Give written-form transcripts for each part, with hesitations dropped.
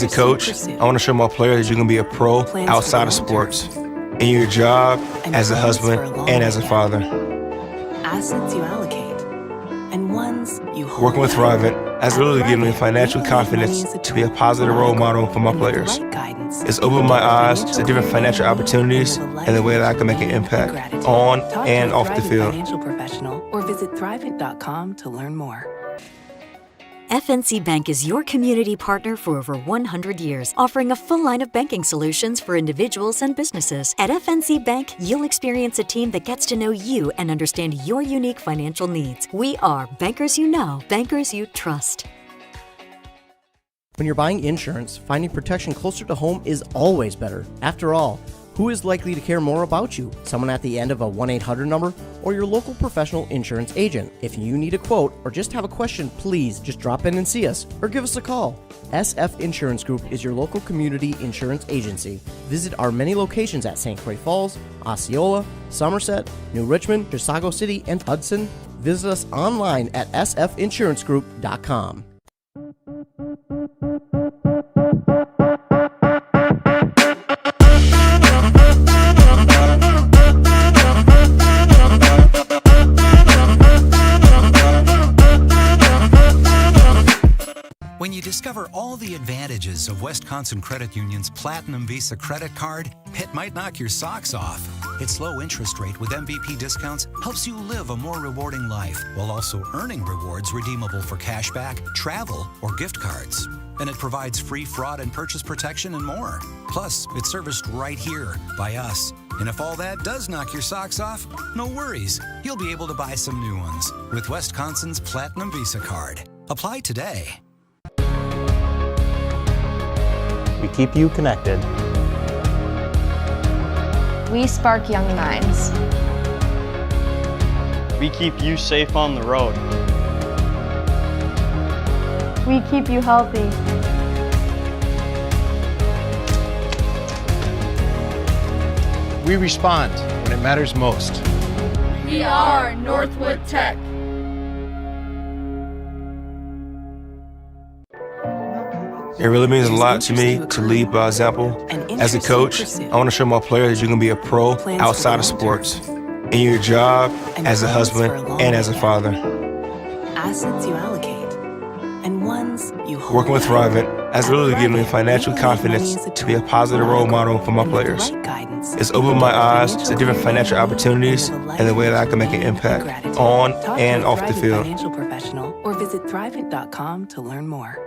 As a coach, I want to show my players that you can be a pro outside of sports, in your job, as a husband, and as a father. Assets you allocate, and ones you hold. Working with Thrivent has literally given me financial confidence to be a positive role model for my players. It's opened my eyes to different financial opportunities and the way that I can make an impact on and off the field. Or visit Thrivent.com to learn more. FNC Bank is your community partner for over 100 years, offering a full line of banking solutions for individuals and businesses. At FNC Bank, you'll experience a team that gets to know you and understand your unique financial needs. We are bankers you know, bankers you trust. When you're buying insurance, finding protection closer to home is always better. After all, who is likely to care more about you? Someone at the end of a 1-800 number or your local professional insurance agent? If you need a quote or just have a question, please just drop in and see us or give us a call. SF Insurance Group is your local community insurance agency. Visit our many locations at St. Croix Falls, Osceola, Somerset, New Richmond, Chisago City, and Hudson. Visit us online at sfinsurancegroup.com. When you discover all the advantages of Wisconsin Credit Union's Platinum Visa credit card, it might knock your socks off. Its low interest rate with MVP discounts helps you live a more rewarding life while also earning rewards redeemable for cashback, travel, or gift cards. And it provides free fraud and purchase protection and more. Plus, it's serviced right here by us. And if all that does knock your socks off, no worries. You'll be able to buy some new ones with Wisconsin's Platinum Visa card. Apply today. We keep you connected. We spark young minds. We keep you safe on the road. We keep you healthy. We respond when it matters most. We are Northwood Tech. It really means a lot to me to lead by example. As a coach, I want to show my players that you can be a pro outside of sports, in your job, as a husband, and as a father. Assets you allocate, and ones you hold. Working with Thrivent has literally given me financial confidence to be a positive role model for my players. It's opened my eyes to different financial opportunities and the way that I can make an impact on and off the field. Or visit Thrivent.com to learn more.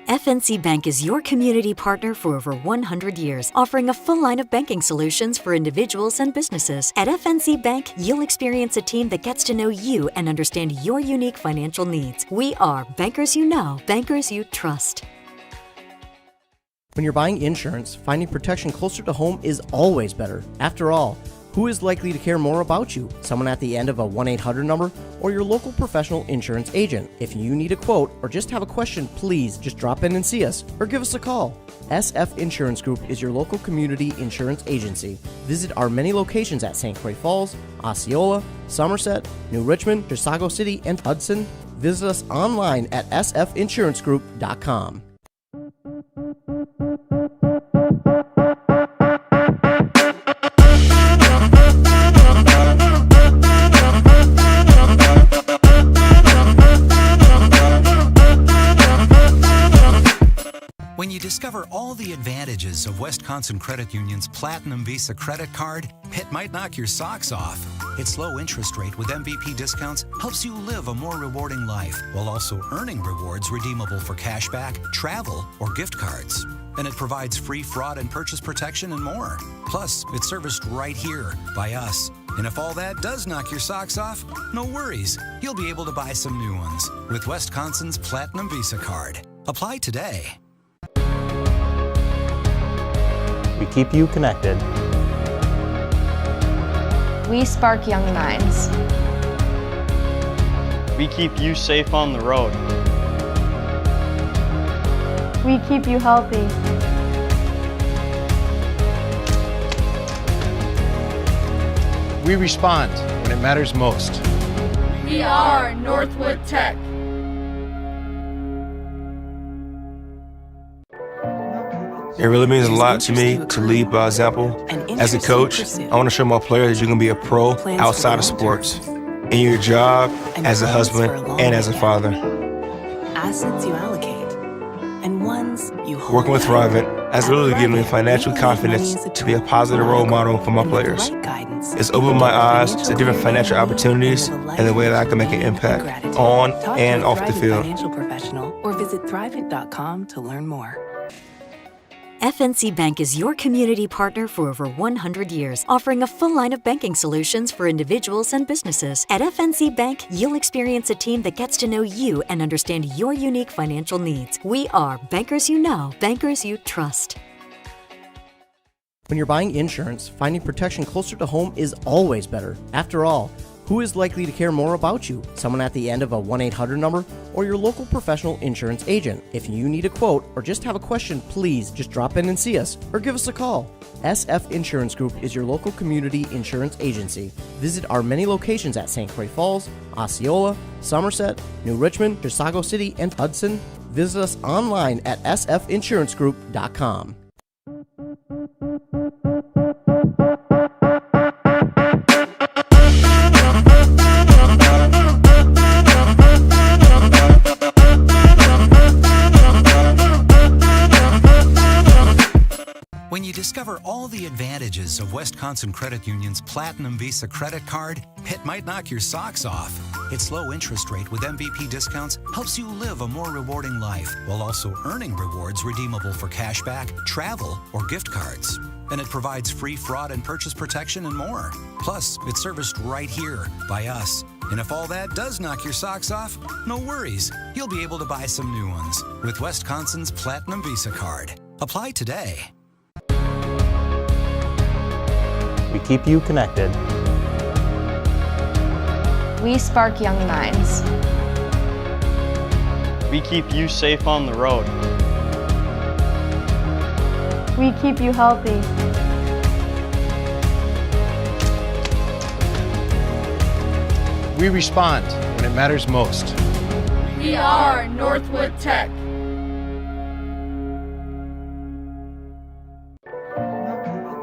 FNC Bank is your community partner for over 100 years, offering a full line of banking solutions for individuals and businesses. At FNC Bank, you'll experience a team that gets to know you and understand your unique financial needs. We are bankers you know, bankers you trust. When you're buying insurance, finding protection closer to home is always better. After all, who is likely to care more about you? Someone at the end of a 1-800 number or your local professional insurance agent? If you need a quote or just have a question, please just drop in and see us or give us a call. SF Insurance Group is your local community insurance agency. Visit our many locations at St. Croix Falls, Osceola, Somerset, New Richmond, Chisago City, and Hudson. Visit us online at sfinsurancegroup.com. When you discover all the advantages of Wisconsin Credit Union's Platinum Visa credit card, it might knock your socks off. Its low interest rate with MVP discounts helps you live a more rewarding life while also earning rewards redeemable for cashback, travel, or gift cards. And it provides free fraud and purchase protection and more. Plus, it's serviced right here by us. And if all that does knock your socks off, no worries. You'll be able to buy some new ones with Wisconsin's Platinum Visa card. Apply today. We keep you connected. We spark young minds. We keep you safe on the road. We keep you healthy. We respond when it matters most. We are Northwood Tech. It really means a lot to me to lead by example. As a coach, I want to show my players you can be a pro outside of sports, in your job, as a husband, and as a father. Assets you allocate, and ones you hold. Working with Thrivent has really given me financial confidence to be a positive role model for my players. It's opened my eyes to different financial opportunities and the way that I can make an impact on and off the field. Financial professional or visit thrivent.com to learn more. FNC Bank is your community partner for over 100 years, offering a full line of banking solutions for individuals and businesses. At FNC Bank, you'll experience a team that gets to know you and understand your unique financial needs. We are bankers you know, bankers you trust. When you're buying insurance, finding protection closer to home is always better. After all, who is likely to care more about you? Someone at the end of a 1-800 number or your local professional insurance agent? If you need a quote or just have a question, please just drop in and see us or give us a call. SF Insurance Group is your local community insurance agency. Visit our many locations at St. Croix Falls, Osceola, Somerset, New Richmond, Chisago City, and Hudson. Visit us online at sfinsurancegroup.com. When you discover all the advantages of Wisconsin Credit Union's Platinum Visa credit card, it might knock your socks off. Its low interest rate with MVP discounts helps you live a more rewarding life while also earning rewards redeemable for cashback, travel, or gift cards. And it provides free fraud and purchase protection and more. Plus, it's serviced right here by us. And if all that does knock your socks off, no worries. You'll be able to buy some new ones with Wisconsin's Platinum Visa card. Apply today. We keep you connected. We spark young minds. We keep you safe on the road. We keep you healthy. We respond when it matters most. We are Northwood Tech.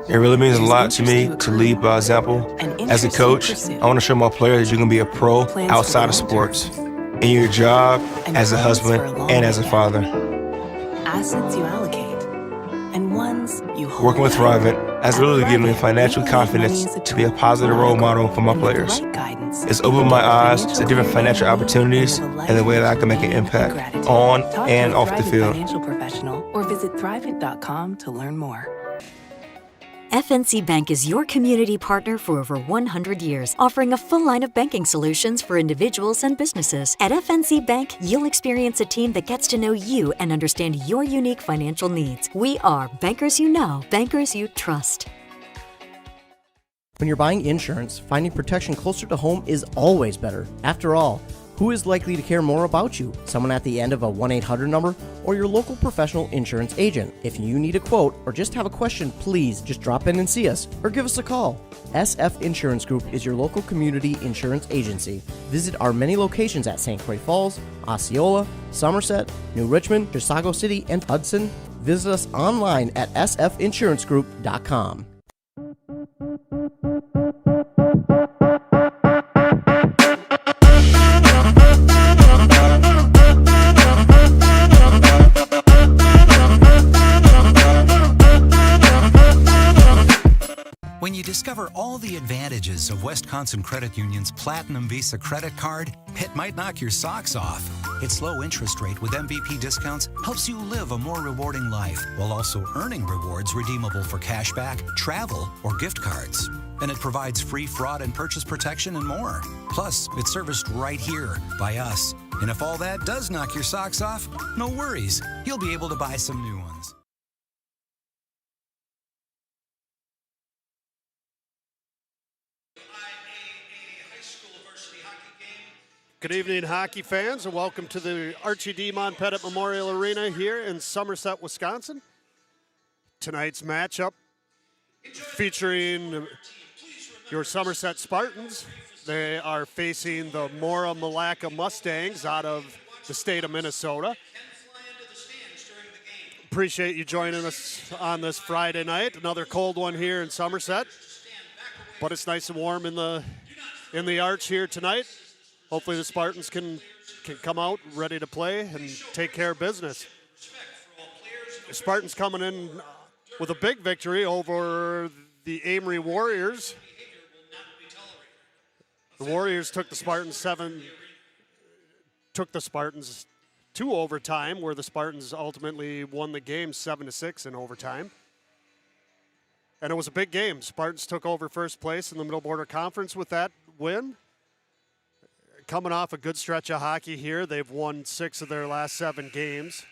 It really means a lot to me to lead by example. As a coach, I want to show my players you can be a pro outside of sports, in your job, as a husband, and as a father. Assets you allocate, and ones you hold. Working with Thrivent has really given me financial confidence to be a positive role model for my players. It's opened my eyes to different financial opportunities and the way that I can make an impact on and off the field. Financial professional or visit thrivent.com to learn more. FNC Bank is your community partner for over 100 years, offering a full line of banking solutions for individuals and businesses. At FNC Bank, you'll experience a team that gets to know you and understand your unique financial needs. We are bankers you know, bankers you trust. When you're buying insurance, finding protection closer to home is always better. After all, who is likely to care more about you? Someone at the end of a 1-800 number or your local professional insurance agent? If you need a quote or just have a question, please just drop in and see us or give us a call. SF Insurance Group is your local community insurance agency. Visit our many locations at St. Croix Falls, Osceola, Somerset, New Richmond, Chisago City, and Hudson. Visit us online at sfinsurancegroup.com. When you discover all the advantages of Wisconsin Credit Union's Platinum Visa credit card, it might knock your socks off. Its low interest rate with MVP discounts helps you live a more rewarding life while also earning rewards redeemable for cashback, travel, or gift cards. And it provides free fraud and purchase protection and more. Plus, it's serviced right here by us. And if all that does knock your socks off, no worries. You'll be able to buy some new ones. Good evening, hockey fans, and welcome to the Archie D. Monpettit Memorial Arena here in Somerset, Wisconsin. Tonight's matchup featuring your Somerset Spartans. They are facing the Mora Mustangs out of the state of Minnesota. appreciate you joining us on this Friday night. Another cold one here in Somerset, but it's nice and warm in the arch here tonight. Hopefully the Spartans can come out ready to play and take care of business. The Spartans coming in with a big victory over the Amory Warriors. The Warriors took the Spartans to overtime, where the Spartans ultimately won the game 7-6 in overtime. And it was a big game. Spartans took over first place in the Middle Border Conference with that win. Coming off a good stretch of hockey here, they've won 6 of their last 7 games.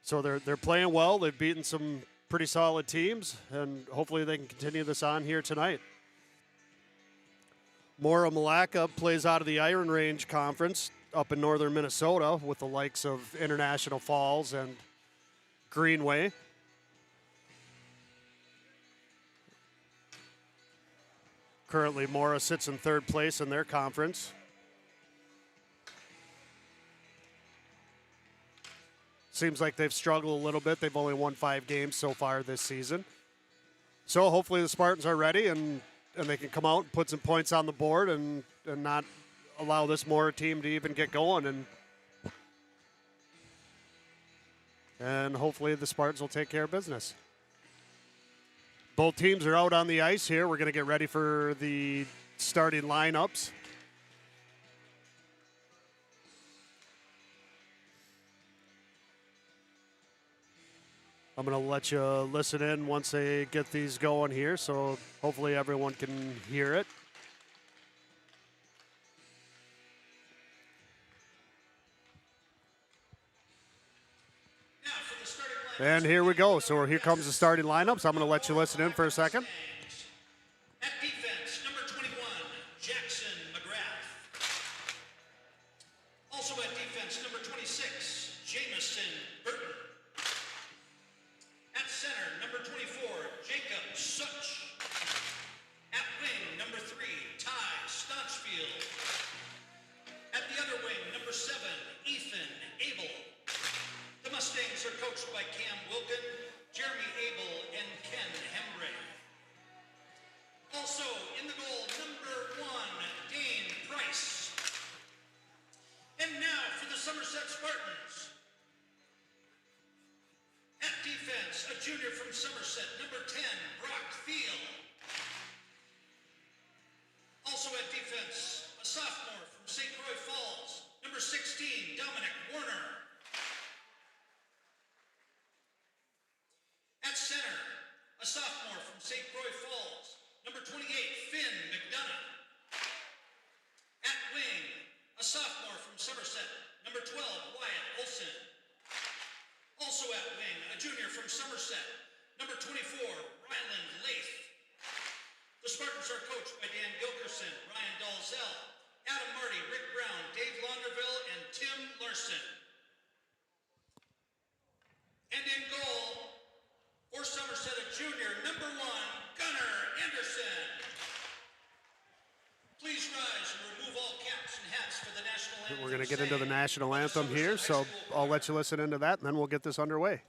So they're playing well. They've beaten some pretty solid teams, and hopefully they can continue this on here tonight. Mora Malacca plays out of the Iron Range Conference up in northern Minnesota with the likes of International Falls and Greenway. Currently, Mora sits in third place in their conference. Seems like they've struggled a little bit. They've only won 5 games so far this season. So hopefully the Spartans are ready and they can come out and put some points on the board and not allow this Mora team to even get going. And hopefully the Spartans will take care of business. Both teams are out on the ice here. We're going to get ready for the starting lineups. I'm going to let you listen in once they get these going here, so hopefully everyone can hear it. And here we go. So here comes the starting lineups. I'm going to let you listen in for a second. At defense, number 21, Jackson McGrath. Also at defense, number 26, Jamison Burton. At center, number 24, Jacob Such. At wing, number 3, Ty Staunchfield. At the other wing, number 7, Ethan Abel. The Mustangs are coached by Cam Wilkin, Jeremy Abel, and Ken Hembrey. Also in the goal, number 1, Dane Price. And now for the Somerset Spartans. At defense, a junior from Somerset, number 10, Brock Thiel. Also at defense, a sophomore from St. Croix Falls, number 16, Dominic Warner. At center, a sophomore from St. Croix Falls, number 28, Finn McDonough. At wing, a sophomore from Somerset, number 12, Wyatt Olson. Also at wing, a junior from Somerset, number 24, Ryland Lath. The Spartans are coached by Dan Gilkerson, Ryan Dalzell, Adam Marty, Rick Brown, Dave Launderville, and Tim Larson. And in goal, for Somerset, a junior, number 1, Gunnar Anderson. Please rise and remove all caps and hats for the national anthem. We're going to get into the national anthem here, so I'll let you listen into that, and then we'll get this underway.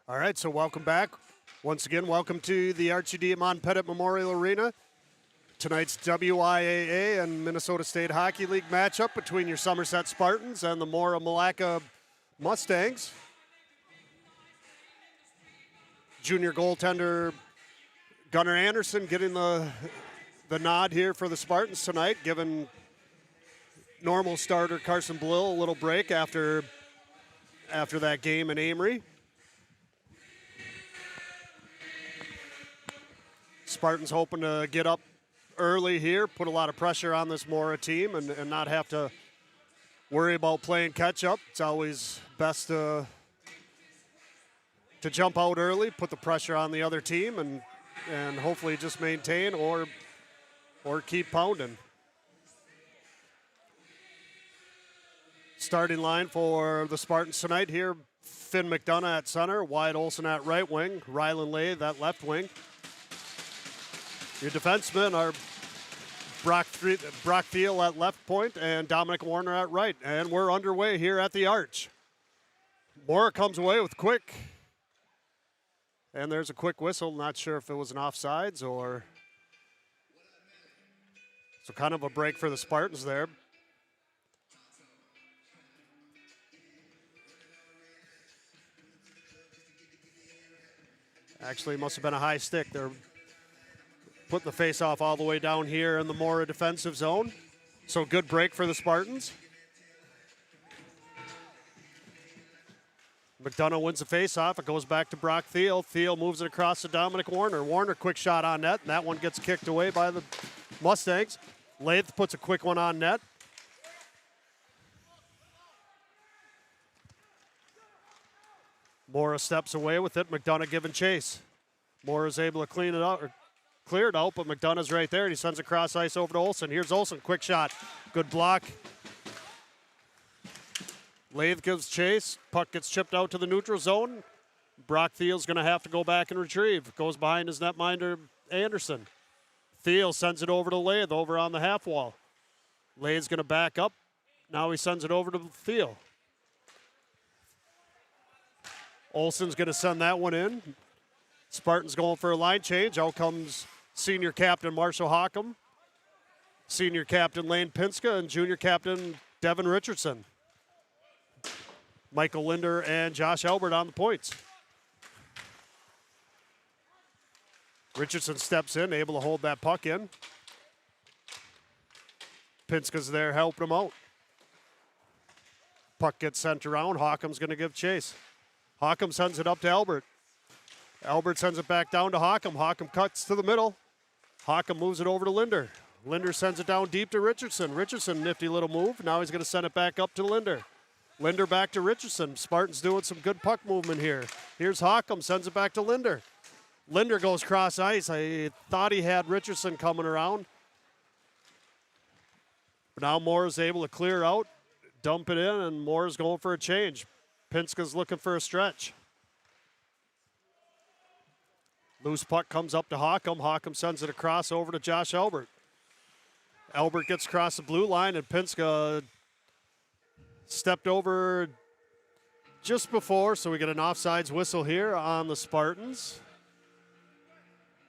All right, so welcome back. Once again, welcome to the Archie Diamond Pettit Memorial Arena. Tonight's WIAA and Minnesota State Hockey League matchup between your Somerset Spartans and the Mora Malacca Mustangs. Junior goaltender Gunnar Anderson getting the nod here for the Spartans tonight, giving normal starter Carson Blill a little break after that game in Amory. Spartans hoping to get up early here, put a lot of pressure on this Mora team and not have to worry about playing catch-up. It's always best to jump out early, put the pressure on the other team, and hopefully just maintain or keep pounding. Starting line for the Spartans tonight here, Finn McDonough at center, Wyatt Olson at right wing, Rylan Lathe at left wing. Your defensemen are Brock Thiel at left point and Dominic Warner at right. And we're underway here at the Arch. Mora comes away with quick. And there's a quick whistle. Not sure if it was an offsides or... So kind of a break for the Spartans there. Actually, it must have been a high stick. They're putting the face-off all the way down here in the Mora defensive zone. So good break for the Spartans. McDonough wins the face-off. It goes back to Brock Thiel. Thiel moves it across to Dominic Warner. Warner, quick shot on net, and that one gets kicked away by the Mustangs. Lathe puts a quick one on net. Mora steps away with it. McDonough giving chase. Mora's able to clean it out, or clear it out, but McDonough's right there, and he sends it cross ice over to Olson. Here's Olson, quick shot. Good block. Lathe gives chase. Puck gets chipped out to the neutral zone. Brock Thiel's going to have to go back and retrieve. Goes behind his netminder, Anderson. Thiel sends it over to Lathe, over on the half wall. Lathe's going to back up. Now he sends it over to Thiel. Olson's going to send that one in. Spartans going for a line change. Out comes senior captain Marshall Hockham, senior captain Lane Pinska, and junior captain Devin Richardson. Michael Linder and Josh Albert on the points. Richardson steps in, able to hold that puck in. Pinska's there helping him out. Puck gets sent around. Hockham's going to give chase. Hockham sends it up to Albert. Albert sends it back down to Hockham. Hockham cuts to the middle. Hockham moves it over to Linder. Linder sends it down deep to Richardson. Richardson, nifty little move. Now he's going to send it back up to Linder. Linder back to Richardson. Spartans doing some good puck movement here. Here's Hockham, sends it back to Linder. Linder goes cross ice. I thought he had Richardson coming around. But now Moore's able to clear out, dump it in, and Moore's going for a change. Pinska's looking for a stretch. Loose puck comes up to Hockham. Hockham sends it across over to Josh Albert. Albert gets across the blue line, and Pinska stepped over just before, so we get an offsides whistle here on the Spartans.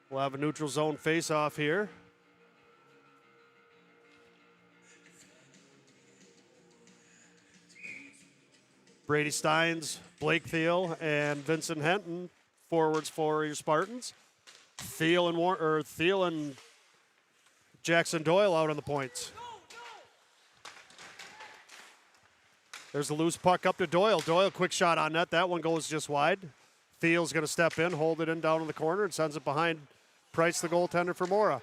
We'll have a neutral zone face-off here. Brady Steins, Blake Thiel, and Vincent Henton, forwards for your Spartans. Thiel and Jackson Doyle out on the points. There's a loose puck up to Doyle. Doyle, quick shot on net. That one goes just wide. Thiel's going to step in, hold it in down in the corner, and sends it behind Price, the goaltender for Mora.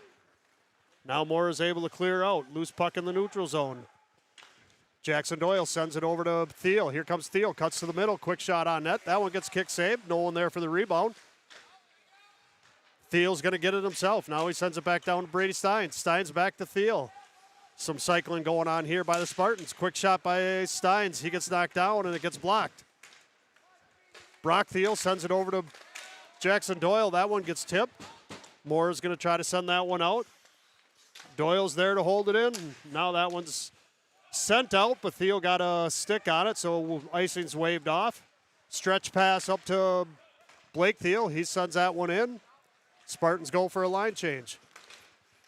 Now Mora's able to clear out. Loose puck in the neutral zone. Jackson Doyle sends it over to Thiel. Here comes Thiel, cuts to the middle, quick shot on net. That one gets kick saved. No one there for the rebound. Thiel's going to get it himself. Now he sends it back down to Brady Steins. Steins back to Thiel. Some cycling going on here by the Spartans. Quick shot by Steins. He gets knocked down and it gets blocked. Brock Thiel sends it over to Jackson Doyle. That one gets tipped. Moore's going to try to send that one out. Doyle's there to hold it in. Now that one's sent out, but Thiel got a stick on it, so icing's waved off. Stretch pass up to Blake Thiel. He sends that one in. Spartans go for a line change.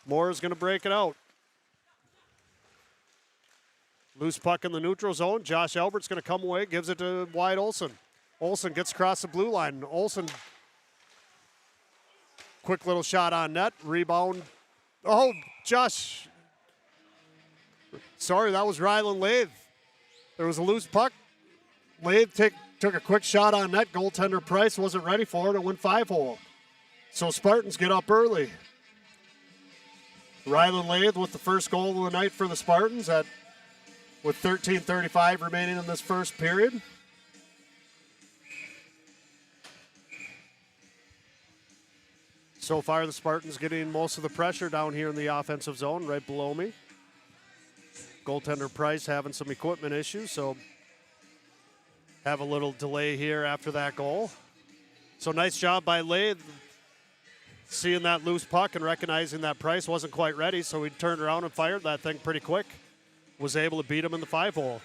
Mora's going to break it out. Loose puck in the neutral zone. Josh Albert's going to come away, gives it to Wyatt Olson. Olson gets across the blue line. Olson, quick little shot on net. Rebound. Oh, Josh. Sorry, that was Rylan Lathe. There was a loose puck. Lathe took a quick shot on net. Goaltender Price wasn't ready for it. It went 5-hole. So Spartans get up early. Rylan Lathe with the first goal of the night for the Spartans with 13:35 remaining in this first period. So far, the Spartans getting most of the pressure down here in the offensive zone, right below me. Goaltender Price having some equipment issues, so have a little delay here after that goal. So nice job by Lathe, seeing that loose puck and recognizing that Price wasn't quite ready, so he turned around and fired that thing pretty quick. Was able to beat him in the 5-hole.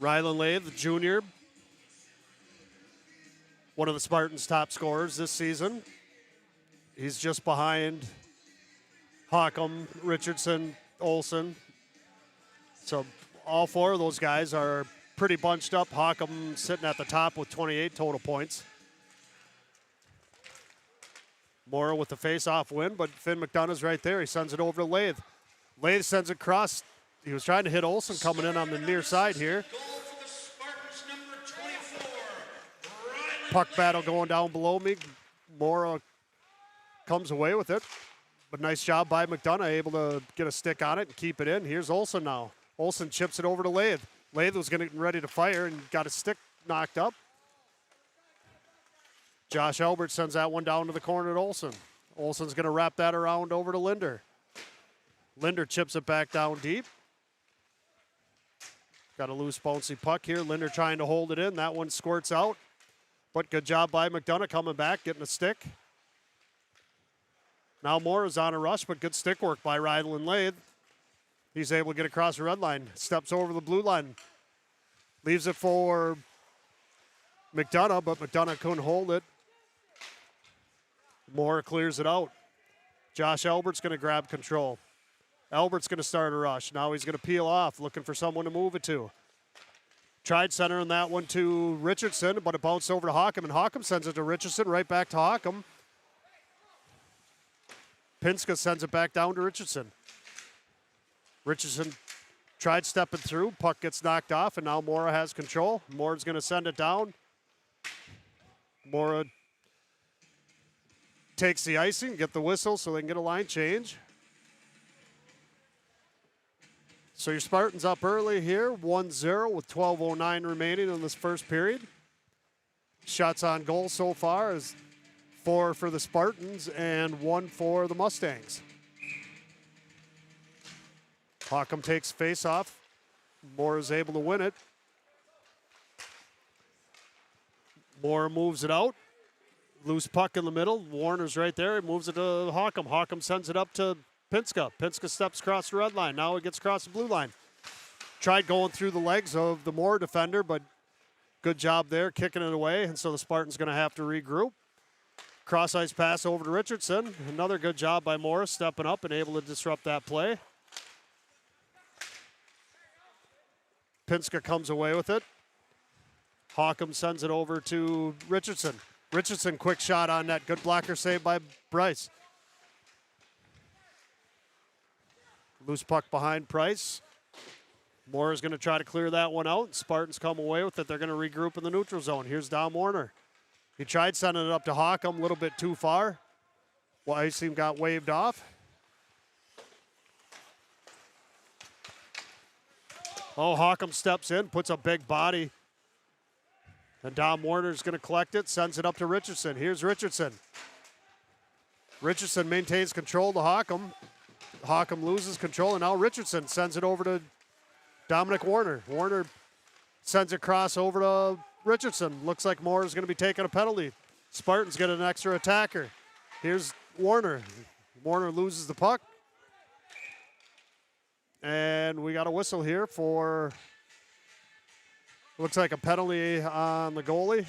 Rylan Lathe, junior, one of the Spartans' top scorers this season. He's just behind Hockham, Richardson, Olson. So all four of those guys are pretty bunched up. Hockham sitting at the top with 28 total points. Mora with the face-off win, but Finn McDonough's right there. He sends it over to Lathe. Lathe sends it across. He was trying to hit Olson coming in on the near side here. Puck battle going down below me. Mora comes away with it. But nice job by McDonough, able to get a stick on it and keep it in. Here's Olson now. Olson chips it over to Lathe. Lathe was getting ready to fire and got his stick knocked up. Josh Albert sends that one down to the corner at Olson. Olson's going to wrap that around over to Linder. Linder chips it back down deep. Got a loose bouncy puck here. Linder trying to hold it in. That one squirts out. But good job by McDonough coming back, getting a stick. Now Mora's on a rush, but good stick work by Rylan Lathe. He's able to get across the red line. Steps over the blue line. Leaves it for McDonough, but McDonough couldn't hold it. Mora clears it out. Josh Albert's going to grab control. Albert's going to start a rush. Now he's going to peel off, looking for someone to move it to. Tried centering that one to Richardson, but it bounced over to Hockham, and Hockham sends it to Richardson, right back to Hockham. Pinska sends it back down to Richardson. Richardson tried stepping through. Puck gets knocked off, and now Mora has control. Mora's going to send it down. Mora takes the icing, get the whistle so they can get a line change. So your Spartans up early here, 1-0 with 12:09 remaining in this first period. Shots on goal so far is 4 for the Spartans and 1 for the Mustangs. Hockham takes face-off. Mora is able to win it. Mora moves it out. Loose puck in the middle. Warner's right there. He moves it to Hockham. Hockham sends it up to Pinska. Pinska steps across the red line. Now he gets across the blue line. Tried going through the legs of the Mora defender, but good job there, kicking it away. And so the Spartans going to have to regroup. Cross-ice pass over to Richardson. Another good job by Mora, stepping up and able to disrupt that play. Pinska comes away with it. Hockham sends it over to Richardson. Richardson, quick shot on net. Good blocker save by Bryce. Loose puck behind Price. Mora's going to try to clear that one out. Spartans come away with it. They're going to regroup in the neutral zone. Here's Dom Warner. He tried sending it up to Hockham a little bit too far. Well, icing got waved off. Oh, Hockham steps in, puts a big body. And Dom Warner's going to collect it, sends it up to Richardson. Here's Richardson. Richardson maintains control to Hockham. Hockham loses control, and now Richardson sends it over to Dominic Warner. Warner sends it across over to Richardson. Looks like Moore's going to be taking a penalty. Spartans get an extra attacker. Here's Warner. Warner loses the puck. And we got a whistle here for Looks like a penalty on the goalie.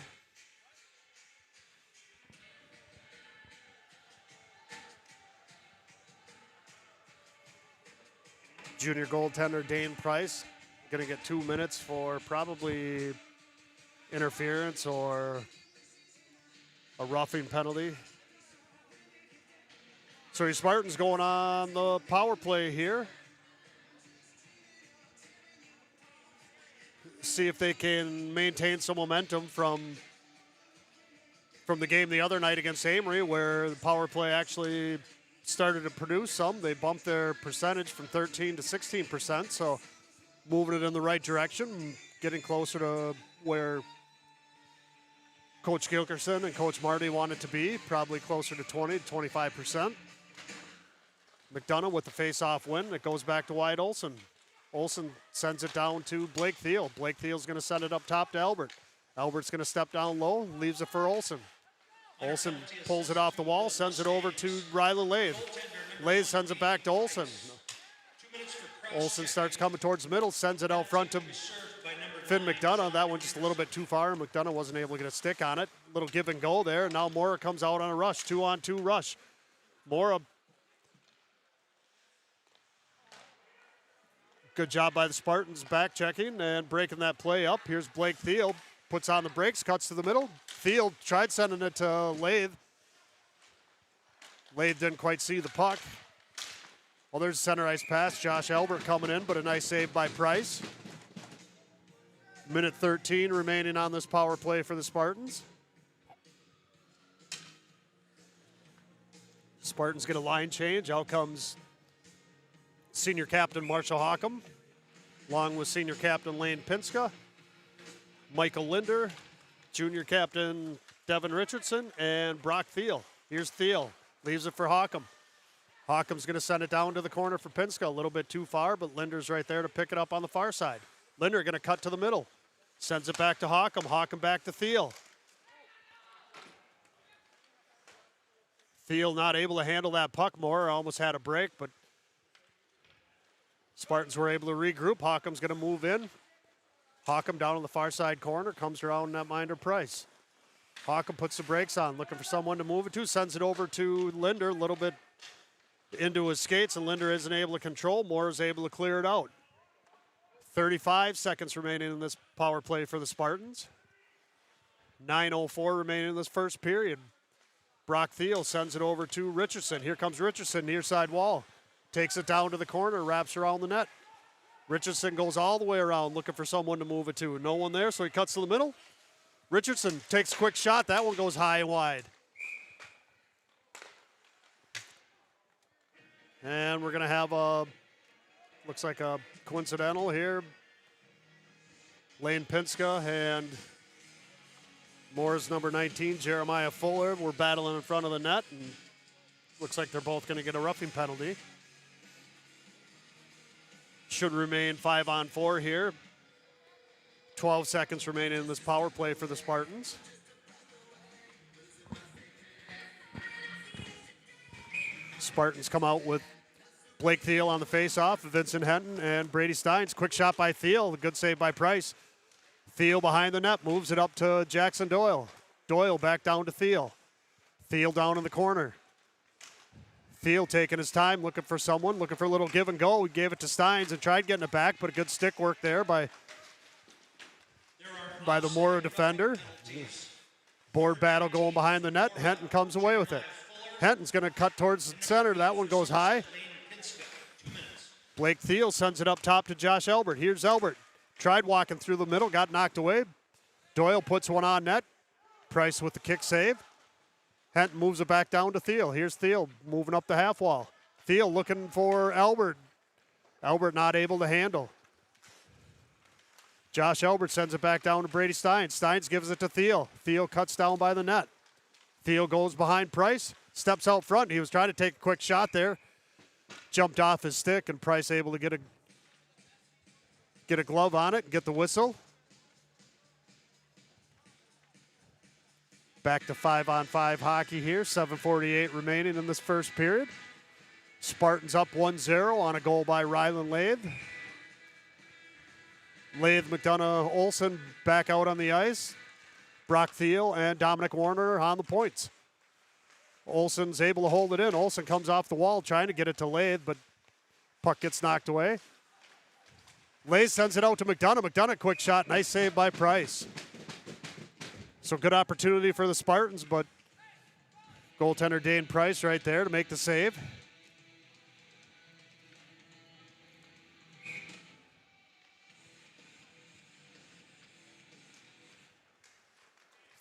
Junior goaltender Dane Price going to get 2 minutes for probably interference or a roughing penalty. So your Spartans going on the power play here. See if they can maintain some momentum from the game the other night against Amory, where the power play actually started to produce some. They bumped their percentage from 13 to 16%, so moving it in the right direction, getting closer to where Coach Gilkerson and Coach Marty want it to be, probably closer to 20 to 25%. McDonough with the face-off win. It goes back to Wyatt Olson. Olson sends it down to Blake Thiel. Blake Thiel's going to send it up top to Albert. Albert's going to step down low, leaves it for Olson. Olson pulls it off the wall, sends it over to Rylan Lathe. Lathe sends it back to Olson. Olson starts coming towards the middle, sends it out front to Finn McDonough. That one just a little bit too far. McDonough wasn't able to get a stick on it. Little give and go there. Now Mora comes out on a rush, 2-on-2 rush. Mora, good job by the Spartans back checking and breaking that play up. Here's Blake Thiel, puts on the brakes, cuts to the middle. Thiel tried sending it to Lathe. Lathe didn't quite see the puck. Well, there's a center ice pass. Josh Albert coming in, but a nice save by Price. Minute 13 remaining on this power play for the Spartans. Spartans get a line change. Out comes senior captain Marshall Hockham, along with senior captain Lane Pinska, Michael Linder, junior captain Devin Richardson, and Brock Thiel. Here's Thiel, leaves it for Hockham. Hockham's going to send it down to the corner for Pinska, a little bit too far, but Linder's right there to pick it up on the far side. Linder going to cut to the middle, sends it back to Hockham. Hockham back to Thiel. Thiel not able to handle that puck more, almost had a break, but Spartans were able to regroup. Hockham's going to move in. Hockham down on the far side corner, comes around netminder Price. Hockham puts the brakes on, looking for someone to move it to, sends it over to Linder, a little bit into his skates, and Linder isn't able to control. Moore is able to clear it out. 35 seconds remaining in this power play for the Spartans. 9:04 remaining in this first period. Brock Thiel sends it over to Richardson. Here comes Richardson, near side wall. Takes it down to the corner, wraps around the net. Richardson goes all the way around looking for someone to move it to. No one there, so he cuts to the middle. Richardson takes a quick shot. That one goes high and wide. And we're going to have looks like a coincidental here. Lane Pinska and Moore's number 19, Jeremiah Fuller, were battling in front of the net. And looks like they're both going to get a roughing penalty. Should remain 5-on-4 here. 12 seconds remaining in this power play for the Spartans. Spartans come out with Blake Thiel on the face-off, Vincent Henton and Brady Steins. Quick shot by Thiel, a good save by Price. Thiel behind the net, moves it up to Jackson Doyle. Doyle back down to Thiel. Thiel down in the corner. Thiel taking his time, looking for someone, looking for a little give and go. He gave it to Steins and tried getting it back, but a good stick work there by the Mora defender. Board battle going behind the net. Henton comes away with it. Henton's going to cut towards the center. That one goes high. Blake Thiel sends it up top to Josh Albert. Here's Albert. Tried walking through the middle, got knocked away. Doyle puts one on net. Price with the kick save. Henton moves it back down to Thiel. Here's Thiel moving up the half wall. Thiel looking for Albert. Albert not able to handle. Josh Albert sends it back down to Brady Steins. Steins gives it to Thiel. Thiel cuts down by the net. Thiel goes behind Price, steps out front. He was trying to take a quick shot there. Jumped off his stick, and Price able to get a glove on it and get the whistle. Back to 5-on-5 hockey here. 7:48 remaining in this first period. Spartans up 1-0 on a goal by Rylan Lathe. Lathe, McDonough, Olson back out on the ice. Brock Thiel and Dominic Warner on the points. Olson's able to hold it in. Olson comes off the wall trying to get it to Lathe, but puck gets knocked away. Lathe sends it out to McDonough. McDonough, quick shot. Nice save by Price. So good opportunity for the Spartans, but goaltender Dane Price right there to make the save.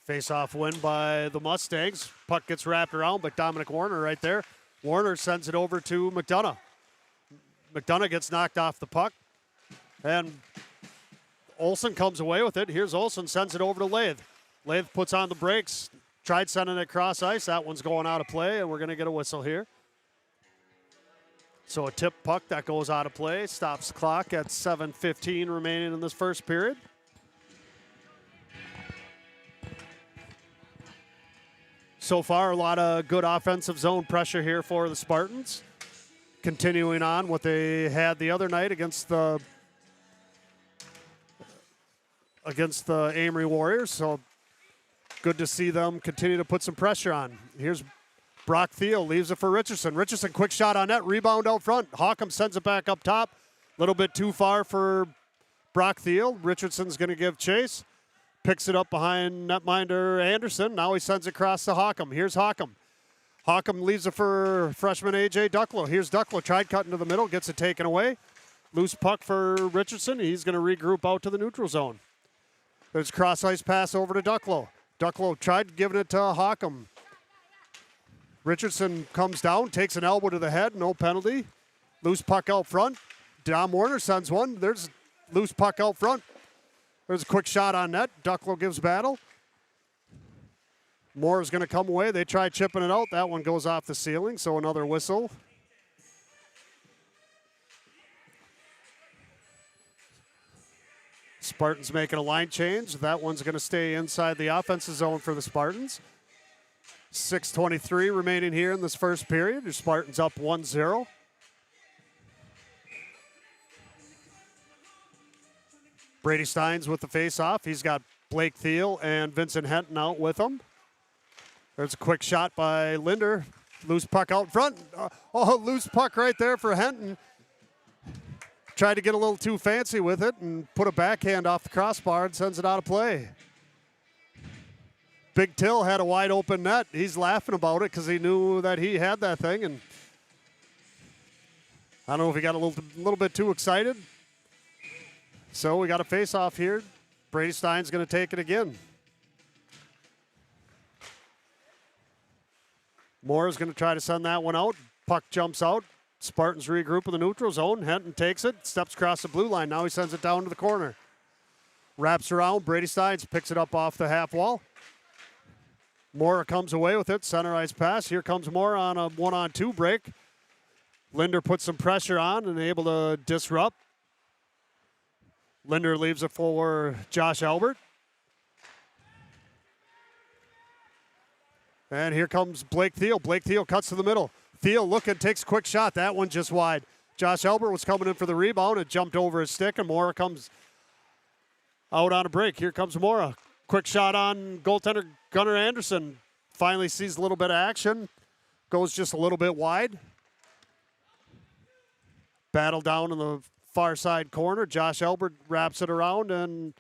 Face-off win by the Mustangs. Puck gets wrapped around, but Dominic Warner right there. Warner sends it over to McDonough. McDonough gets knocked off the puck, and Olson comes away with it. Here's Olson, sends it over to Lathe. Lathe puts on the brakes, tried sending it cross ice. That one's going out of play, and we're going to get a whistle here. So a tip puck that goes out of play, stops the clock at 7:15 remaining in this first period. So far, a lot of good offensive zone pressure here for the Spartans. Continuing on what they had the other night against the Amory Warriors. So good to see them continue to put some pressure on. Here's Brock Thiel, leaves it for Richardson. Richardson, quick shot on net, rebound out front. Hawkham sends it back up top. A little bit too far for Brock Thiel. Richardson's going to give chase. Picks it up behind netminder Anderson. Now he sends it across to Hawkham. Here's Hawkham. Hawkham leaves it for freshman A.J. Ducklow. Here's Ducklow. Tried cutting to the middle. Gets it taken away. Loose puck for Richardson. He's going to regroup out to the neutral zone. There's cross ice pass over to Ducklow. Ducklow tried giving it to Hawkham. Richardson comes down, takes an elbow to the head. No penalty. Loose puck out front. Dom Warner sends one. There's loose puck out front. There's a quick shot on net. Ducklow gives battle. Mora's going to come away. They try chipping it out. That one goes off the ceiling, so another whistle. Spartans making a line change. That one's going to stay inside the offensive zone for the Spartans. 6:23 remaining here in this first period. The Spartans up 1-0. Brady Steins with the face-off. He's got Blake Thiel and Vincent Henton out with him. There's a quick shot by Linder. Loose puck out front. Loose puck right there for Henton. Tried to get a little too fancy with it and put a backhand off the crossbar and sends it out of play. Big Till had a wide open net. He's laughing about it because he knew that he had that thing. And I don't know if he got a little bit too excited. So we got a face-off here. Brady Stein's going to take it again. Mora's going to try to send that one out. Puck jumps out. Spartans regroup in the neutral zone. Henton takes it, steps across the blue line. Now he sends it down to the corner. Wraps around. Brady Steins picks it up off the half wall. Mora comes away with it. Center ice pass. Here comes Mora on a 1-on-2 break. Linder puts some pressure on and able to disrupt. Linder leaves it for Josh Albert. And here comes Blake Thiel. Blake Thiel cuts to the middle. Thiel looking, takes a quick shot. That one just wide. Josh Albert was coming in for the rebound. It jumped over his stick, and Mora comes out on a break. Here comes Mora. Quick shot on goaltender Gunnar Anderson. Finally sees a little bit of action. Goes just a little bit wide. Battle down in the far side corner. Josh Albert wraps it around, and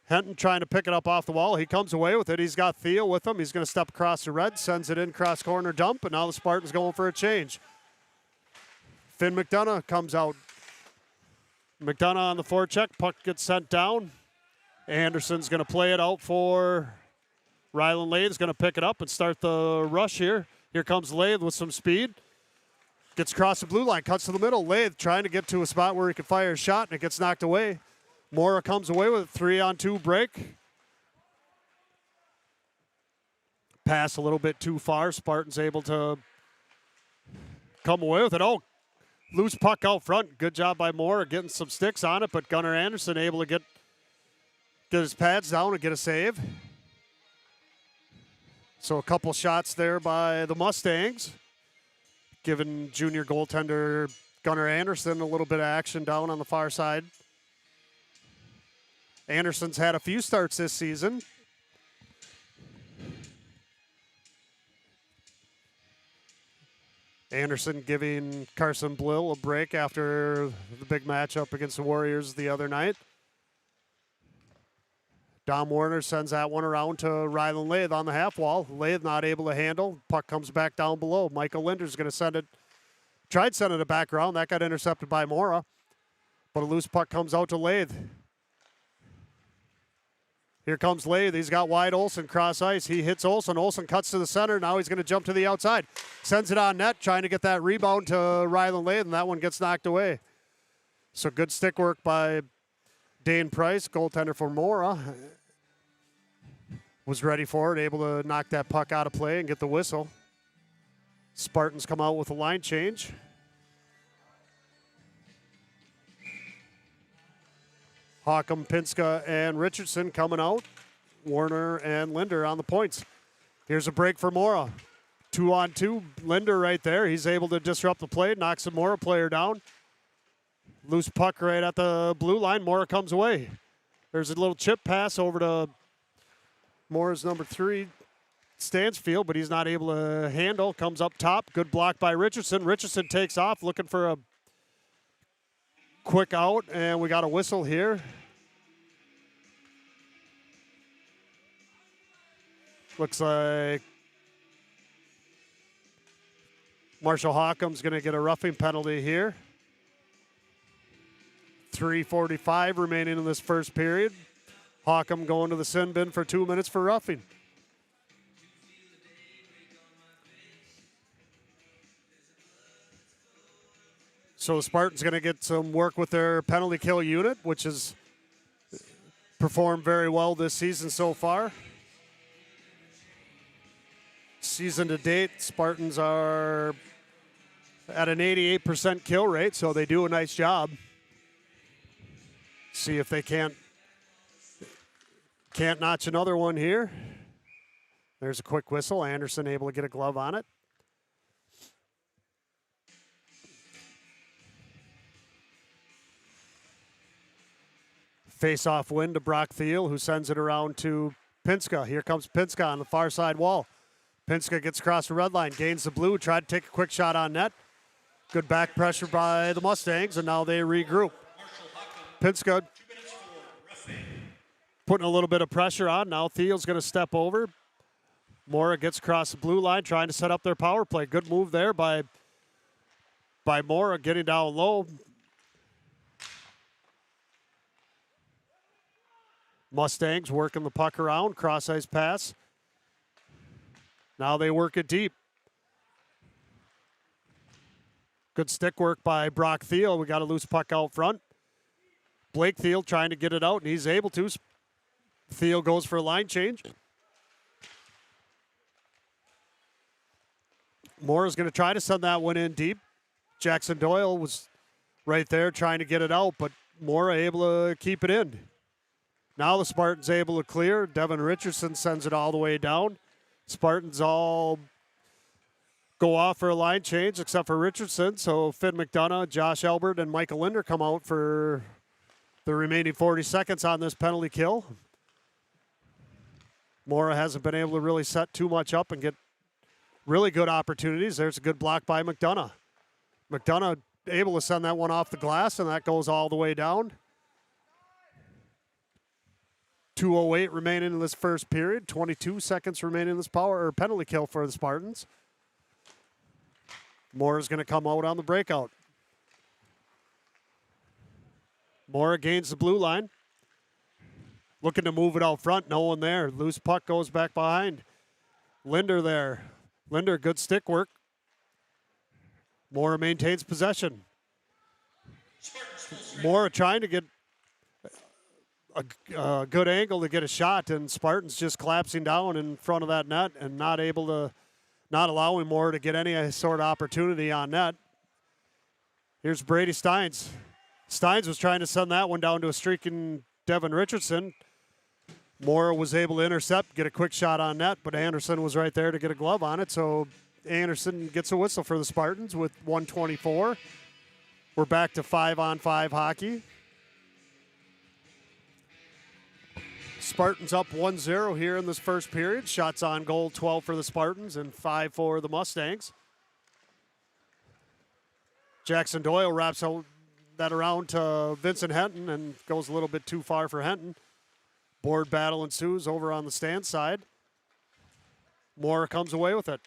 Henton trying to pick it up off the wall. He comes away with it. He's got Thiel with him. He's going to step across the red, sends it in cross corner dump, and now the Spartans going for a change. Finn McDonough comes out. McDonough on the forecheck. Puck gets sent down. Anderson's going to play it out for Rylan Lathe's going to pick it up and start the rush here. Here comes Lathe with some speed. Gets across the blue line, cuts to the middle. Lathe trying to get to a spot where he can fire a shot, and it gets knocked away. Mora comes away with a 3-on-2 break. Pass a little bit too far. Spartans able to come away with it. Oh, loose puck out front. Good job by Mora getting some sticks on it, but Gunnar Anderson able to get his pads down and get a save. So a couple shots there by the Mustangs, giving junior goaltender Gunnar Anderson a little bit of action down on the far side. Anderson's had a few starts this season. Anderson giving Carson Blill a break after the big matchup against the Warriors the other night. Dom Warner sends that one around to Rylan Lathe on the half wall. Lathe not able to handle. Puck comes back down below. Michael Linder's going to send it. Tried sending it back around. That got intercepted by Mora. But a loose puck comes out to Lathe. Here comes Lathe. He's got wide Olsen cross ice. He hits Olsen. Olsen cuts to the center. Now he's going to jump to the outside. Sends it on net, trying to get that rebound to Rylan Lathe, and that one gets knocked away. So good stick work by Dane Price, goaltender for Mora. Was ready for it, able to knock that puck out of play and get the whistle. Spartans come out with a line change. Hawkham, Pinska, and Richardson coming out. Warner and Linder on the points. Here's a break for Mora. 2-on-2. Linder right there. He's able to disrupt the play, knocks the Mora player down. Loose puck right at the blue line. Mora comes away. There's a little chip pass over to Mora's number 3, Stansfield, but he's not able to handle. Comes up top. Good block by Richardson. Richardson takes off, looking for a quick out, and we got a whistle here. Looks like Marshall Hawkham's going to get a roughing penalty here. 3:45 remaining in this first period. Hawkham going to the sin bin for 2 minutes for roughing. So the Spartans going to get some work with their penalty kill unit, which has performed very well this season so far. Season to date, Spartans are at an 88% kill rate, so they do a nice job. See if they can't notch another one here. There's a quick whistle. Anderson able to get a glove on it. Face-off win to Brock Thiel, who sends it around to Pinska. Here comes Pinska on the far side wall. Pinska gets across the red line, gains the blue, tried to take a quick shot on net. Good back pressure by the Mustangs, and now they regroup. Pinska putting a little bit of pressure on. Now Thiel's going to step over. Mora gets across the blue line, trying to set up their power play. Good move there by Mora, getting down low. Mustangs working the puck around, cross-ice pass. Now they work it deep. Good stick work by Brock Thiel. We got a loose puck out front. Blake Thiel trying to get it out, and he's able to. Thiel goes for a line change. Mora's going to try to send that one in deep. Jackson Doyle was right there trying to get it out, but Mora able to keep it in. Now the Spartans able to clear. Devin Richardson sends it all the way down. Spartans all go off for a line change except for Richardson. So Finn McDonough, Josh Elbert, and Michael Linder come out for the remaining 40 seconds on this penalty kill. Mora hasn't been able to really set too much up and get really good opportunities. There's a good block by McDonough. McDonough able to send that one off the glass, and that goes all the way down. 2:08 remaining in this first period. 22 seconds remaining in this penalty kill for the Spartans. Mora's going to come out on the breakout. Mora gains the blue line. Looking to move it out front. No one there. Loose puck goes back behind. Linder there. Linder, good stick work. Mora maintains possession. Mora trying to get a good angle to get a shot, and Spartans just collapsing down in front of that net and not allowing Mora to get any sort of opportunity on net. Here's Brady Steins. Steins was trying to send that one down to a streaking Devin Richardson. Mora was able to intercept, get a quick shot on net, but Anderson was right there to get a glove on it, so Anderson gets a whistle for the Spartans with 1:24. We're back to 5-on-5 hockey. Spartans up 1-0 here in this first period. Shots on goal, 12 for the Spartans and 5 for the Mustangs. Jackson Doyle wraps that around to Vincent Henton and goes a little bit too far for Henton. Board battle ensues over on the stand side. Mora comes away with it.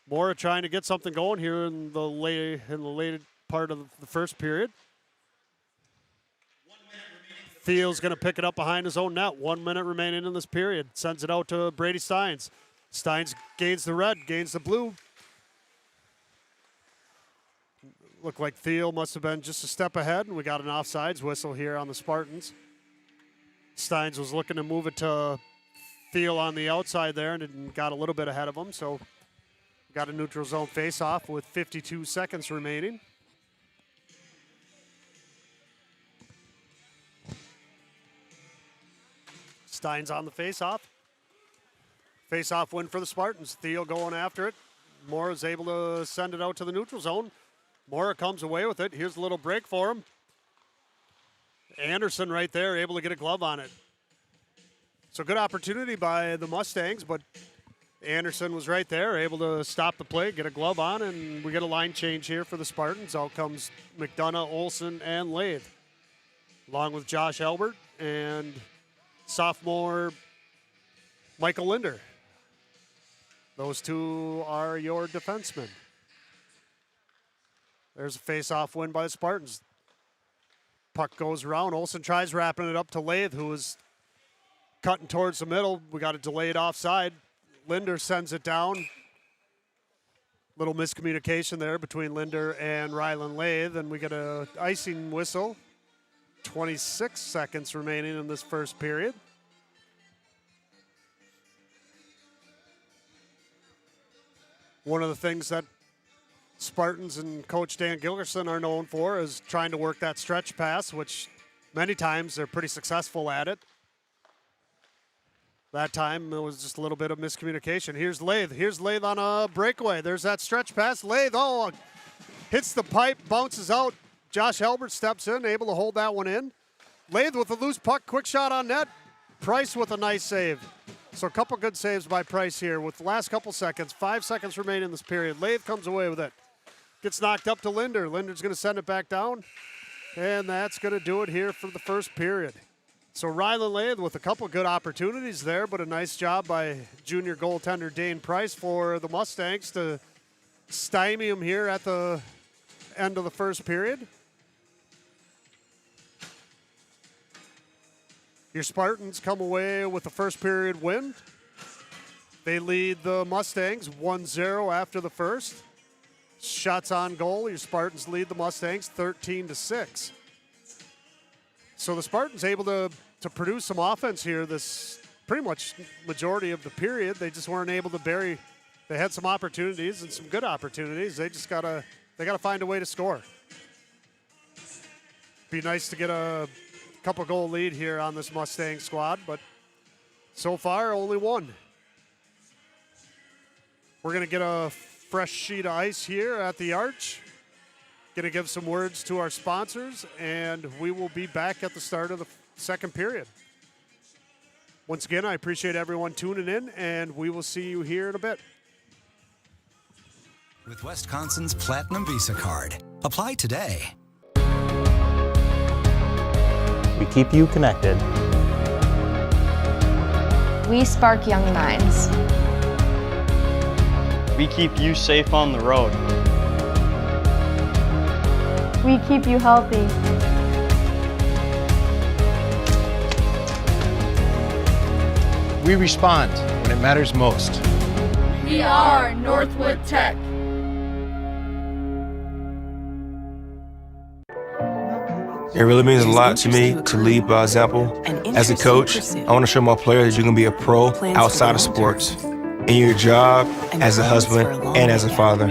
Mora trying to get something going here in the late part of the first period. Thiel's going to pick it up behind his own net. 1 minute remaining in this period. Sends it out to Brady Steins. Steins gains the red, gains the blue. Looked like Thiel must have been just a step ahead, and we got an offsides whistle here on the Spartans. Steins was looking to move it to Thiel on the outside there and got a little bit ahead of him, so got a neutral zone face-off with 52 seconds remaining. Steins on the face-off. Face-off win for the Spartans. Thiel going after it. Mora is able to send it out to the neutral zone. Mora comes away with it. Here's a little break for him. Anderson right there, able to get a glove on it. So good opportunity by the Mustangs, but Anderson was right there, able to stop the play, get a glove on, and we get a line change here for the Spartans. Out comes McDonough, Olson, and Lathe, along with Josh Albert and sophomore Michael Linder. Those two are your defensemen. There's a face-off win by the Spartans. Puck goes around. Olson tries wrapping it up to Lathe, who is cutting towards the middle. We got a delayed offside. Linder sends it down. Little miscommunication there between Linder and Rylan Lathe, and we get a icing whistle. 26 seconds remaining in this first period. One of the things that Spartans and Coach Dan Gilgerson are known for is trying to work that stretch pass, which many times they're pretty successful at it. That time it was just a little bit of miscommunication. Here's Lathe. Here's Lathe on a breakaway. There's that stretch pass. Lathe, hits the pipe, bounces out. Josh Albert steps in, able to hold that one in. Lathe with a loose puck, quick shot on net. Price with a nice save. So a couple good saves by Price here with the last couple seconds. 5 seconds remaining in this period. Lathe comes away with it. Gets knocked up to Linder. Linder's going to send it back down. And that's going to do it here for the first period. So Rylan Lathe with a couple good opportunities there, but a nice job by junior goaltender Dane Price for the Mustangs to stymie him here at the end of the first period. Your Spartans come away with the first period win. They lead the Mustangs 1-0 after the first. Shots on goal, your Spartans lead the Mustangs 13-6. So the Spartans able to produce some offense here this pretty much majority of the period. They just weren't able to bury. They had some opportunities and some good opportunities. They just gotta find a way to score. Be nice to get a couple goal lead here on this Mustang squad, but so far only one. We're gonna get a fresh sheet of ice here at the Arch. Going to give some words to our sponsors, and we will be back at the start of the second period. Once again, I appreciate everyone tuning in, and we will see you here in a bit. With Wisconsin's Platinum Visa card. Apply today. We keep you connected. We spark young minds. We keep you safe on the road. We keep you healthy. We respond when it matters most. We are Northwood Tech. It really means a lot to me to lead by example. As a coach, I want to show my players that you can be a pro outside of sports, in your job, as a husband, and as a father.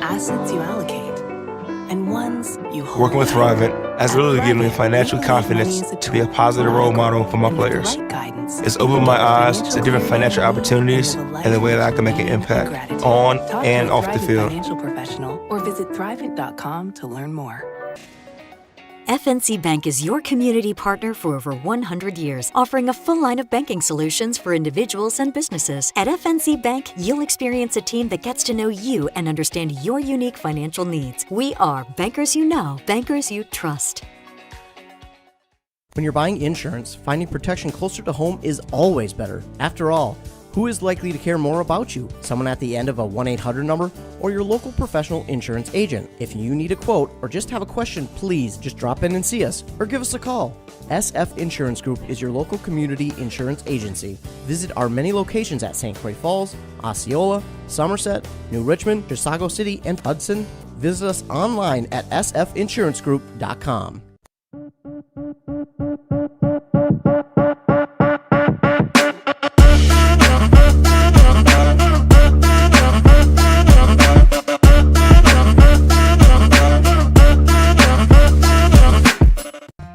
Assets you allocate, and ones you hold. Working with Thrivent has really given me financial confidence to be a positive role model for my players. It's opened my eyes to different financial opportunities and the way that I can make an impact on and off the field. Financial professional or visit Thrivent.com to learn more. FNC Bank is your community partner for over 100 years, offering a full line of banking solutions for individuals and businesses. At FNC Bank, you'll experience a team that gets to know you and understand your unique financial needs. We are bankers you know, bankers you trust. When you're buying insurance, finding protection closer to home is always better. After all, who is likely to care more about you? Someone at the end of a 1-800 number or your local professional insurance agent? If you need a quote or just have a question, please just drop in and see us or give us a call. SF Insurance Group is your local community insurance agency. Visit our many locations at St. Croix Falls, Osceola, Somerset, New Richmond, Chisago City, and Hudson. Visit us online at sfinsurancegroup.com.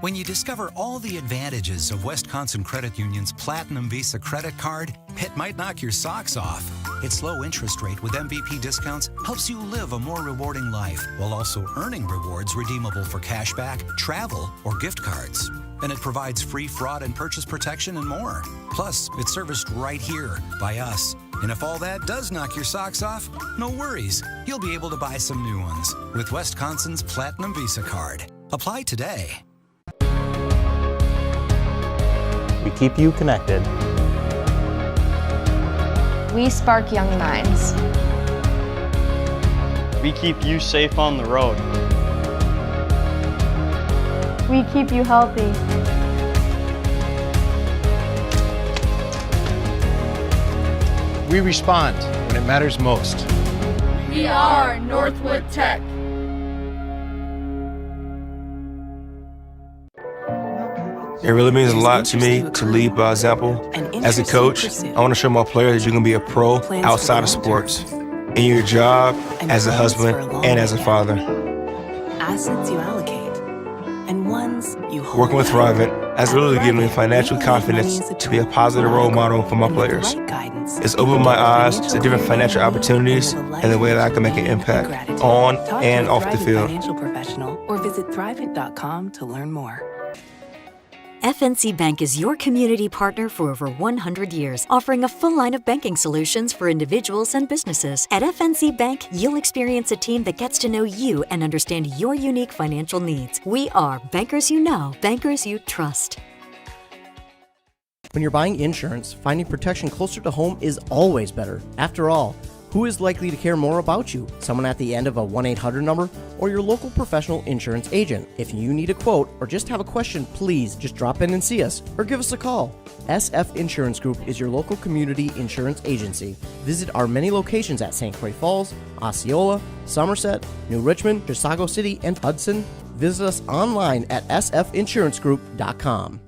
When you discover all the advantages of Wisconsin Credit Union's Platinum Visa credit card, it might knock your socks off. Its low interest rate with MVP discounts helps you live a more rewarding life while also earning rewards redeemable for cashback, travel, or gift cards. And it provides free fraud and purchase protection and more. Plus, it's serviced right here by us. And if all that does knock your socks off, no worries. You'll be able to buy some new ones with Wisconsin's Platinum Visa card. Apply today. We keep you connected. We spark young minds. We keep you safe on the road. We keep you healthy. We respond when it matters most. We are Northwood Tech. It really means a lot to me to lead by example. As a coach, I want to show my players that you can be a pro outside of sports, in your job, as a husband, and as a father. Assets you allocate, and ones you hold. Working with Thrivent has literally given me financial confidence to be a positive role model for my players. It's opened my eyes to different financial opportunities and the way that I can make an impact on and off the field. Financial professional, or visit Thrivent.com to learn more. FNC Bank is your community partner for over 100 years, offering a full line of banking solutions for individuals and businesses. At FNC Bank, you'll experience a team that gets to know you and understand your unique financial needs. We are bankers you know, bankers you trust. When you're buying insurance, finding protection closer to home is always better. After all, who is likely to care more about you? Someone at the end of a 1-800 number or your local professional insurance agent? If you need a quote or just have a question, please just drop in and see us or give us a call. SF Insurance Group is your local community insurance agency. Visit our many locations at St. Croix Falls, Osceola, Somerset, New Richmond, Chisago City, and Hudson. Visit us online at sfinsurancegroup.com.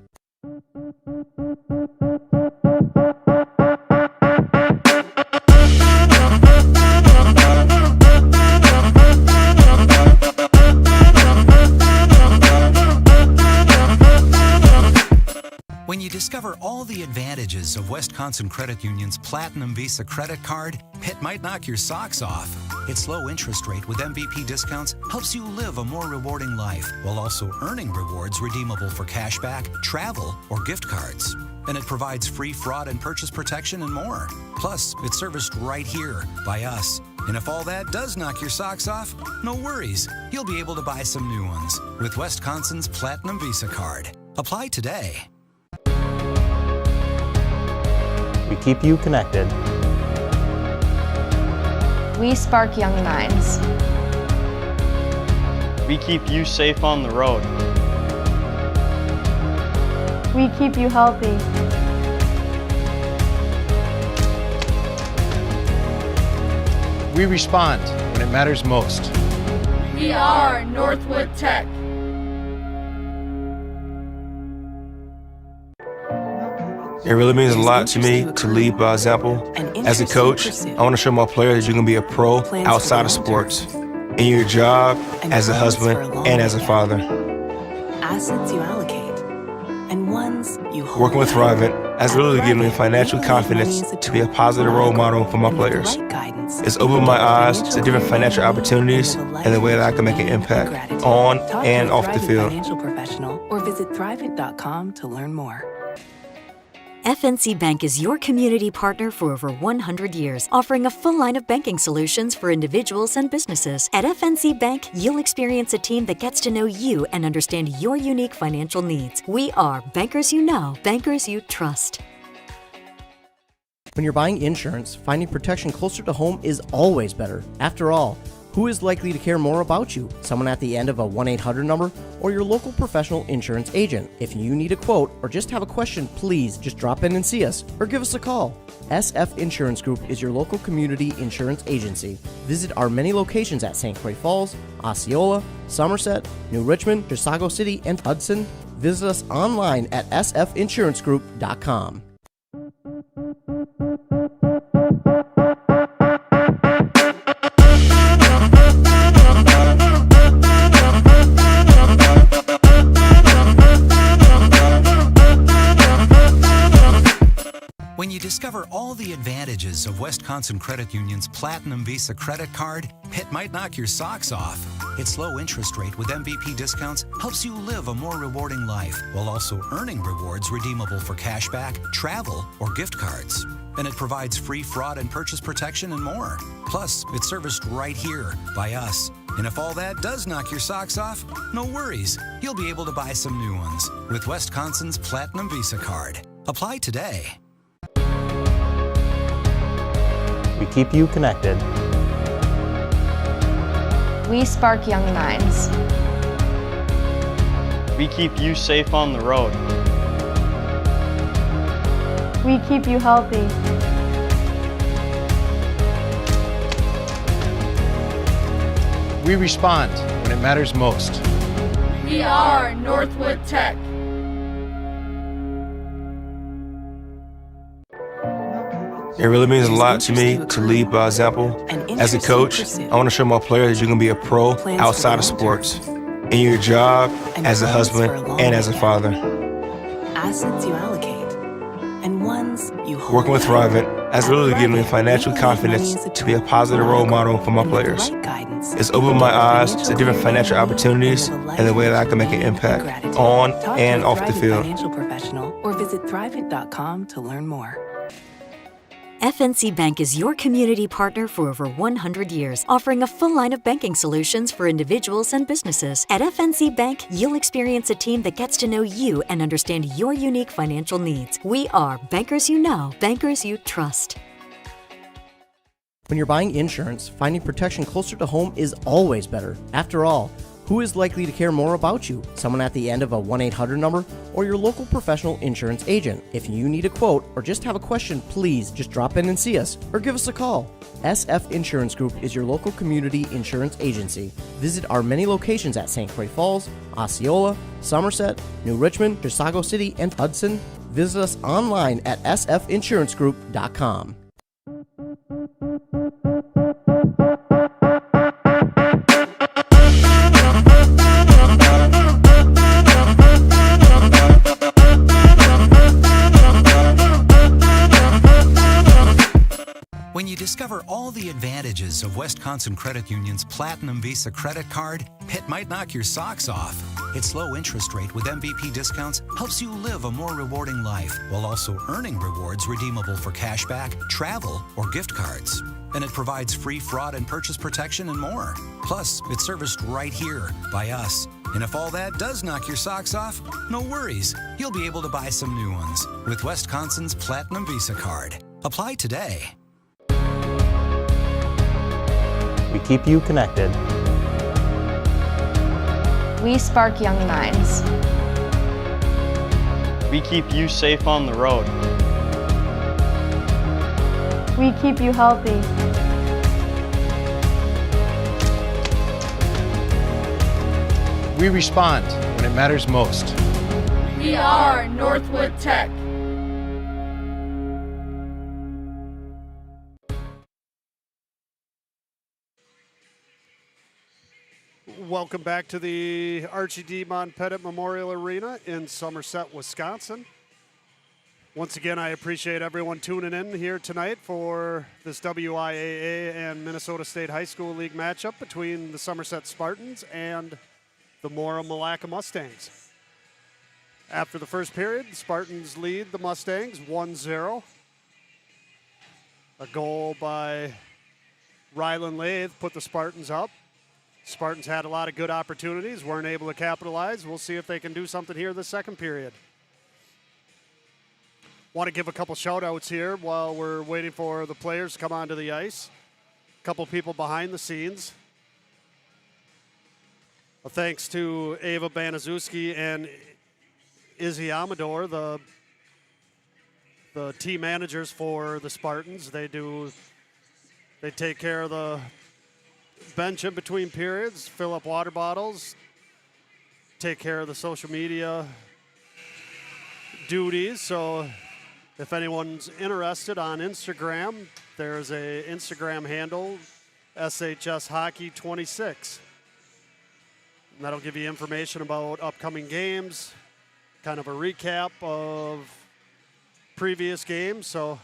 When you discover all the advantages of Wisconsin Credit Union's Platinum Visa credit card, it might knock your socks off. Its low interest rate with MVP discounts helps you live a more rewarding life while also earning rewards redeemable for cashback, travel, or gift cards. And it provides free fraud and purchase protection and more. Plus, it's serviced right here by us. And if all that does knock your socks off, no worries. You'll be able to buy some new ones with Wisconsin's Platinum Visa card. Apply today. We keep you connected. We spark young minds. We keep you safe on the road. We keep you healthy. We respond when it matters most. We are Northwood Tech. It really means a lot to me to lead by example. As a coach, I want to show my players that you can be a pro outside of sports, in your job, as a husband, and as a father. Assets you allocate, and ones you hold. Working with Thrivent has literally given me financial confidence to be a positive role model for my players. guidance. It's opened my eyes to different financial opportunities and the way that I can make an impact on and off the field. Financial professional or visit thrivent.com to learn more. FNC Bank is your community partner for over 100 years, offering a full line of banking solutions for individuals and businesses. At FNC Bank, you'll experience a team that gets to know you and understand your unique financial needs. We are bankers you know, bankers you trust. When you're buying insurance, finding protection closer to home is always better. After all, who is likely to care more about you? Someone at the end of a 1-800 number or your local professional insurance agent? If you need a quote or just have a question, please just drop in and see us or give us a call. SF Insurance Group is your local community insurance agency. Visit our many locations at St. Croix Falls, Osceola, Somerset, New Richmond, Chisago City, and Hudson. Visit us online at sfinsurancegroup.com. When you discover all the advantages of Wisconsin Credit Union's Platinum Visa credit card, it might knock your socks off. Its low interest rate with MVP discounts helps you live a more rewarding life while also earning rewards redeemable for cashback, travel, or gift cards. And it provides free fraud and purchase protection and more. Plus, it's serviced right here by us. And if all that does knock your socks off, no worries. You'll be able to buy some new ones with Wisconsin's Platinum Visa card. Apply today. We keep you connected. We spark young minds. We keep you safe on the road. We keep you healthy. We respond when it matters most. We are Northwood Tech. It really means a lot to me to lead by example. As a coach, I want to show my players that you can be a pro outside of sports, in your job, as a husband, and as a father. Assets you allocate, and ones you hold. Working with Thrivent has really given me financial confidence to be a positive role model for my players. It's opened my eyes to different financial opportunities and the way that I can make an impact on and off the field. Financial professional or visit thrivent.com to learn more. FNC Bank is your community partner for over 100 years, offering a full line of banking solutions for individuals and businesses. At FNC Bank, you'll experience a team that gets to know you and understand your unique financial needs. We are bankers you know, bankers you trust. When you're buying insurance, finding protection closer to home is always better. After all, who is likely to care more about you? Someone at the end of a 1-800 number or your local professional insurance agent? If you need a quote or just have a question, please just drop in and see us or give us a call. SF Insurance Group is your local community insurance agency. Visit our many locations at St. Croix Falls, Osceola, Somerset, New Richmond, Chisago City, and Hudson. Visit us online at sfinsurancegroup.com. When you discover all the advantages of Wisconsin Credit Union's Platinum Visa credit card, it might knock your socks off. Its low interest rate with MVP discounts helps you live a more rewarding life while also earning rewards redeemable for cashback, travel, or gift cards. And it provides free fraud and purchase protection and more. Plus, it's serviced right here by us. And if all that does knock your socks off, no worries. You'll be able to buy some new ones with Wisconsin's Platinum Visa card. Apply today. We keep you connected. We spark young minds. We keep you safe on the road. We keep you healthy. We respond when it matters most. We are Northwood Tech. Welcome back to the Archie D. Pettit Memorial Arena in Somerset, Wisconsin. Once again, I appreciate everyone tuning in here tonight for this WIAA and Minnesota State High School League matchup between the Somerset Spartans and the Mora Malacca Mustangs. After the first period, the Spartans lead the Mustangs 1-0. A goal by Rylan Lathe put the Spartans up. Spartans had a lot of good opportunities, weren't able to capitalize. We'll see if they can do something here the second period. Want to give a couple shout outs here while we're waiting for the players to come onto the ice. A couple people behind the scenes. A thanks to Ava Banazuski and Izzy Amador, the team managers for the Spartans. They take care of the bench in between periods, fill up water bottles, take care of the social media duties. So if anyone's interested on Instagram, there's a Instagram handle, SHS Hockey 26. And that'll give you information about upcoming games, kind of a recap of previous games. So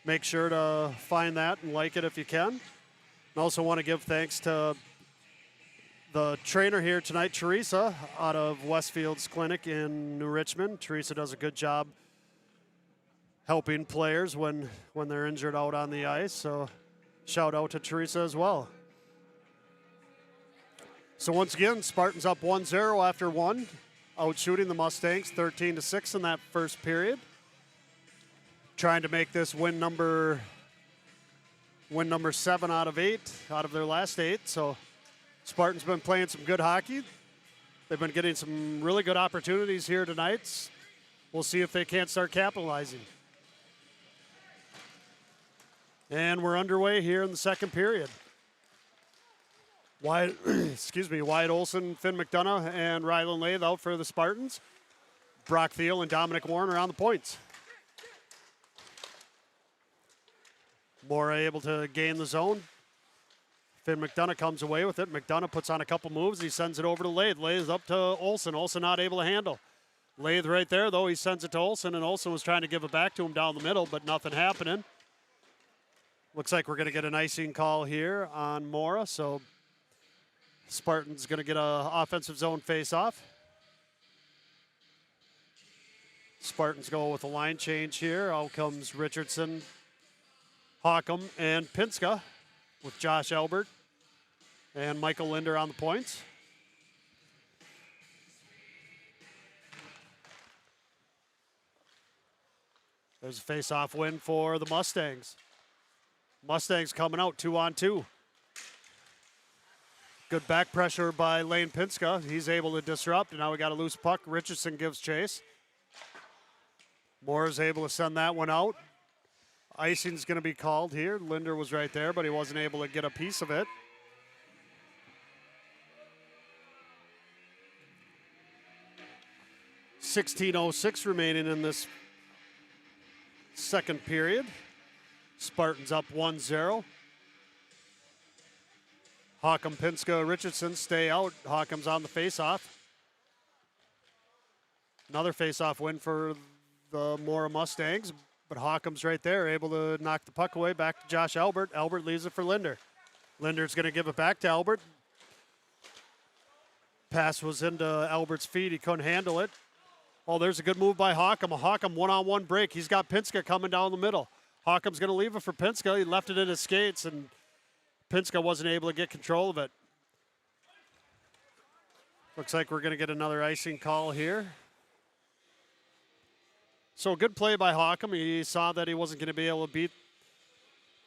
make sure to find that and like it if you can. I also want to give thanks to the trainer here tonight, Teresa, out of Westfield's clinic in New Richmond. Teresa does a good job helping players when they're injured out on the ice. So shout out to Teresa as well. So once again, Spartans up 1-0 after one, out shooting the Mustangs 13-6 in that first period. Trying to make this win number 7 out of 8 out of their last 8. So Spartans been playing some good hockey. They've been getting some really good opportunities here tonight. We'll see if they can't start capitalizing. And we're underway here in the second period. Wyatt Olson, Finn McDonough, and Rylan Lathe out for the Spartans. Brock Thiel and Dominic Warner on the points. Mora able to gain the zone. Finn McDonough comes away with it. McDonough puts on a couple moves. He sends it over to Lathe. Lathe up to Olson. Olson not able to handle. Lathe right there, though. He sends it to Olson, and Olson was trying to give it back to him down the middle, but nothing happening. Looks like we're going to get an icing call here on Mora, so Spartan's going to get an offensive zone face-off. Spartans go with a line change here. Out comes Richardson, Hockham, and Pinska with Josh Albert and Michael Linder on the points. There's a face-off win for the Mustangs. Mustangs coming out 2-on-2. Good back pressure by Lane Pinska. He's able to disrupt, and now we got a loose puck. Richardson gives chase. Moore is able to send that one out. Icing's going to be called here. Linder was right there, but he wasn't able to get a piece of it. .16:06 remaining in this second period. Spartans up 1-0. Hockham, Pinska, Richardson stay out. Hockham's on the face-off. Another face-off win for the Mora Mustangs, but Hockham's right there, able to knock the puck away back to Josh Albert. Albert leaves it for Linder. Linder's going to give it back to Albert. Pass was into Albert's feet. He couldn't handle it. Oh, there's a good move by Hockham. A Hockham one-on-one break. He's got Pinska coming down the middle. Hockham's going to leave it for Pinska. He left it in his skates, and Pinska wasn't able to get control of it. Looks like we're going to get another icing call here. So a good play by Hockham. He saw that he wasn't going to be able to beat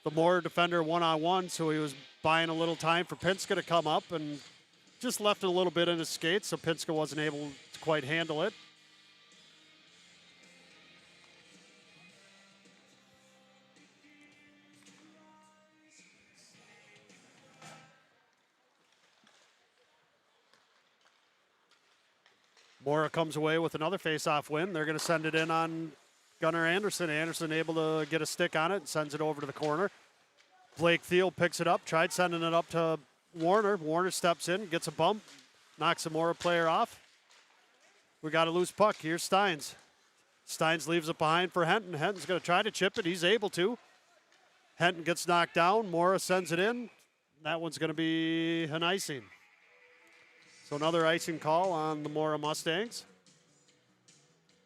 the Mora defender one-on-one, so he was buying a little time for Pinska to come up and just left it a little bit in his skates, so Pinska wasn't able to quite handle it. Mora comes away with another face-off win. They're going to send it in on Gunnar Anderson. Anderson able to get a stick on it and sends it over to the corner. Blake Thiel picks it up, tried sending it up to Warner. Warner steps in, gets a bump, knocks a Mora player off. We got a loose puck. Here's Steins. Steins leaves it behind for Henton. Henton's going to try to chip it. He's able to. Henton gets knocked down. Mora sends it in. That one's going to be an icing. So another icing call on the Mora Mustangs.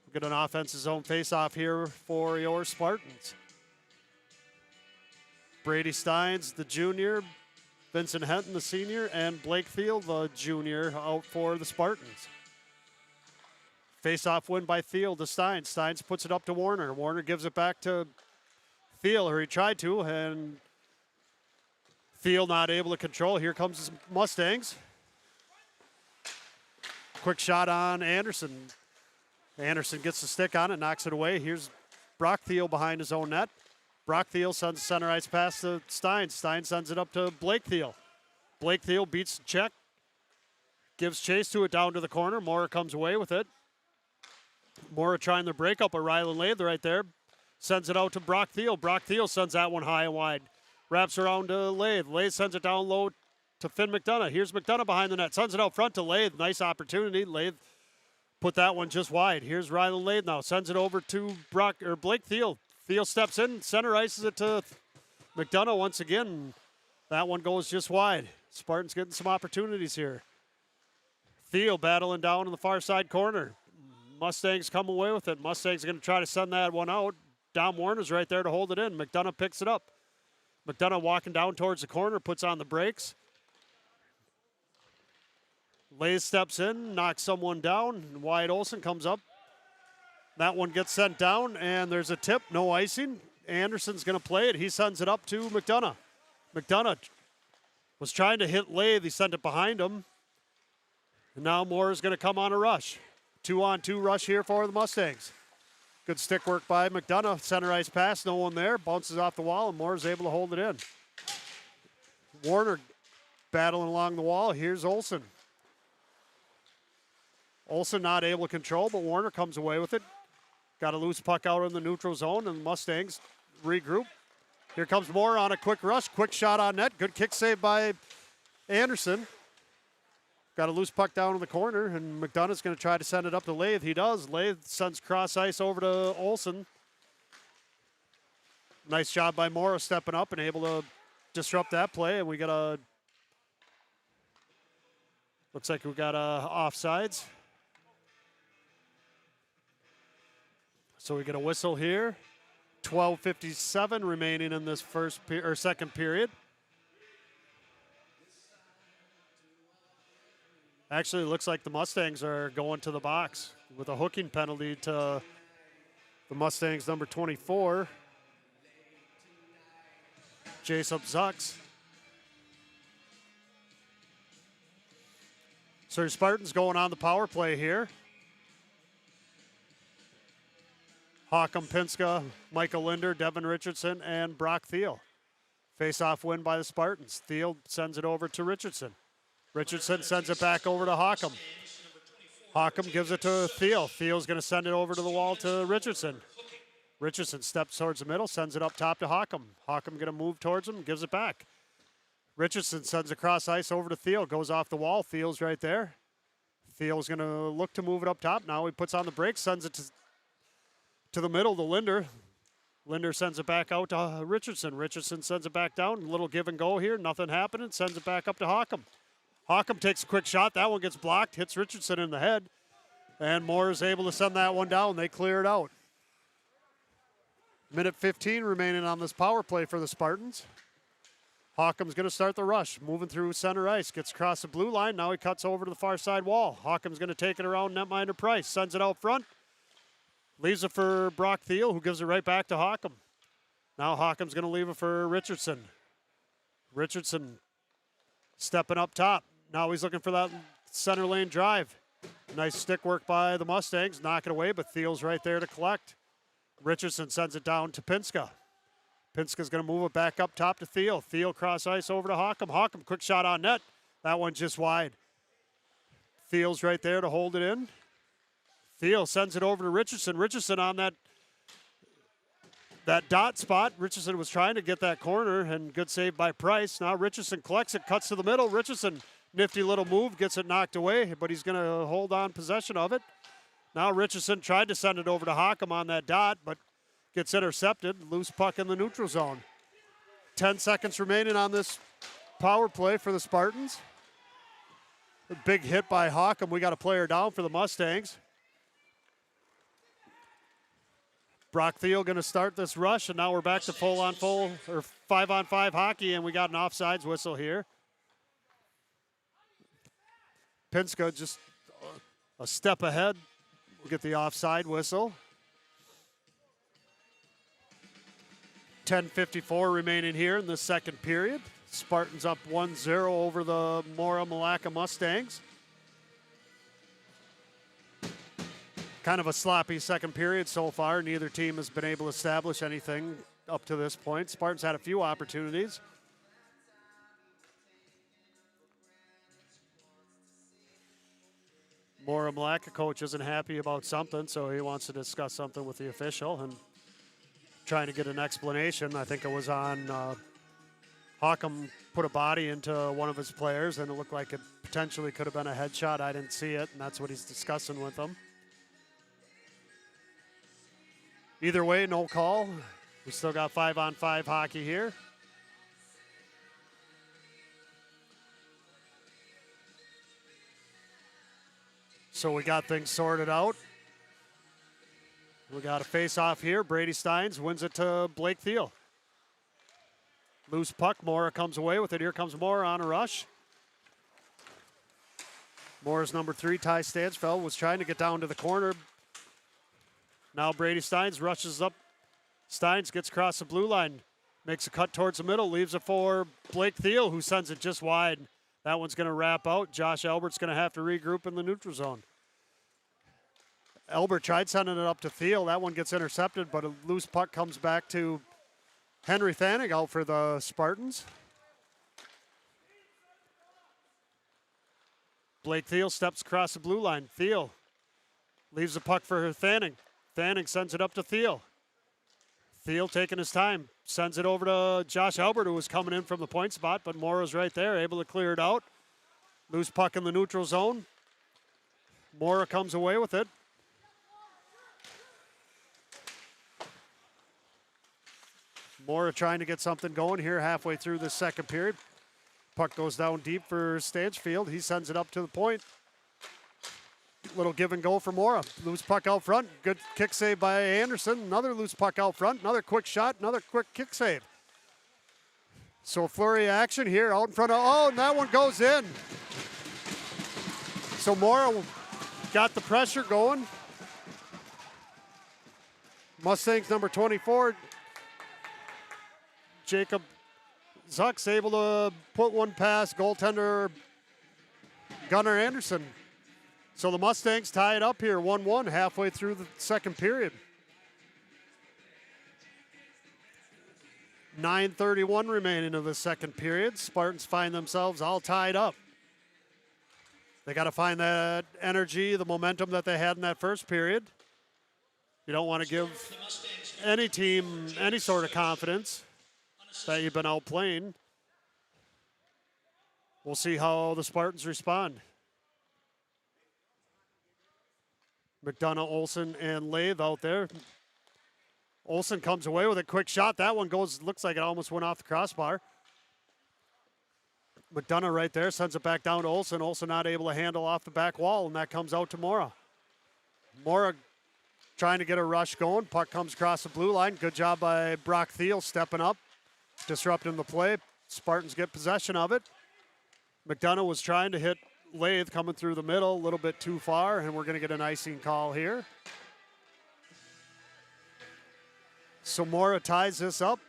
We'll get an offensive zone face-off here for your Spartans. Brady Steins, the junior, Vincent Henton, the senior, and Blake Thiel, the junior, out for the Spartans. Face-off win by Thiel to Steins. Steins puts it up to Warner. Warner gives it back to Thiel, or he tried to, and Thiel not able to control. Here comes the Mustangs. Quick shot on Anderson. Anderson gets the stick on it, knocks it away. Here's Brock Thiel behind his own net. Brock Thiel sends a center ice pass to Steins. Steins sends it up to Blake Thiel. Blake Thiel beats the check. Gives chase to it down to the corner. Mora comes away with it. Mora trying the breakup of Rylan Lathe right there. Sends it out to Brock Thiel. Brock Thiel sends that one high and wide. Wraps around to Lathe. Lathe sends it down low to Finn McDonough. Here's McDonough behind the net. Sends it out front to Lathe. Nice opportunity. Lathe put that one just wide. Here's Rylan Lathe now. Sends it over to Blake Thiel. Thiel steps in, center ices it to McDonough once again. That one goes just wide. Spartans getting some opportunities here. Thiel battling down in the far side corner. Mustangs come away with it. Mustangs are going to try to send that one out. Dom Warner's right there to hold it in. McDonough picks it up. McDonough walking down towards the corner, puts on the brakes. Lays steps in, knocks someone down. Wyatt Olson comes up. That one gets sent down, and there's a tip, no icing. Anderson's going to play it. He sends it up to McDonough. McDonough was trying to hit Lathe. He sent it behind him. And now Moore's going to come on a rush. 2-on-2 rush here for the Mustangs. Good stick work by McDonough. Center ice pass, no one there. Bounces off the wall, and Moore's able to hold it in. Warner battling along the wall. Here's Olson. Olson not able to control, but Warner comes away with it. Got a loose puck out in the neutral zone, and the Mustangs regroup. Here comes Moore on a quick rush. Quick shot on net. Good kick save by Anderson. Got a loose puck down in the corner, and McDonough's going to try to send it up to Lathe. He does. Lathe sends cross ice over to Olson. Nice job by Mora stepping up and able to disrupt that play, and we got a... Looks like we got offsides. So we get a whistle here. 12:57 remaining in this second period. Actually, it looks like the Mustangs are going to the box with a hooking penalty to the Mustangs number 24, Jason Zucks. So Spartans going on the power play here. Hawcom Pinska, Michael Linder, Devin Richardson, and Brock Thiel. Face-off win by the Spartans. Thiel sends it over to Richardson. Richardson sends it back over to Hawcom. Hawcom gives it to Thiel. Thiel's going to send it over to the wall to Richardson. Richardson steps towards the middle, sends it up top to Hawcom. Hawcom going to move towards him, gives it back. Richardson sends across ice over to Thiel, goes off the wall. Thiel's right there. Thiel's going to look to move it up top. Now he puts on the brakes, sends it to the middle to Linder. Linder sends it back out to Richardson. Richardson sends it back down. A little give and go here. Nothing happening. Sends it back up to Hawcom. Hawcom takes a quick shot. That one gets blocked. Hits Richardson in the head. And Moore is able to send that one down. They clear it out. Minute 15 remaining on this power play for the Spartans. Hawcom's going to start the rush. Moving through center ice. Gets across the blue line. Now he cuts over to the far side wall. Hawcom's going to take it around netminder Price. Sends it out front. Leaves it for Brock Thiel, who gives it right back to Hawcom. Now Hawcom's going to leave it for Richardson. Richardson stepping up top. Now he's looking for that center lane drive. Nice stick work by the Mustangs. Knock it away, but Thiel's right there to collect. Richardson sends it down to Pinska. Pinska's going to move it back up top to Thiel. Thiel cross ice over to Hawcom. Hawcom, quick shot on net. That one just wide. Thiel's right there to hold it in. Thiel sends it over to Richardson. Richardson on that dot spot. Richardson was trying to get that corner, and good save by Price. Now Richardson collects it, cuts to the middle. Richardson, nifty little move, gets it knocked away, but he's going to hold on possession of it. Now Richardson tried to send it over to Hockham on that dot, but gets intercepted. Loose puck in the neutral zone. 10 seconds remaining on this power play for the Spartans. A big hit by Hockham. We got a player down for the Mustangs. Brock Thiel going to start this rush, and now we're back to full-on-full, or 5-on-5 hockey, and we got an offsides whistle here. Pinska just a step ahead. We'll get the offside whistle. 10:54 remaining here in the second period. Spartans up 1-0 over the Mora Malacca Mustangs. Kind of a sloppy second period so far. Neither team has been able to establish anything up to this point. Spartans had a few opportunities. Mora Malacca coach isn't happy about something, so he wants to discuss something with the official and trying to get an explanation. I think it was on Hockham put a body into one of his players, and it looked like it potentially could have been a headshot. I didn't see it, and that's what he's discussing with them. Either way, no call. We still got 5-on-5 hockey here. So we got things sorted out. We got a face-off here. Brady Steins wins it to Blake Thiel. Loose puck. Mora comes away with it. Here comes Mora on a rush. Mora's number 3, Ty Stansfeld, was trying to get down to the corner. Now Brady Steins rushes up. Steins gets across the blue line. Makes a cut towards the middle. Leaves it for Blake Thiel, who sends it just wide. That one's going to wrap out. Josh Elbert's going to have to regroup in the neutral zone. Elbert tried sending it up to Thiel. That one gets intercepted, but a loose puck comes back to Henry Thanig out for the Spartans. Blake Thiel steps across the blue line. Thiel leaves the puck for Thanig. Thanig sends it up to Thiel. Thiel taking his time. Sends it over to Josh Elbert, who was coming in from the point spot, but Mora's right there, able to clear it out. Loose puck in the neutral zone. Mora comes away with it. Mora trying to get something going here halfway through the second period. Puck goes down deep for Stanchfield. He sends it up to the point. Little give and go for Mora. Loose puck out front. Good kick save by Anderson. Another loose puck out front. Another quick shot. Another quick kick save. So a flurry of action here out in front of, oh, and that one goes in. So Mora got the pressure going. Mustangs number 24, Jacob Zuck's able to put one past goaltender Gunnar Anderson. So the Mustangs tie it up here 1-1 halfway through the second period. 9:31 remaining of the second period. Spartans find themselves all tied up. They got to find that energy, the momentum that they had in that first period. You don't want to give any team any sort of confidence that you've been outplaying. We'll see how the Spartans respond. McDonough, Olsen, and Lathe out there. Olsen comes away with a quick shot. That one goes, looks like it almost went off the crossbar. McDonough right there sends it back down to Olsen. Olsen not able to handle off the back wall, and that comes out to Mora. Mora trying to get a rush going. Puck comes across the blue line. Good job by Brock Thiel stepping up, disrupting the play. Spartans get possession of it. McDonough was trying to hit Lathe coming through the middle, a little bit too far, and we're going to get an icing call here. So Mora ties this up.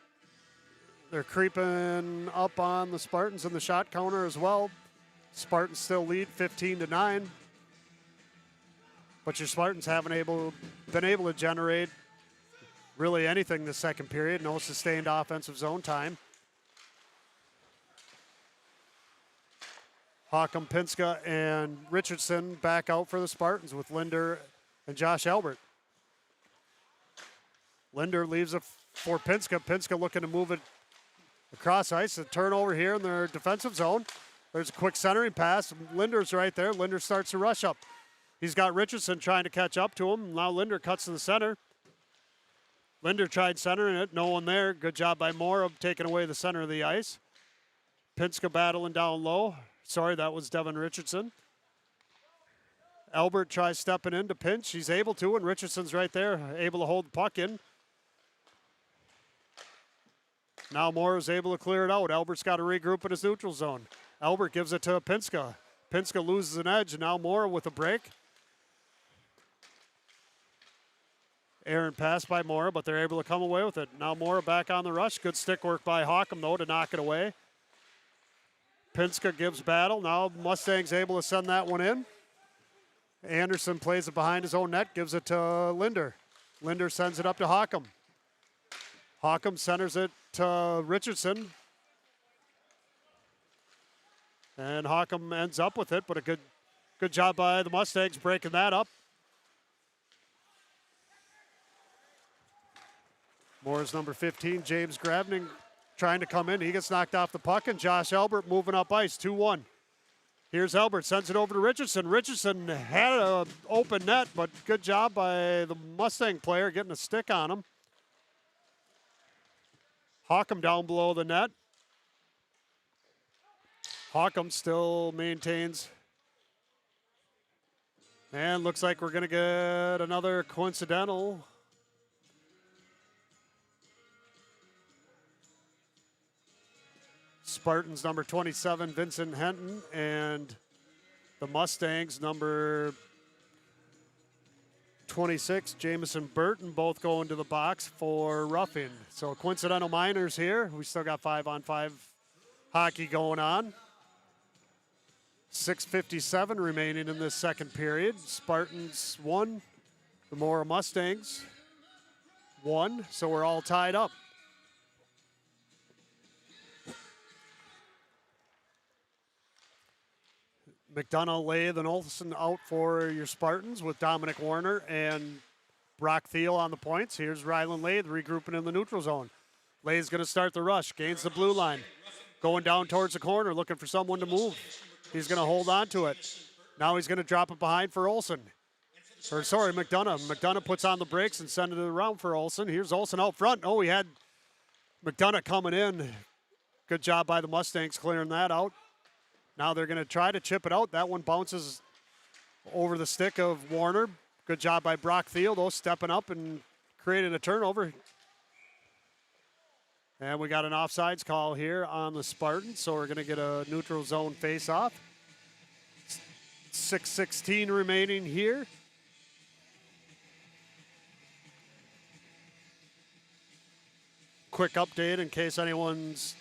They're creeping up on the Spartans in the shot counter as well. Spartans still lead 15-9. But your Spartans haven't been able to generate really anything this second period. No sustained offensive zone time. Hockham, Pinska, and Richardson back out for the Spartans with Linder and Josh Elbert. Linder leaves it for Pinska. Pinska looking to move it across ice. A turnover here in their defensive zone. There's a quick centering pass. Linder's right there. Linder starts to rush up. He's got Richardson trying to catch up to him. Now Linder cuts to the center. Linder tried centering it. No one there. Good job by Mora taking away the center of the ice. Pinska battling down low. Sorry, that was Devin Richardson. Albert tries stepping in to pinch. He's able to, and Richardson's right there, able to hold the puck in. Now Mora's able to clear it out. Albert's got to regroup in his neutral zone. Albert gives it to Pinska. Pinska loses an edge, and now Mora with a break. Aaron pass by Mora, but they're able to come away with it. Now Mora back on the rush. Good stick work by Hockham, though, to knock it away. Pinska gives battle. Now Mustang's able to send that one in. Anderson plays it behind his own net, gives it to Linder. Linder sends it up to Hockham. Hockham centers it to Richardson. And Hockham ends up with it, but a good job by the Mustangs breaking that up. Mora's number 15, James Grabning, trying to come in. He gets knocked off the puck, and Josh Albert moving up ice, 2-1. Here's Albert, sends it over to Richardson. Richardson had an open net, but good job by the Mustang player getting a stick on him. Hockham down below the net. Hockham still maintains. And looks like we're going to get another coincidental. Spartans number 27, Vincent Henton, and the Mustangs number 26, Jamison Burton, both going to the box for roughing. So coincidental minors here. We still got 5-on-5 hockey going on. 6:57 remaining in this second period. Spartans 1, the Mora Mustangs 1, so we're all tied up. McDonough, Lathe, and Olsen out for your Spartans with Dominic Warner and Brock Thiel on the points. Here's Rylan Lathe regrouping in the neutral zone. Lathe's going to start the rush, gains the blue line. Going down towards the corner, looking for someone to move. He's going to hold on to it. Now he's going to drop it behind for Olsen. McDonough. McDonough puts on the brakes and sends it around for Olsen. Here's Olsen out front. Oh, he had McDonough coming in. Good job by the Mustangs clearing that out. Now they're going to try to chip it out. That one bounces over the stick of Warner. Good job by Brock Thiel, though, stepping up and creating a turnover. And we got an offsides call here on the Spartans, so we're going to get a neutral zone face-off. 6:16 remaining here. Quick update in case anyone's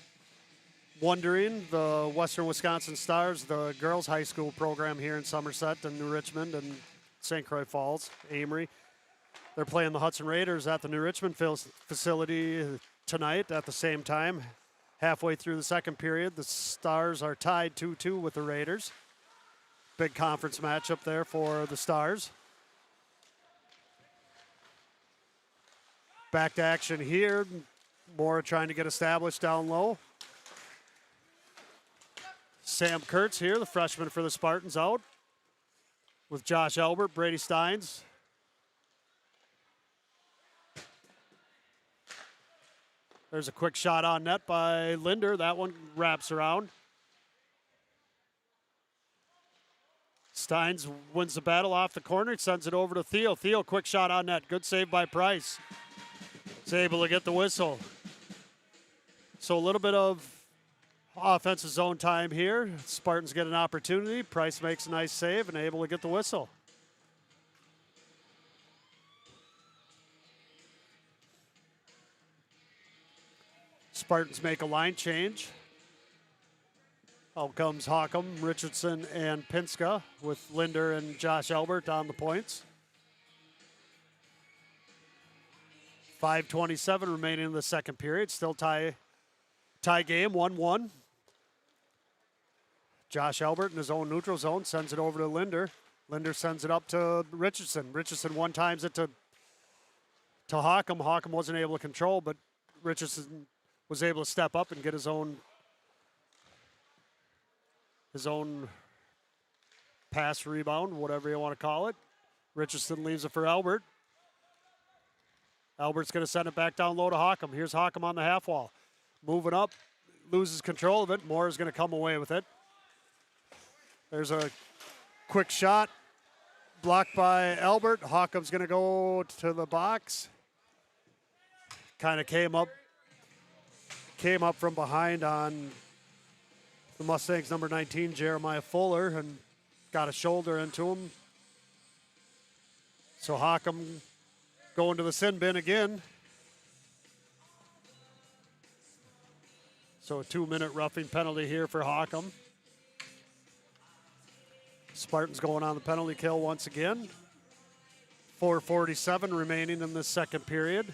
wondering, the Western Wisconsin Stars, the girls' high school program here in Somerset and New Richmond and St. Croix Falls, Amory. They're playing the Hudson Raiders at the New Richmond facility tonight at the same time. Halfway through the second period, the Stars are tied 2-2 with the Raiders. Big conference matchup there for the Stars. Back to action here. Mora trying to get established down low. Sam Kurtz here, the freshman for the Spartans, out with Josh Albert, Brady Steins. There's a quick shot on net by Linder. That one wraps around. Steins wins the battle off the corner, sends it over to Thiel. Thiel, quick shot on net. Good save by Price. He's able to get the whistle. So a little bit of offensive zone time here. Spartans get an opportunity. Price makes a nice save and able to get the whistle. Spartans make a line change. Out comes Hockham, Richardson, and Pinska with Linder and Josh Albert on the points. 5:27 remaining in the second period. Still tie game, 1-1. Josh Albert in his own neutral zone sends it over to Linder. Linder sends it up to Richardson. Richardson one-times it to Hockham. Hockham wasn't able to control, but Richardson was able to step up and get his own pass, rebound, whatever you want to call it. Richardson leaves it for Albert. Albert's going to send it back down low to Hockham. Here's Hockham on the half wall. Moving up, loses control of it. Moore is going to come away with it. There's a quick shot. Blocked by Albert. Hockham's going to go to the box. Kind of came up from behind on the Mustangs number 19, Jeremiah Fuller, and got a shoulder into him. So Hockham going to the sin bin again. So a 2-minute roughing penalty here for Hockham. Spartans going on the penalty kill once again. 4:47 remaining in this second period.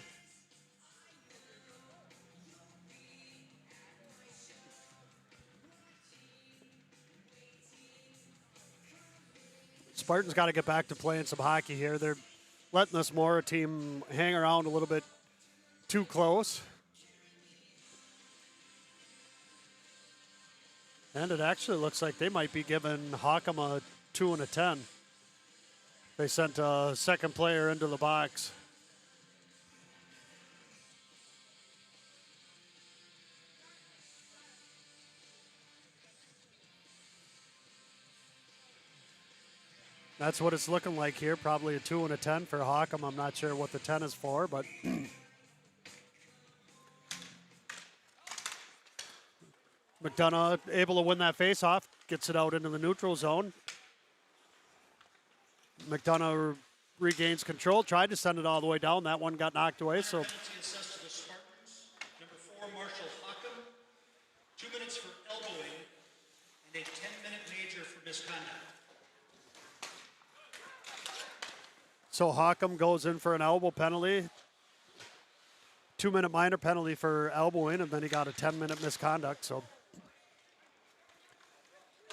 Spartans got to get back to playing some hockey here. They're letting this Mora team hang around a little bit too close. And it actually looks like they might be giving Hockham a 2 and a 10. They sent a second player into the box. That's what it's looking like here. Probably a 2 and a 10 for Hockham. I'm not sure what the 10 is for, but McDonough able to win that faceoff, gets it out into the neutral zone. McDonough regains control, tried to send it all the way down. That one got knocked away. So Penalty assessed to the Spartans. Number 4, Marshall Hockham. 2 minutes for elbowing and a 10-minute major for misconduct. So Hockham goes in for an elbow penalty. 2-minute minor penalty for elbowing, and then he got a 10-minute misconduct. So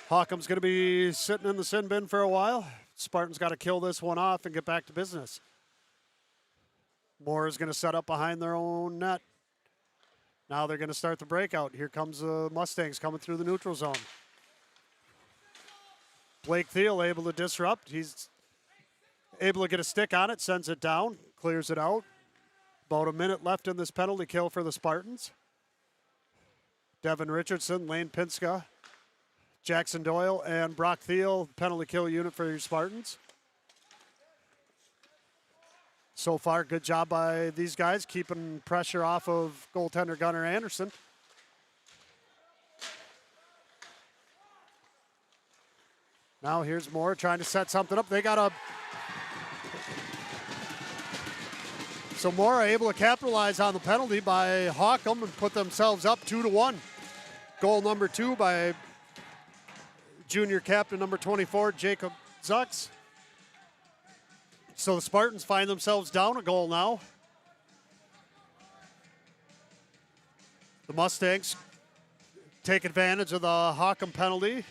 Hockham's going to be sitting in the sin bin for a while. Spartans got to kill this one off and get back to business. Moore is going to set up behind their own net. Now they're going to start the breakout. Here comes the Mustangs coming through the neutral zone. Blake Thiel able to disrupt. He's able to get a stick on it, sends it down, clears it out. About a minute left in this penalty kill for the Spartans. Devin Richardson, Lane Pinska, Jackson Doyle, and Brock Thiel, penalty kill unit for your Spartans. So far, good job by these guys, keeping pressure off of goaltender Gunnar Anderson. Now here's Moore trying to set something up. They got a... So Mora able to capitalize on the penalty by Hockham and put themselves up 2-1. Goal number 2 by junior captain number 24, Jacob Zucks. So the Spartans find themselves down a goal now. The Mustangs take advantage of the Hockham penalty.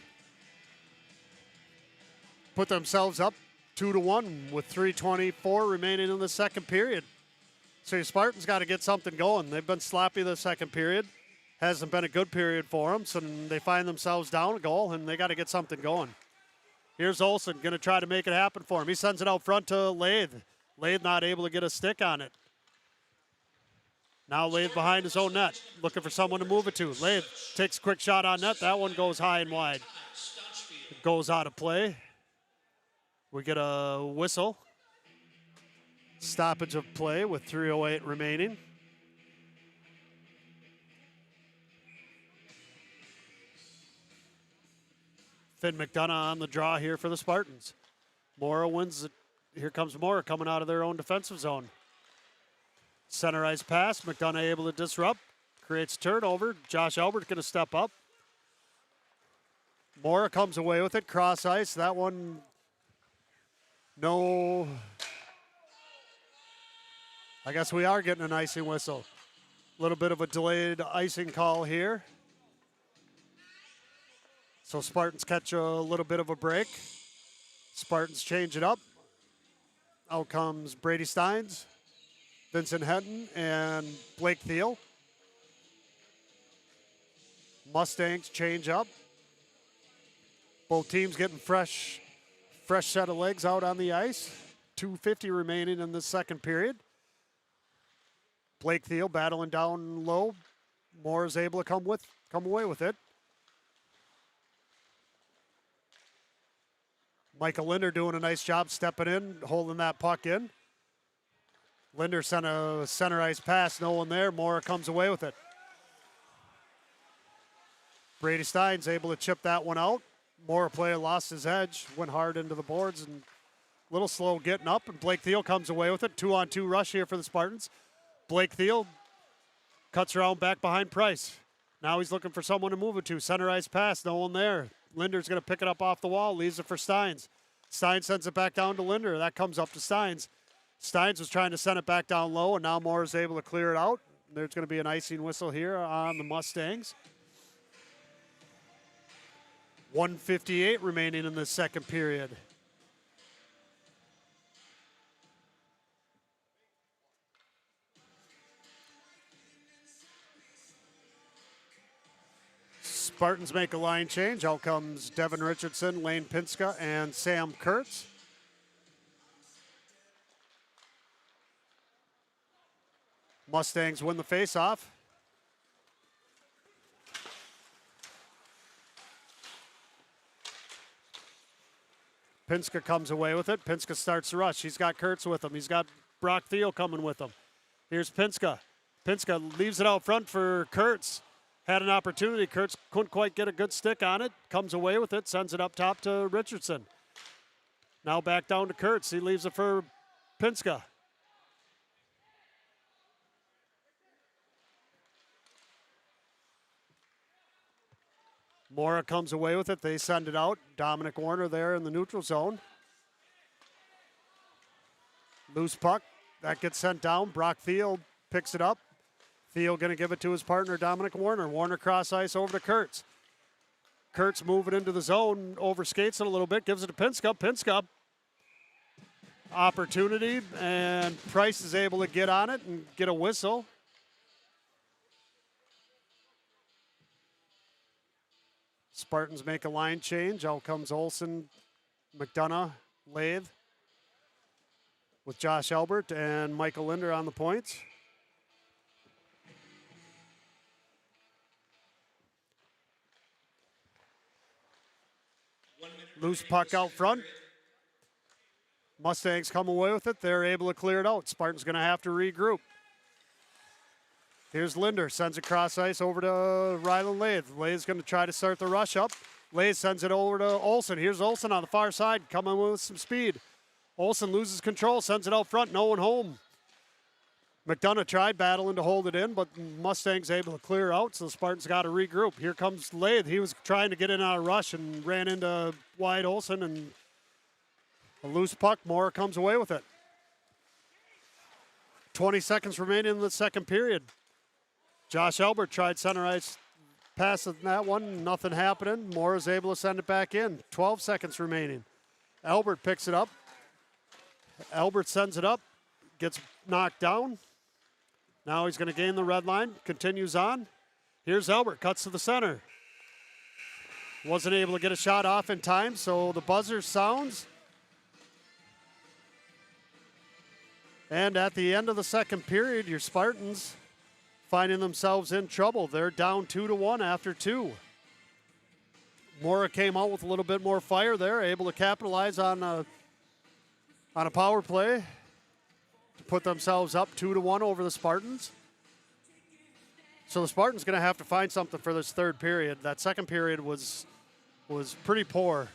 Put themselves up 2-1 with 3:24 remaining in the second period. So your Spartans got to get something going. They've been sloppy the second period. Hasn't been a good period for them, so they find themselves down a goal, and they got to get something going. Here's Olsen going to try to make it happen for him. He sends it out front to Lathe. Lathe not able to get a stick on it. Now Lathe behind his own net, looking for someone to move it to. Lathe takes a quick shot on net. That one goes high and wide. It goes out of play. We get a whistle. Stoppage of play with 3:08 remaining. Finn McDonough on the draw here for the Spartans. Mora wins it. Here comes Mora coming out of their own defensive zone. Center ice pass. McDonough able to disrupt. Creates turnover. Josh Albert going to step up. Mora comes away with it. Cross ice. That one, no. I guess we are getting an icing whistle. A little bit of a delayed icing call here. So Spartans catch a little bit of a break. Spartans change it up. Out comes Brady Steins, Vincent Henton, and Blake Thiel. Mustangs change up. Both teams getting fresh fresh set of legs out on the ice. 2:50 remaining in the second period. Blake Thiel battling down low. Mora is able to come away with it. Michael Linder doing a nice job stepping in, holding that puck in. Linder sent a center ice pass, no one there. Mora comes away with it. Brady Stein's able to chip that one out. Mora player lost his edge, went hard into the boards and a little slow getting up, and Blake Thiel comes away with it. 2-on-2 rush here for the Spartans. Blake Thiel cuts around back behind Price. Now he's looking for someone to move it to. Center ice pass, no one there. Linder's going to pick it up off the wall, leaves it for Steins. Steins sends it back down to Linder. That comes up to Steins. Steins was trying to send it back down low, and now Mora's able to clear it out. There's going to be an icing whistle here on the Mustangs. 1:58 remaining in the second period. Spartans make a line change. Out comes Devin Richardson, Lane Pinska, and Sam Kurtz. Mustangs win the faceoff. Pinska comes away with it. Pinska starts the rush. He's got Kurtz with him. He's got Brock Thiel coming with him. Here's Pinska. Pinska leaves it out front for Kurtz. Had an opportunity. Kurtz couldn't quite get a good stick on it. Comes away with it. Sends it up top to Richardson. Now back down to Kurtz. He leaves it for Pinska. Mora comes away with it. They send it out. Dominic Warner there in the neutral zone. Loose puck. That gets sent down. Brock Thiel picks it up. Thiel going to give it to his partner, Dominic Warner. Warner cross ice over to Kurtz. Kurtz moving into the zone, overskates it a little bit, gives it to Pinska. Pinska, opportunity, and Price is able to get on it and get a whistle. Spartans make a line change. Out comes Olsen, McDonough, Lathe, with Josh Albert and Michael Linder on the points. Loose puck out front. Mustangs come away with it. They're able to clear it out. Spartans going to have to regroup. Here's Linder, sends it cross ice over to Rylan Lathe. Lathe's going to try to start the rush up. Lathe sends it over to Olsen. Here's Olsen on the far side, coming with some speed. Olsen loses control, sends it out front, no one home. McDonough tried battling to hold it in, but Mustangs able to clear out, so the Spartans got to regroup. Here comes Lathe. He was trying to get in on a rush and ran into Wyatt Olsen, and a loose puck. Mora comes away with it. 20 seconds remaining in the second period. Josh Albert tried center ice pass in that one. Nothing happening. Mora's able to send it back in. 12 seconds remaining. Albert picks it up. Albert sends it up. Gets knocked down. Now he's going to gain the red line. Continues on. Here's Albert. Cuts to the center. Wasn't able to get a shot off in time, so the buzzer sounds. And at the end of the second period, your Spartans finding themselves in trouble. They're down 2-1 after 2. Mora came out with a little bit more fire there, able to capitalize on a power play to put themselves up 2-1 over the Spartans. So the Spartans going to have to find something for this third period. That second period was pretty poor.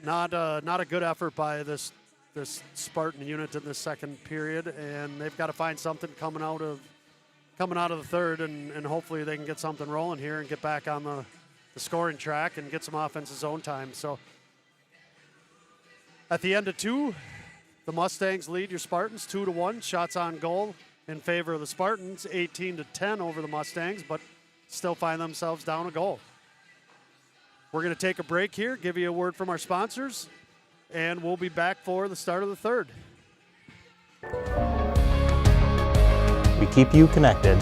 Not a good effort by this Spartan unit in this second period, and they've got to find something coming out of the third, and hopefully they can get something rolling here and get back on the scoring track and get some offensive zone time. So at the end of 2, the Mustangs lead your Spartans 2-1. Shots on goal in favor of the Spartans, 18-10 over the Mustangs, but still find themselves down a goal. We're going to take a break here, give you a word from our sponsors, and we'll be back for the start of the third. We keep you connected.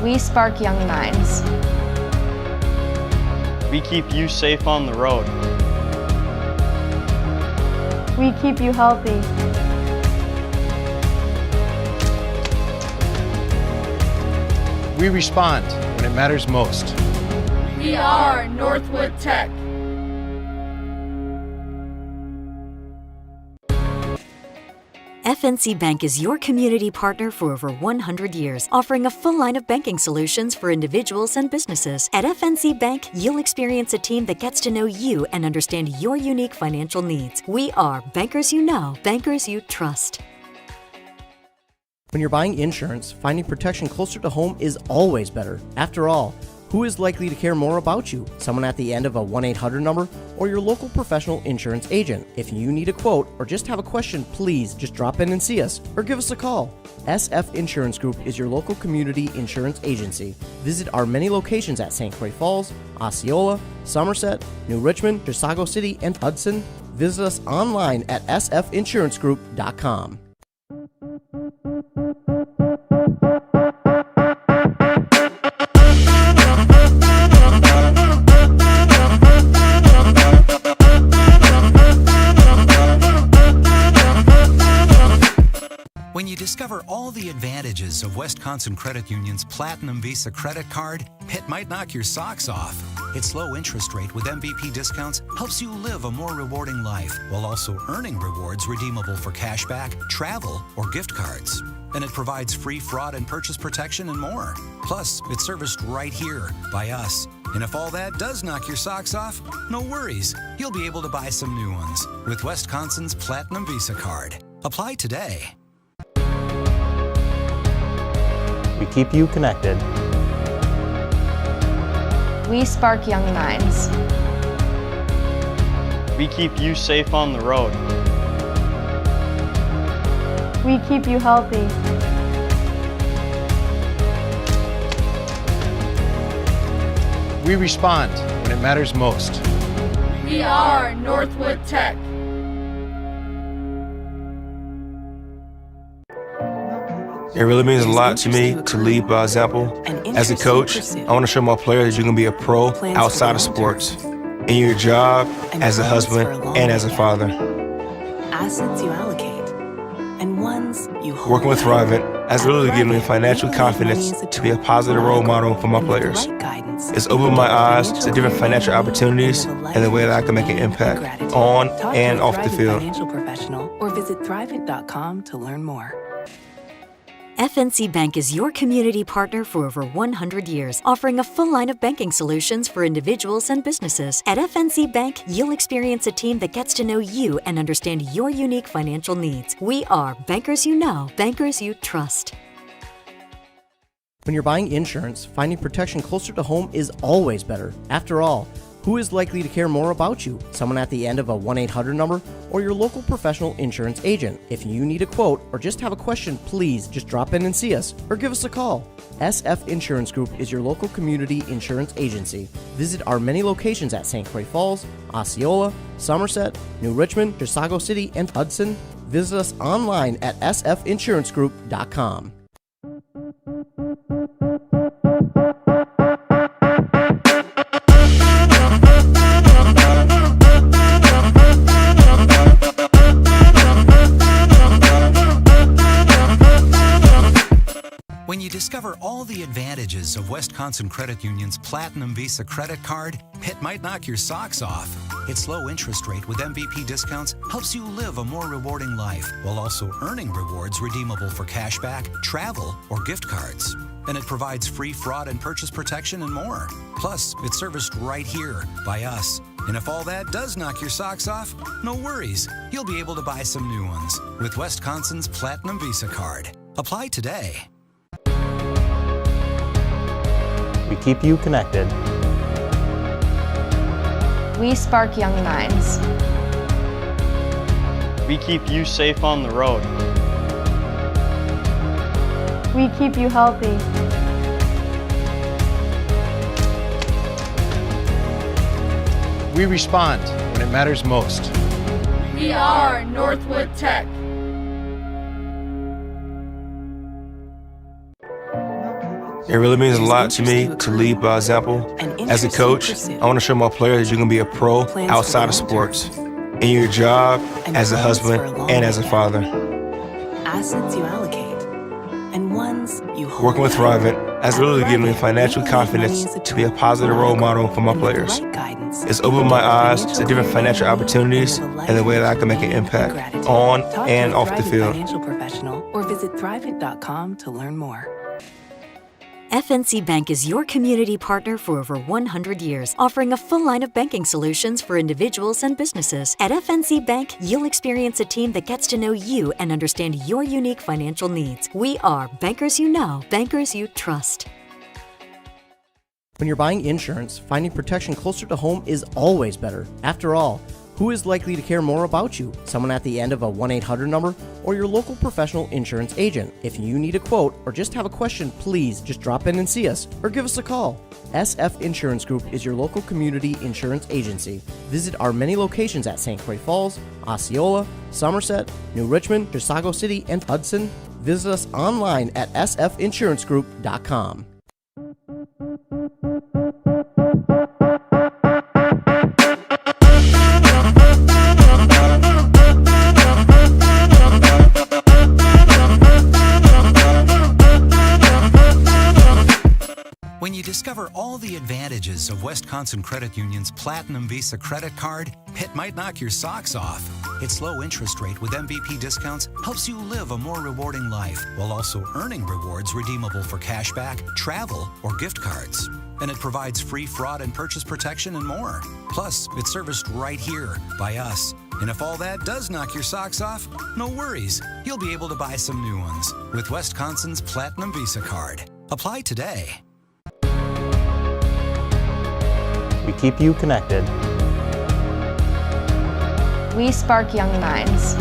We spark young minds. We keep you safe on the road. We keep you healthy. We respond when it matters most. We are Northwood Tech. FNC Bank is your community partner for over 100 years, offering a full line of banking solutions for individuals and businesses. At FNC Bank, you'll experience a team that gets to know you and understand your unique financial needs. We are bankers you know, bankers you trust. When you're buying insurance, finding protection closer to home is always better. After all, who is likely to care more about you? Someone at the end of a 1-800 number or your local professional insurance agent? If you need a quote or just have a question, please just drop in and see us or give us a call. SF Insurance Group is your local community insurance agency. Visit our many locations at St. Croix Falls, Osceola, Somerset, New Richmond, Chisago City, and Hudson. Visit us online at sfinsurancegroup.com. When you discover all the advantages of Wisconsin Credit Union's Platinum Visa credit card, it might knock your socks off. Its low interest rate with MVP discounts helps you live a more rewarding life while also earning rewards redeemable for cashback, travel, or gift cards. And it provides free fraud and purchase protection and more. Plus, it's serviced right here by us. And if all that does knock your socks off, no worries. You'll be able to buy some new ones with Wisconsin's Platinum Visa card. Apply today. We keep you connected. We spark young minds. We keep you safe on the road. We keep you healthy. We respond when it matters most. We are Northwood Tech. It really means a lot to me to lead by example. As a coach, I want to show my players that you can be a pro outside of sports, in your job, as a husband, and as a father. Assets you allocate, and ones you hold. Working with Thrivent has literally given me financial confidence to be a positive role model for my players. It's opened my eyes to different financial opportunities and the way that I can make an impact on and off the field. Financial professional or visit thrivent.com to learn more. FNC Bank is your community partner for over 100 years, offering a full line of banking solutions for individuals and businesses. At FNC Bank, you'll experience a team that gets to know you and understand your unique financial needs. We are bankers you know, bankers you trust. When you're buying insurance, finding protection closer to home is always better. After all, who is likely to care more about you? Someone at the end of a 1-800 number or your local professional insurance agent? If you need a quote or just have a question, please just drop in and see us or give us a call. SF Insurance Group is your local community insurance agency. Visit our many locations at St. Croix Falls, Osceola, Somerset, New Richmond, Chisago City, and Hudson. Visit us online at sfinsurancegroup.com. When you discover all the advantages of Wisconsin Credit Union's Platinum Visa credit card, it might knock your socks off. Its low interest rate with MVP discounts helps you live a more rewarding life while also earning rewards redeemable for cashback, travel, or gift cards. And it provides free fraud and purchase protection and more. Plus, it's serviced right here by us. And if all that does knock your socks off, no worries. You'll be able to buy some new ones with Wisconsin's Platinum Visa card. Apply today. We keep you connected. We spark young minds. We keep you safe on the road. We keep you healthy. We respond when it matters most. We are Northwood Tech. It really means a lot to me to lead by example. As a coach, I want to show my players you can be a pro outside of sports, in your job, as a husband, and as a father. Assets you allocate, and ones you hold. Working with Thrivent has really given me financial confidence to be a positive role model for my players. It's opened my eyes to different financial opportunities and the way that I can make an impact on and off the field. Financial professional or visit thrivent.com to learn more. FNC Bank is your community partner for over 100 years, offering a full line of banking solutions for individuals and businesses. At FNC Bank, you'll experience a team that gets to know you and understand your unique financial needs. We are bankers you know, bankers you trust. When you're buying insurance, finding protection closer to home is always better. After all, who is likely to care more about you? Someone at the end of a 1-800 number or your local professional insurance agent? If you need a quote or just have a question, please just drop in and see us or give us a call. SF Insurance Group is your local community insurance agency. Visit our many locations at St. Croix Falls, Osceola, Somerset, New Richmond, Chisago City, and Hudson. Visit us online at sfinsurancegroup.com. When you discover all the advantages of Wisconsin Credit Union's Platinum Visa credit card, it might knock your socks off. Its low interest rate with MVP discounts helps you live a more rewarding life while also earning rewards redeemable for cashback, travel, or gift cards. And it provides free fraud and purchase protection and more. Plus, it's serviced right here by us. And if all that does knock your socks off, no worries. You'll be able to buy some new ones with Wisconsin's Platinum Visa card. Apply today. We keep you connected. We spark young minds.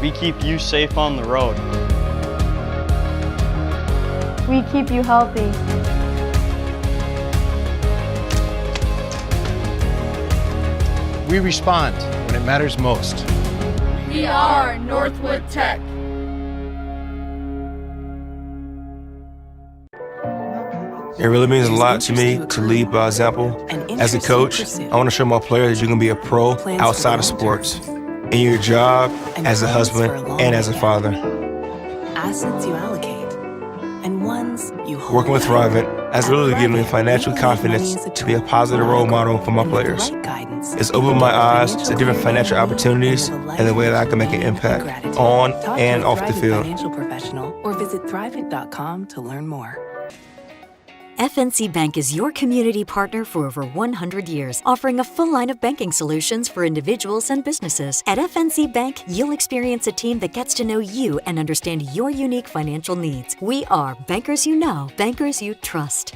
We keep you safe on the road. We keep you healthy. We respond when it matters most. We are Northwood Tech. It really means a lot to me to lead by example. As a coach, I want to show my players you can be a pro outside of sports, in your job, as a husband, and as a father. Assets you allocate, and ones you hold. Working with Thrivent has really given me financial confidence to be a positive role model for my players. It's opened my eyes to different financial opportunities and the way that I can make an impact on and off the field. Financial professional or visit thrivent.com to learn more. FNC Bank is your community partner for over 100 years, offering a full line of banking solutions for individuals and businesses. At FNC Bank, you'll experience a team that gets to know you and understand your unique financial needs. We are bankers you know, bankers you trust.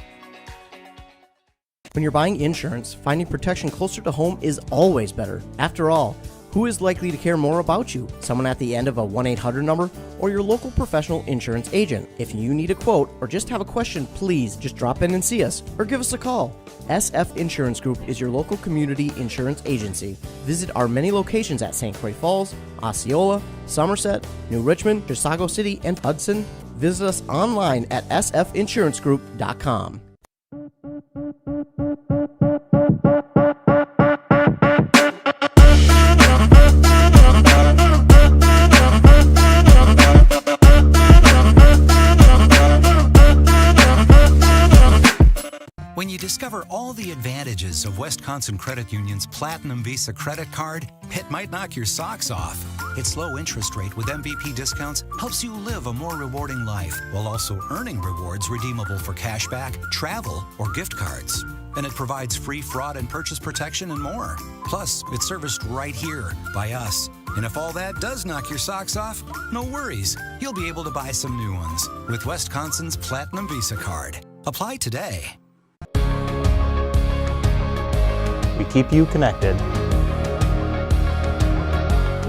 When you're buying insurance, finding protection closer to home is always better. After all, who is likely to care more about you? Someone at the end of a 1-800 number or your local professional insurance agent? If you need a quote or just have a question, please just drop in and see us or give us a call. SF Insurance Group is your local community insurance agency. Visit our many locations at St. Croix Falls, Osceola, Somerset, New Richmond, Chisago City, and Hudson. Visit us online at sfinsurancegroup.com. When you discover all the advantages of Wisconsin Credit Union's Platinum Visa credit card, it might knock your socks off. Its low interest rate with MVP discounts helps you live a more rewarding life while also earning rewards redeemable for cashback, travel, or gift cards. And it provides free fraud and purchase protection and more. Plus, it's serviced right here by us. And if all that does knock your socks off, no worries. You'll be able to buy some new ones with Wisconsin's Platinum Visa card. Apply today. We keep you connected.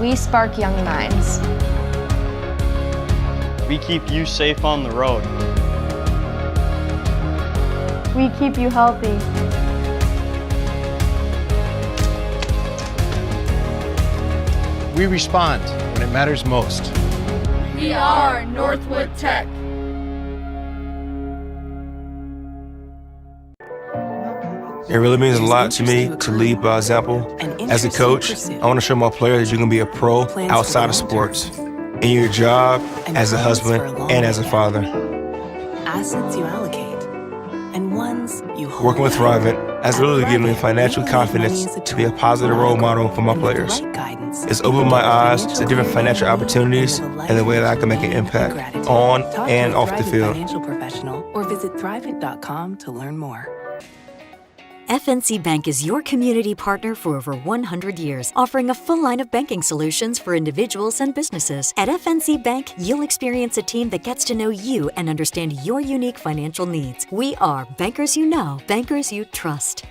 We spark young minds. We keep you safe on the road. We keep you healthy. We respond when it matters most. We are Northwood Tech. It really means a lot to me to lead by example. As a coach, I want to show my players that you can be a pro outside of sports, in your job, as a husband, and as a father. Assets you allocate, and ones you hold. Working with Thrivent has literally given me financial confidence to be a positive role model for my players. It's opened my eyes to different financial opportunities and the way that I can make an impact on and off the field. Financial professional or visit thrivent.com to learn more. FNC Bank is your community partner for over 100 years, offering a full line of banking solutions for individuals and businesses. At FNC Bank, you'll experience a team that gets to know you and understand your unique financial needs. We are bankers you know, bankers you trust.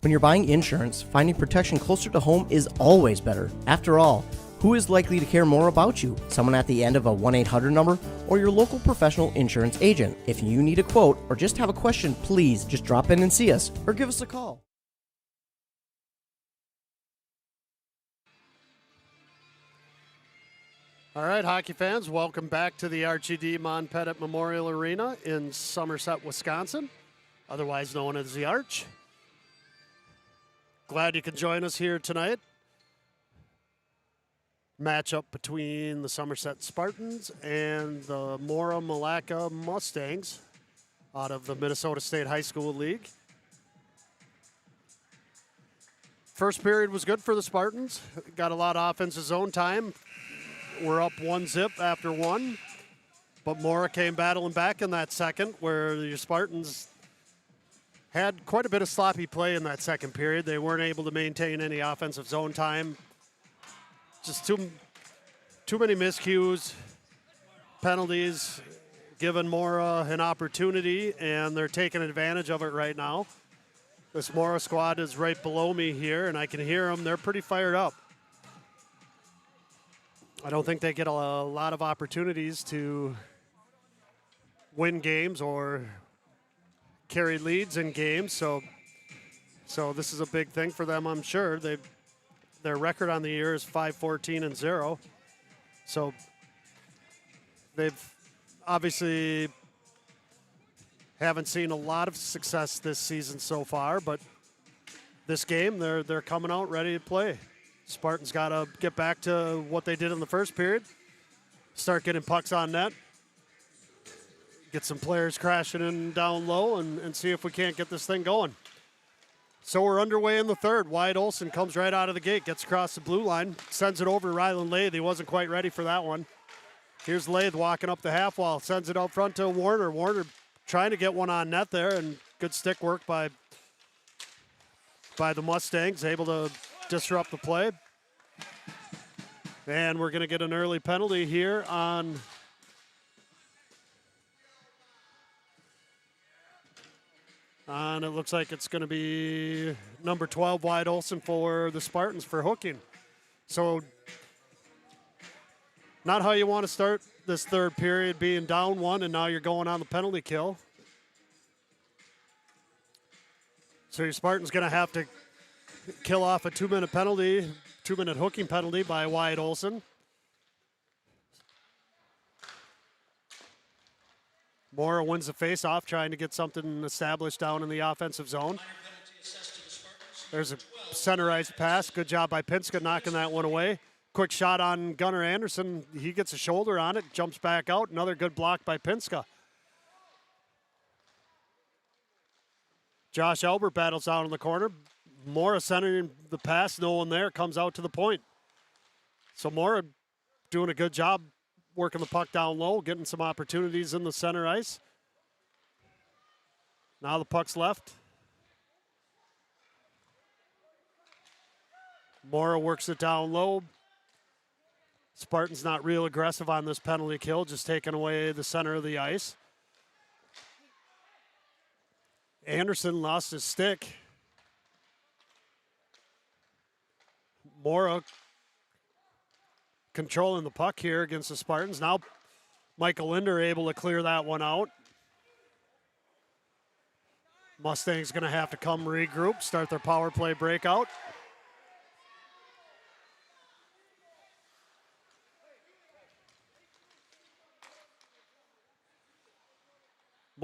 When you're buying insurance, finding protection closer to home is always better. After all, who is likely to care more about you? Someone at the end of a 1-800 number or your local professional insurance agent? If you need a quote or just have a question, please just drop in and see us or give us a call. All right, hockey fans, welcome back to the Archie D. Monpettit Memorial Arena in Somerset, Wisconsin, otherwise known as the Arch. Glad you can join us here tonight. Matchup between the Somerset Spartans and the Mora Malacca Mustangs out of the Minnesota State High School League. First period was good for the Spartans. Got a lot of offensive zone time. We're up 1-0 after one. But Mora came battling back in that second, where the Spartans had quite a bit of sloppy play in that second period. They weren't able to maintain any offensive zone time. Just too many miscues, penalties, giving Mora an opportunity, and they're taking advantage of it right now. This Mora squad is right below me here, and I can hear them. They're pretty fired up. I don't think they get a lot of opportunities to win games or carry leads in games, so this is a big thing for them, I'm sure. Their record on the year is 5-14-0. So they've obviously haven't seen a lot of success this season so far, but this game they're coming out ready to play. Spartans got to get back to what they did in the first period, start getting pucks on net, get some players crashing in down low, and see if we can't get this thing going. So we're underway in the third. Wyatt Olson comes right out of the gate, gets across the blue line, sends it over to Rylan Lath. He wasn't quite ready for that one. Here's Lath walking up the half wall, sends it out front to Warner. Warner trying to get one on net there, and good stick work by the Mustangs, able to disrupt the play. And we're going to get an early penalty here on it looks like it's going to be number 12, Wyatt Olson, for the Spartans for hooking. So not how you want to start this third period, being down one, and now you're going on the penalty kill. So your Spartans going to have to kill off a 2-minute penalty, 2-minute hooking penalty by Wyatt Olson. Mora wins the face-off, trying to get something established down in the offensive zone. There's a center ice pass. Good job by Pinska knocking that one away. Quick shot on Gunnar Anderson. He gets a shoulder on it, jumps back out. Another good block by Pinska. Josh Albert battles out in the corner. Mora centering the pass, no one there, comes out to the point. So Mora doing a good job working the puck down low, getting some opportunities in the center ice. Now the puck's left. Mora works it down low. Spartan's not real aggressive on this penalty kill, just taking away the center of the ice. Anderson lost his stick. Mora controlling the puck here against the Spartans. Now Michael Linder able to clear that one out. Mustangs going to have to come regroup, start their power play breakout.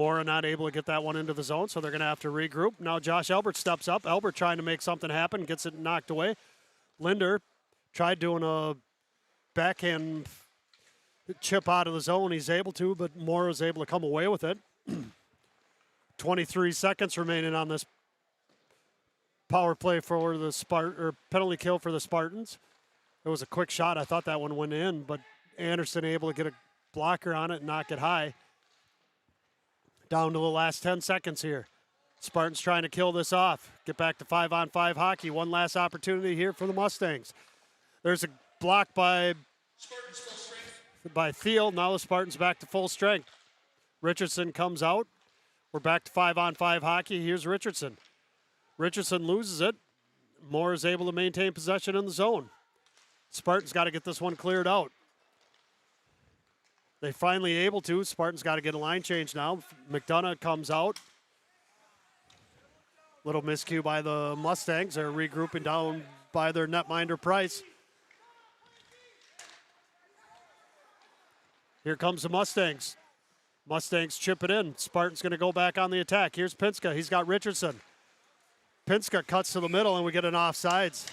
Mora not able to get that one into the zone, so they're going to have to regroup. Now Josh Elbert steps up. Elbert trying to make something happen, gets it knocked away. Linder tried doing a backhand chip out of the zone. He's able to, but Mora's able to come away with it. 23 seconds remaining on this power play for the or penalty kill for the Spartans. It was a quick shot. I thought that one went in, but Anderson able to get a blocker on it and knock it high. Down to the last 10 seconds here. Spartans trying to kill this off. Get back to 5-on-5 hockey. One last opportunity here for the Mustangs. There's a block by Thiel. Now the Spartans back to full strength. Richardson comes out. We're back to 5-on-5 hockey. Here's Richardson. Richardson loses it. Moore is able to maintain possession in the zone. Spartans got to get this one cleared out. They finally able to. Spartans got to get a line change now. McDonough comes out. Little miscue by the Mustangs. They're regrouping down by their netminder Price. Here comes the Mustangs. Mustangs chip it in. Spartans going to go back on the attack. Here's Pinska. He's got Richardson. Pinska cuts to the middle, and we get an offsides.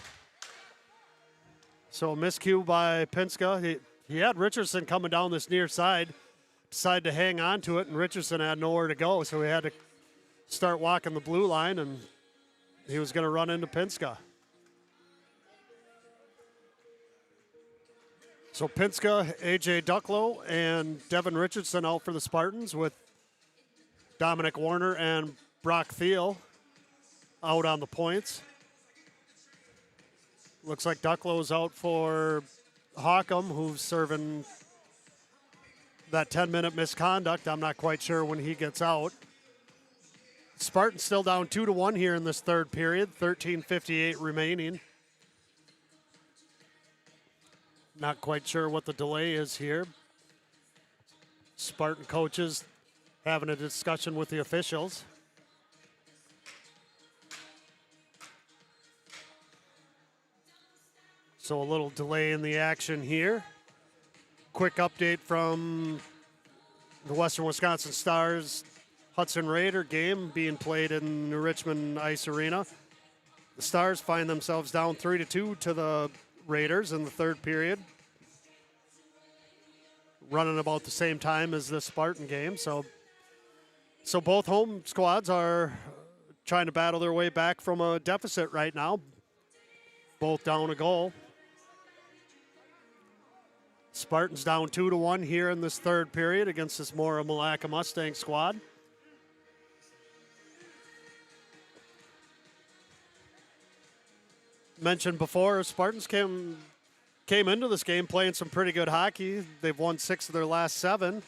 So a miscue by Pinska. He had Richardson coming down this near side, decided to hang on to it, and Richardson had nowhere to go, so he had to start walking the blue line, and he was going to run into Pinska. So Pinska, A.J. Ducklow, and Devin Richardson out for the Spartans, with Dominic Warner and Brock Thiel out on the points. Looks like Ducklow's out for Hawcom, who's serving that 10-minute misconduct. I'm not quite sure when he gets out. Spartans still down 2-1 here in this third period. 13:58 remaining. Not quite sure what the delay is here. Spartan coaches having a discussion with the officials. So a little delay in the action here. Quick update from the Western Wisconsin Stars Hudson Raider game being played in the Richmond Ice Arena. The Stars find themselves down 3-2 to the Raiders in the third period. Running about the same time as the Spartan game. So both home squads are trying to battle their way back from a deficit right now. Both down a goal. Spartans down 2-1 here in this third period against this Mora Malacca Mustang squad. Mentioned before, Spartans came into this game playing some pretty good hockey. They've won 6 of their last 7.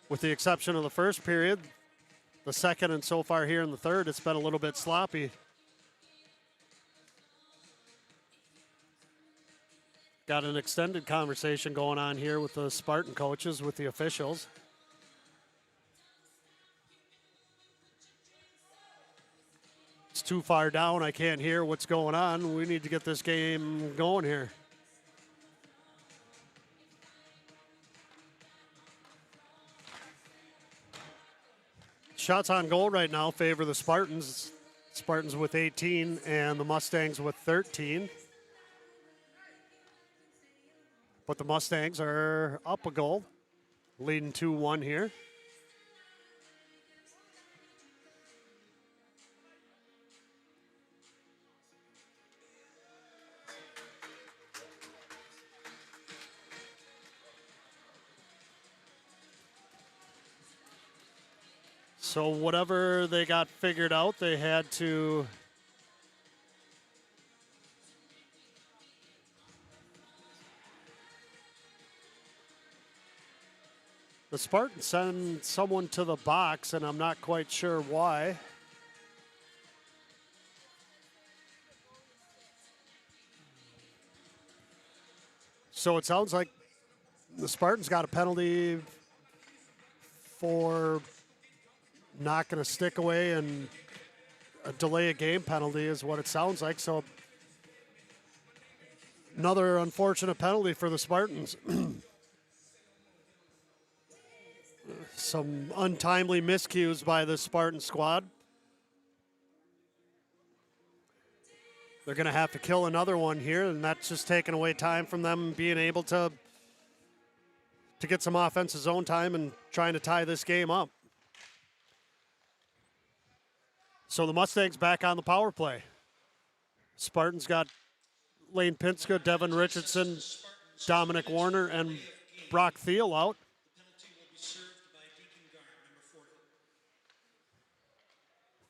With the exception of the first period, the second and so far here in the third, it's been a little bit sloppy. Got an extended conversation going on here with the Spartan coaches, with the officials. It's too far down. I can't hear what's going on. We need to get this game going here. Shots on goal right now favor the Spartans. Spartans with 18 and the Mustangs with 13. But the Mustangs are up a goal, leading 2-1 here. So whatever they got figured out, they had to the Spartans send someone to the box, and I'm not quite sure why. So it sounds like the Spartans got a penalty for knocking a stick away, and a delay a game penalty is what it sounds like. So another unfortunate penalty for the Spartans. Some untimely miscues by the Spartan squad. They're going to have to kill another one here, and that's just taking away time from them being able to get some offensive zone time and trying to tie this game up. So the Mustangs back on the power play. Spartans got Lane Pinska, Devin Richardson, Dominic Warner, and Brock Thiel out.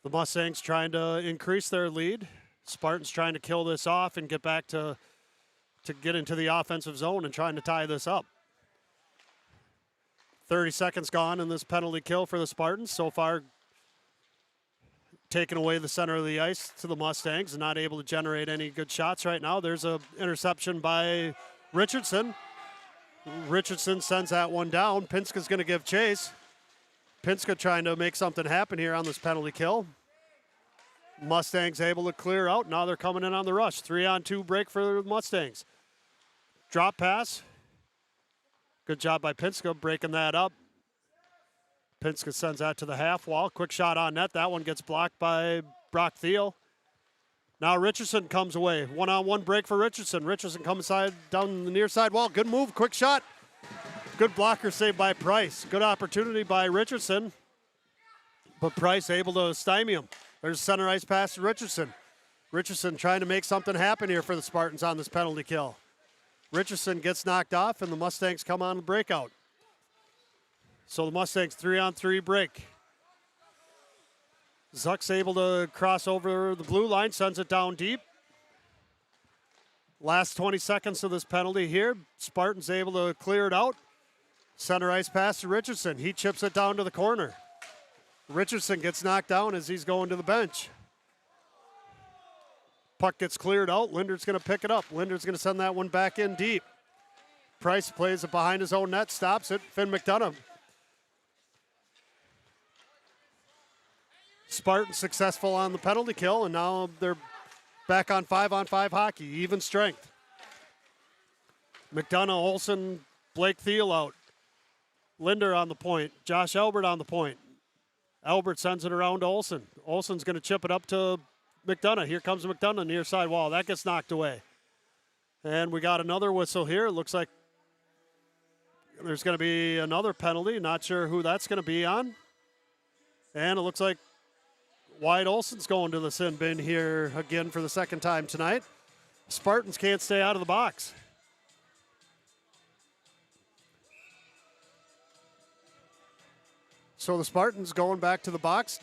The Mustangs trying to increase their lead. Spartans trying to kill this off and get back to get into the offensive zone and trying to tie this up. 30 seconds gone in this penalty kill for the Spartans. So far, taking away the center of the ice to the Mustangs and not able to generate any good shots right now. There's an interception by Richardson. Richardson sends that one down. Pinska's going to give chase. Pinska trying to make something happen here on this penalty kill. Mustangs able to clear out. Now they're coming in on the rush. 3-on-2 break for the Mustangs. Drop pass. Good job by Pinska breaking that up. Pinska sends that to the half wall. Quick shot on net. That one gets blocked by Brock Thiel. Now Richardson comes away. One-on-one break for Richardson. Richardson comes down the near side wall. Good move. Quick shot. Good blocker save by Price. Good opportunity by Richardson. But Price able to stymie him. There's a center ice pass to Richardson. Richardson trying to make something happen here for the Spartans on this penalty kill. Richardson gets knocked off, and the Mustangs come on the breakout. So the Mustangs 3-on-3 break. Zuck's able to cross over the blue line, sends it down deep. Last 20 seconds of this penalty here. Spartans able to clear it out. Center ice pass to Richardson. He chips it down to the corner. Richardson gets knocked down as he's going to the bench. Puck gets cleared out. Linder's going to pick it up. Linder's going to send that one back in deep. Price plays it behind his own net, stops it. Finn McDonough. Spartan successful on the penalty kill, and now they're back on 5-on-5 hockey, even strength. McDonough, Olsen, Blake Thiel out. Linder on the point. Josh Albert on the point. Albert sends it around to Olsen. Olsen's going to chip it up to McDonough. Here comes McDonough near side wall. That gets knocked away. And we got another whistle here. It looks like there's going to be another penalty. Not sure who that's going to be on. And it looks like Wyatt Olsen's going to the sin bin here again for the second time tonight. Spartans can't stay out of the box. So the Spartans going back to the box.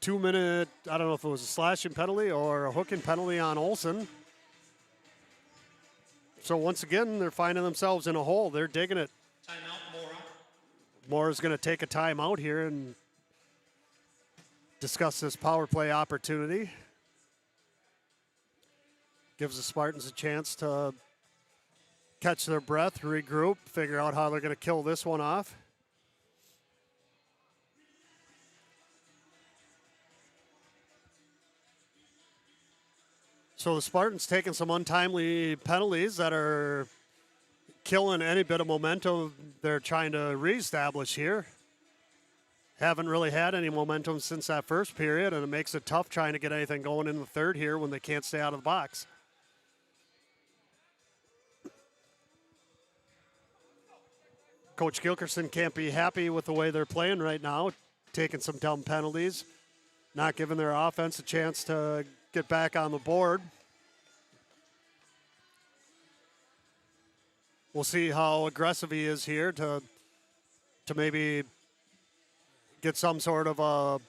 2-minute, I don't know if it was a slashing penalty or a hooking penalty on Olsen. So once again, they're finding themselves in a hole. They're digging it. Timeout, Mora. Mora's going to take a timeout here and discuss this power play opportunity. Gives the Spartans a chance to catch their breath, regroup, figure out how they're going to kill this one off. So the Spartans taking some untimely penalties that are killing any bit of momentum they're trying to reestablish here. Haven't really had any momentum since that first period, and it makes it tough trying to get anything going in the third here when they can't stay out of the box. Coach Gilkerson can't be happy with the way they're playing right now, taking some dumb penalties, not giving their offense a chance to get back on the board. We'll see how aggressive he is here to maybe get some sort of a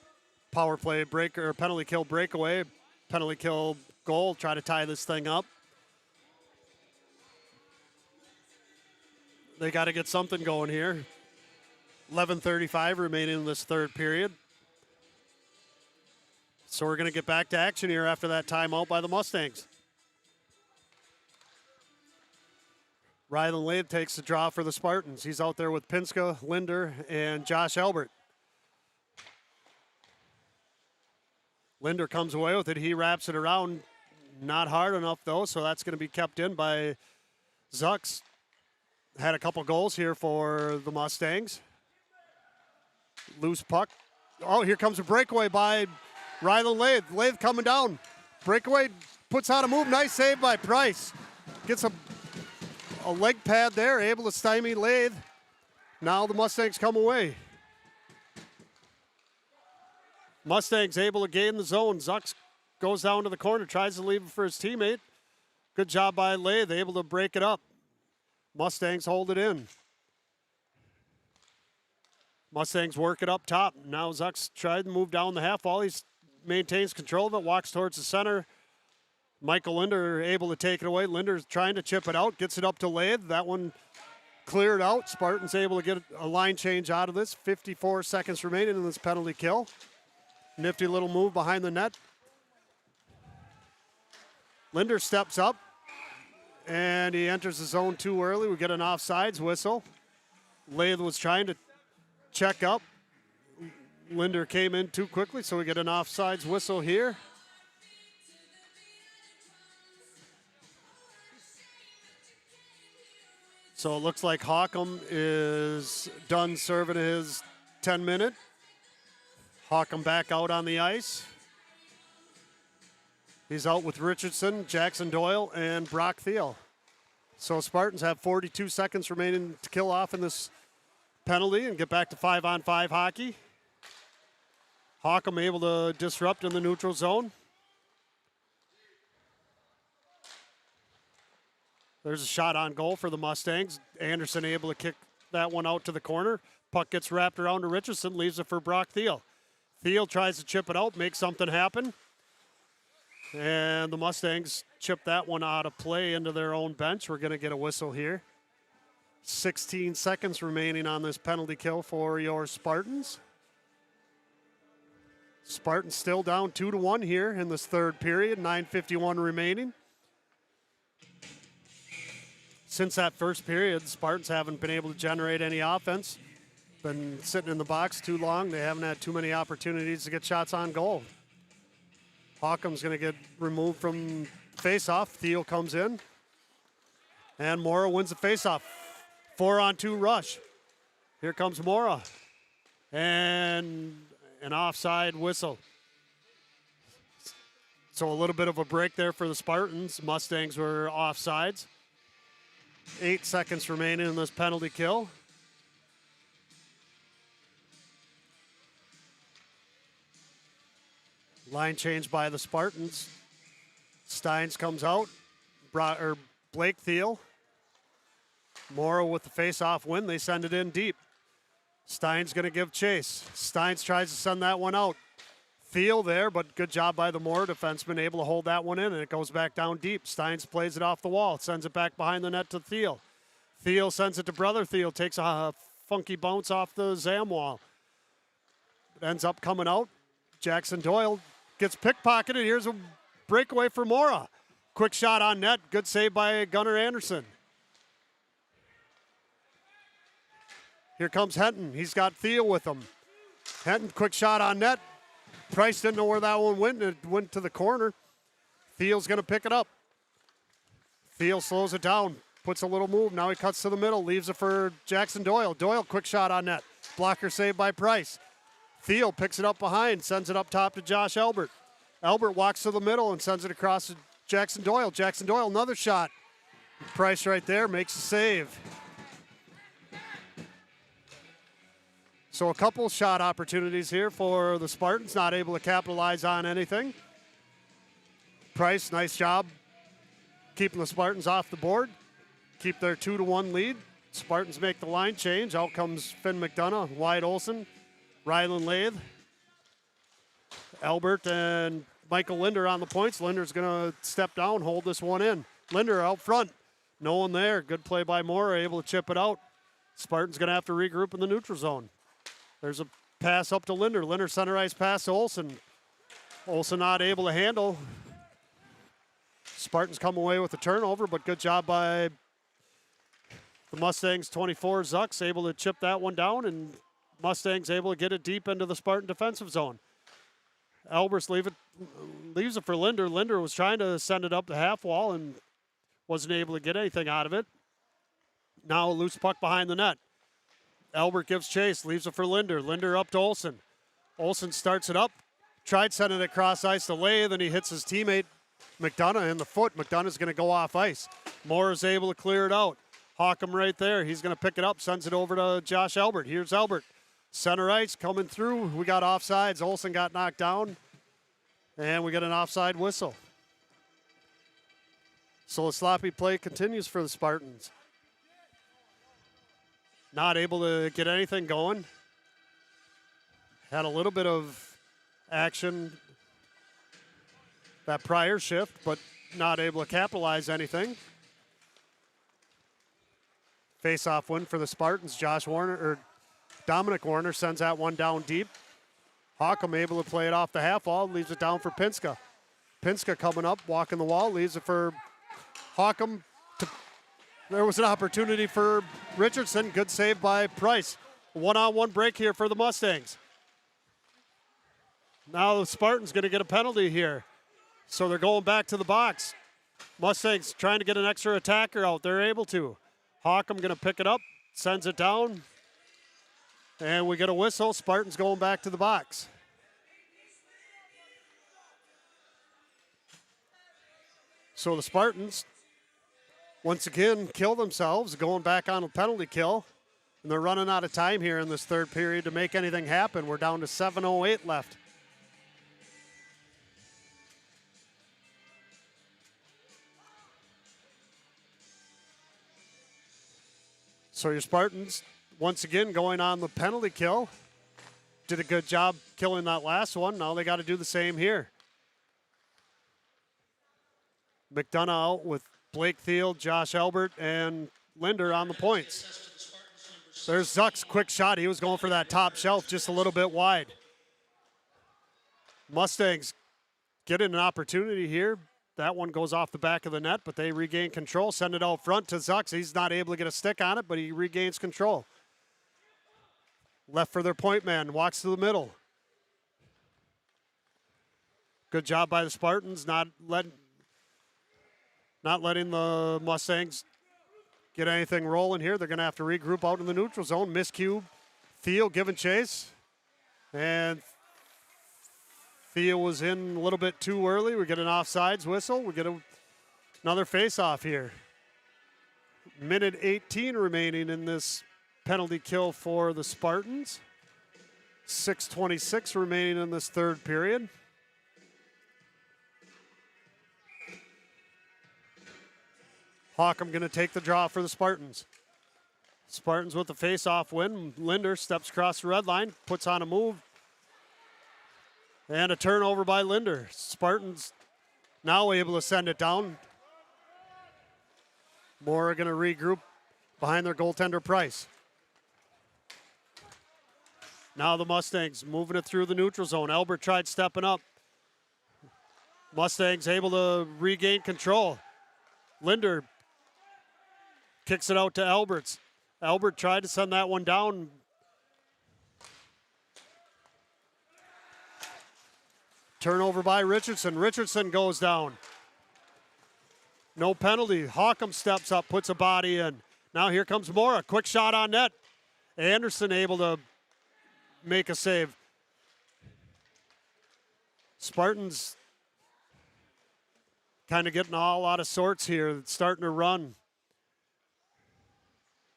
power play break or penalty kill breakaway, penalty kill goal, try to tie this thing up. They got to get something going here. 11:35 remaining in this third period. So we're going to get back to action here after that timeout by the Mustangs. Rylan Lade takes the draw for the Spartans. He's out there with Pinska, Linder, and Josh Albert. Linder comes away with it. He wraps it around. Not hard enough, though, so that's going to be kept in by Zucks. Had a couple goals here for the Mustangs. Loose puck. Oh, here comes a breakaway by Rylan Lathe. Lathe coming down. Breakaway puts out a move. Nice save by Price. Gets a leg pad there, able to stymie Lathe. Now the Mustangs come away. Mustangs able to gain the zone. Zucks goes down to the corner, tries to leave it for his teammate. Good job by Lathe, able to break it up. Mustangs hold it in. Mustangs work it up top. Now Zucks tried to move down the half wall. He maintains control of it, walks towards the center. Michael Linder able to take it away. Linder's trying to chip it out, gets it up to Lathe. That one cleared out. Spartan's able to get a line change out of this. 54 seconds remaining in this penalty kill. Nifty little move behind the net. Linder steps up, and he enters the zone too early. We get an offsides whistle. Lathe was trying to check up. Linder came in too quickly, so we get an offsides whistle here. So it looks like Hawkham is done serving his 10-minute. Hawkham back out on the ice. He's out with Richardson, Jackson Doyle, and Brock Thiel. So Spartans have 42 seconds remaining to kill off in this penalty and get back to 5-on-5 hockey. Hawkham able to disrupt in the neutral zone. There's a shot on goal for the Mustangs. Anderson able to kick that one out to the corner. Puck gets wrapped around to Richardson, leaves it for Brock Thiel. Thiel tries to chip it out, make something happen. And the Mustangs chip that one out of play into their own bench. We're going to get a whistle here. 16 seconds remaining on this penalty kill for your Spartans. Spartans still down 2-1 here in this third period. 9:51 remaining. Since that first period, the Spartans haven't been able to generate any offense. Been sitting in the box too long. They haven't had too many opportunities to get shots on goal. Hawkham's going to get removed from faceoff. Thiel comes in. And Mora wins the faceoff. 4-on-2 rush. Here comes Mora. And an offside whistle. So a little bit of a break there for the Spartans. Mustangs were offsides. 8 seconds remaining in this penalty kill. Line change by the Spartans. Steins comes out. Blake Thiel. Mora with the face-off win. They send it in deep. Steins going to give chase. Steins tries to send that one out. Thiel there, but good job by the Mora defenseman, able to hold that one in, and it goes back down deep. Steins plays it off the wall, sends it back behind the net to Thiel. Thiel sends it to Brother Thiel, takes a funky bounce off the Zam wall. It ends up coming out. Jackson Doyle gets pickpocketed. Here's a breakaway for Mora. Quick shot on net. Good save by Gunnar Anderson. Here comes Henton. He's got Thiel with him. Henton, quick shot on net. Price didn't know where that one went. It went to the corner. Thiel's going to pick it up. Thiel slows it down. Puts a little move. Now he cuts to the middle. Leaves it for Jackson Doyle. Doyle, quick shot on net. Blocker saved by Price. Thiel picks it up behind. Sends it up top to Josh Albert. Albert walks to the middle and sends it across to Jackson Doyle. Jackson Doyle, another shot. Price right there makes a save. So a couple shot opportunities here for the Spartans, not able to capitalize on anything. Price, nice job keeping the Spartans off the board. Keep their 2-1 lead. Spartans make the line change. Out comes Finn McDonough, Wyatt Olson, Rylan Lathe, Albert, and Michael Linder on the points. Linder's going to step down, hold this one in. Linder out front. No one there. Good play by Mora, able to chip it out. Spartans going to have to regroup in the neutral zone. There's a pass up to Linder. Linder center ice pass to Olson. Olson not able to handle. Spartans come away with a turnover, but good job by the Mustangs 24. Zucks able to chip that one down, and Mustangs able to get it deep into the Spartan defensive zone. Albers leaves it for Linder. Linder was trying to send it up the half wall and wasn't able to get anything out of it. Now a loose puck behind the net. Albert gives chase, leaves it for Linder. Linder up to Olsen. Olsen starts it up, tried sending it across ice to Lay, then he hits his teammate McDonough in the foot. McDonough's going to go off ice. Mora's able to clear it out. Hawkham right there. He's going to pick it up, sends it over to Josh Albert. Here's Albert. Center ice coming through. We got offsides. Olsen got knocked down, and we get an offside whistle. So the sloppy play continues for the Spartans. Not able to get anything going. Had a little bit of action that prior shift, but not able to capitalize anything. Face-off win for the Spartans. Dominic Warner sends that one down deep. Hawkham able to play it off the half wall, leaves it down for Pinska. Pinska coming up, walking the wall, leaves it for Hawkham. There was an opportunity for Richardson. Good save by Price. One-on-one break here for the Mustangs. Now the Spartans going to get a penalty here. So they're going back to the box. Mustangs trying to get an extra attacker out. They're able to. Hawkham going to pick it up, sends it down. And we get a whistle. Spartans going back to the box. So the Spartans, once again, kill themselves, going back on a penalty kill. And they're running out of time here in this third period to make anything happen. We're down to 7:08 left. So your Spartans, once again, going on the penalty kill. Did a good job killing that last one. Now they got to do the same here. McDonough out with Blake Thiel, Josh Albert, and Linder on the points. There's Zuck's quick shot. He was going for that top shelf just a little bit wide. Mustangs getting an opportunity here. That one goes off the back of the net, but they regain control. Send it out front to Zucks. He's not able to get a stick on it, but he regains control. Left for their point man. Walks to the middle. Good job by the Spartans, not letting the Mustangs get anything rolling here. They're going to have to regroup out in the neutral zone. Miscue. Thiel giving chase. And Theo was in a little bit too early. We get an offsides whistle. We get another face-off here. Minute 18 remaining in this penalty kill for the Spartans. 6:26 remaining in this third period. Hawkham going to take the draw for the Spartans. Spartans with the face-off win. Linder steps across the red line, puts on a move. And a turnover by Linder. Spartans now able to send it down. Mora going to regroup behind their goaltender Price. Now the Mustangs moving it through the neutral zone. Albert tried stepping up. Mustangs able to regain control. Linder kicks it out to Alberts. Albert tried to send that one down. Turnover by Richardson. Richardson goes down. No penalty. Hawkham steps up, puts a body in. Now here comes Mora. Quick shot on net. Anderson able to make a save. Spartans kind of getting all out of sorts here. Starting to run.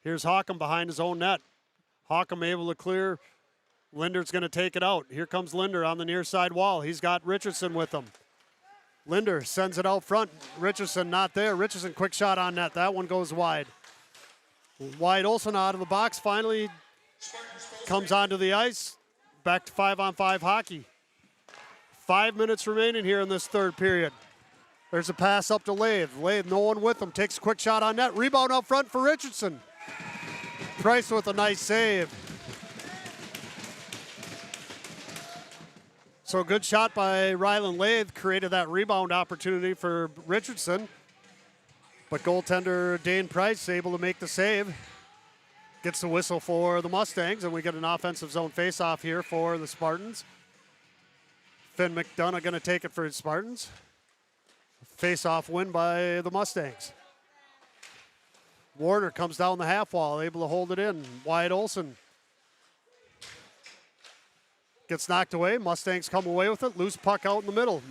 Here's Hawkham behind his own net. Hawkham able to clear. Linder's going to take it out. Here comes Linder on the near side wall. He's got Richardson with him. Linder sends it out front. Richardson not there. Richardson quick shot on net. That one goes wide. Wide Olsen out of the box. Finally comes onto the ice. Back to 5-on-5 hockey. 5 minutes remaining here in this third period. There's a pass up to Lathe. Lathe, no one with him. Takes a quick shot on net. Rebound out front for Richardson. Price with a nice save. So good shot by Rylan Lathe, created that rebound opportunity for Richardson. But goaltender Dane Price able to make the save. Gets the whistle for the Mustangs, and we get an offensive zone faceoff here for the Spartans. Finn McDonough going to take it for his Spartans. Face-off win by the Mustangs. Warner comes down the half wall, able to hold it in. Wyatt Olsen Gets knocked away. Mustangs come away with it. Loose puck out in the middle.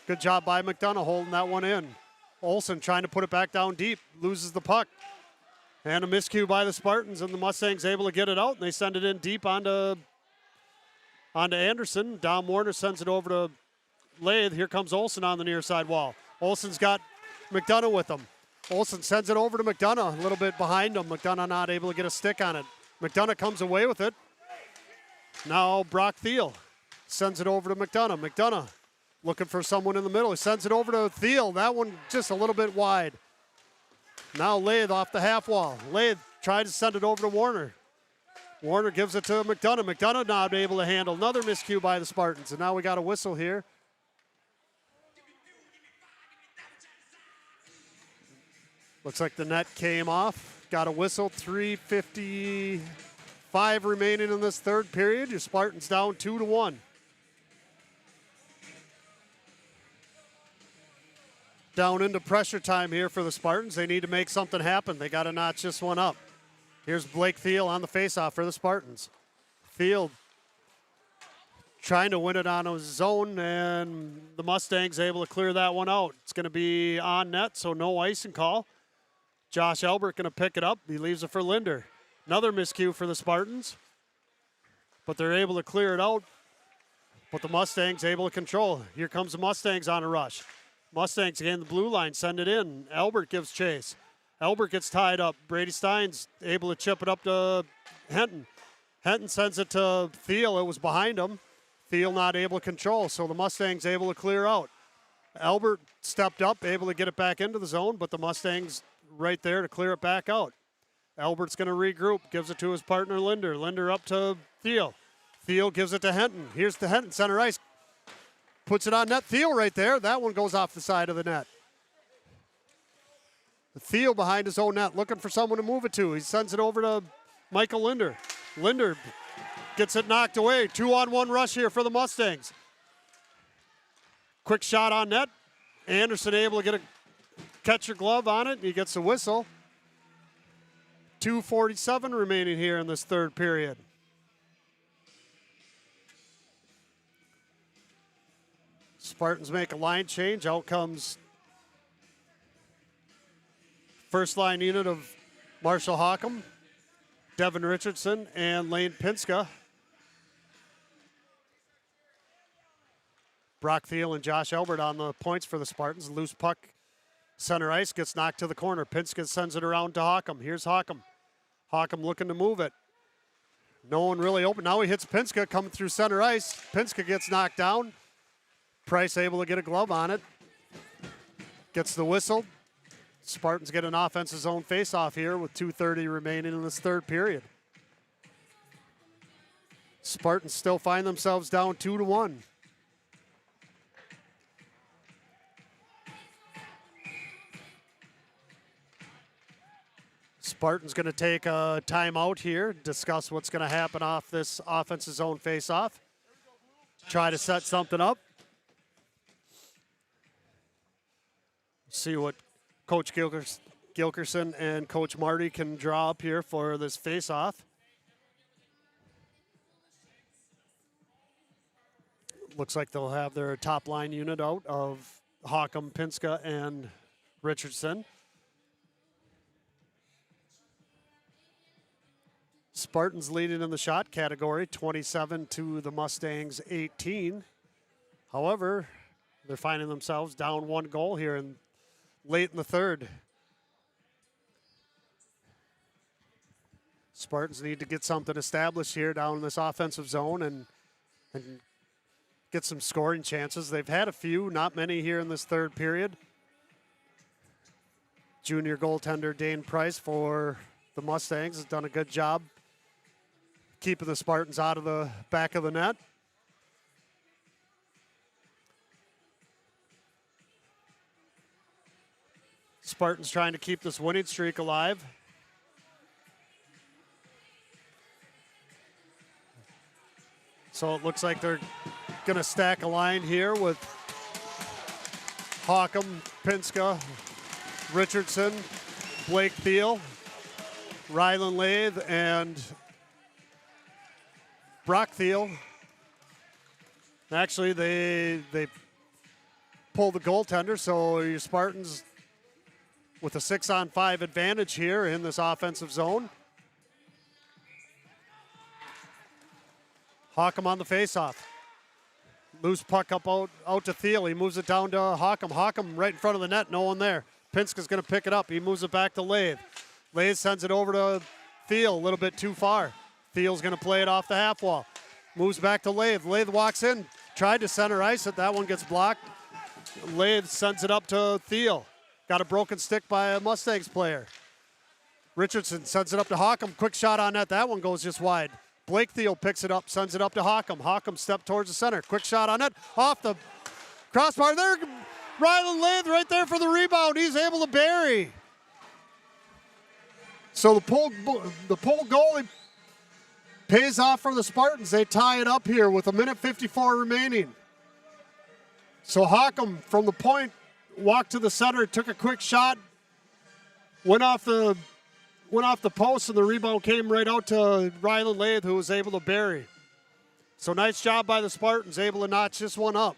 Good job by McDonough holding that one in. Olsen trying to put it back down deep. Loses the puck. And a miscue by the Spartans, and the Mustangs able to get it out, and they send it in deep onto Anderson. Dom Warner sends it over to Lathe. Here comes Olsen on the near side wall. Olsen's got McDonough with him. Olsen sends it over to McDonough, a little bit behind him. McDonough not able to get a stick on it. McDonough comes away with it. Now Brock Thiel sends it over to McDonough. McDonough looking for someone in the middle. He sends it over to Thiel. That one just a little bit wide. Now Lathe off the half wall. Lathe tried to send it over to Warner. Warner gives it to McDonough. McDonough not able to handle. Another miscue by the Spartans. And now we got a whistle here. Looks like the net came off. Got a whistle. 3:55 remaining in this third period. Your Spartans down 2-1. Down into pressure time here for the Spartans. They need to make something happen. They got to notch this one up. Here's Blake Thiel on the faceoff for the Spartans. Thiel trying to win it on his own, and the Mustangs able to clear that one out. It's going to be on net, so no icing call. Josh Elbert going to pick it up. He leaves it for Linder. Another miscue for the Spartans, but they're able to clear it out. But the Mustangs able to control. Here comes the Mustangs on a rush. Mustangs again, the blue line, send it in. Albert gives chase. Albert gets tied up. Brady Stein's able to chip it up to Henton. Henton sends it to Thiel. It was behind him. Thiel not able to control, so the Mustangs able to clear out. Albert stepped up, able to get it back into the zone, but the Mustangs right there to clear it back out. Albert's going to regroup, gives it to his partner Linder. Linder up to Thiel. Thiel gives it to Henton. Here's to Henton, center ice. Puts it on net. Thiel right there. That one goes off the side of the net. Thiel behind his own net, looking for someone to move it to. He sends it over to Michael Linder. Linder gets it knocked away. 2-on-1 rush here for the Mustangs. Quick shot on net. Anderson able to get a catcher glove on it. He gets the whistle. 2:47 remaining here in this third period. Spartans make a line change. Out comes first line unit of Marshall Hockham, Devin Richardson, and Lane Pinska. Brock Thiel and Josh Elbert on the points for the Spartans. Loose puck, center ice, gets knocked to the corner. Pinska sends it around to Hockham. Here's Hockham. Hockham looking to move it. No one really open. Now he hits Pinska coming through center ice. Pinska gets knocked down. Price able to get a glove on it. Gets the whistle. Spartans get an offensive zone face-off here with 2:30 remaining in this third period. Spartans still find themselves down 2-1. Spartans going to take a timeout here, discuss what's going to happen off this offensive zone face-off. Try to set something up. See what Coach Gilkerson and Coach Marty can draw up here for this face-off. Looks like they'll have their top line unit out of Hockham, Pinska, and Richardson. Spartans leading in the shot category, 27 to the Mustangs 18. However, they're finding themselves down one goal here late in the third. Spartans need to get something established here down in this offensive zone and get some scoring chances. They've had a few, not many here in this third period. Junior goaltender Dane Price for the Mustangs has done a good job keeping the Spartans out of the back of the net. Spartans trying to keep this winning streak alive. So it looks like they're going to stack a line here with Hockham, Pinska, Richardson, Blake Thiel, Rylan Lathe, and Brock Thiel Actually, they pulled the goaltender, so your Spartans with a 6-on-5 advantage here in this offensive zone. Hockham on the faceoff. Loose puck up out to Thiel. He moves it down to Hockham. Hockham right in front of the net, no one there. Pinska's going to pick it up. He moves it back to Lathe. Lathe sends it over to Thiel, a little bit too far. Thiel's going to play it off the half wall. Moves back to Lathe. Lathe walks in, tried to center ice it. That one gets blocked. Lathe sends it up to Thiel. Got a broken stick by a Mustangs player. Richardson sends it up to Hockham. Quick shot on net. That one goes just wide. Blake Thiel picks it up, sends it up to Hockham. Hockham step towards the center. Quick shot on it. Off the crossbar there. Ryland Lathe right there for the rebound. He's able to bury. So the pull goalie pays off for the Spartans. They tie it up here with 1:54 remaining. So Hockham from the point walked to the center, took a quick shot, went off the post, and the rebound came right out to Ryland Lathe, who was able to bury. So nice job by the Spartans, able to notch this one up.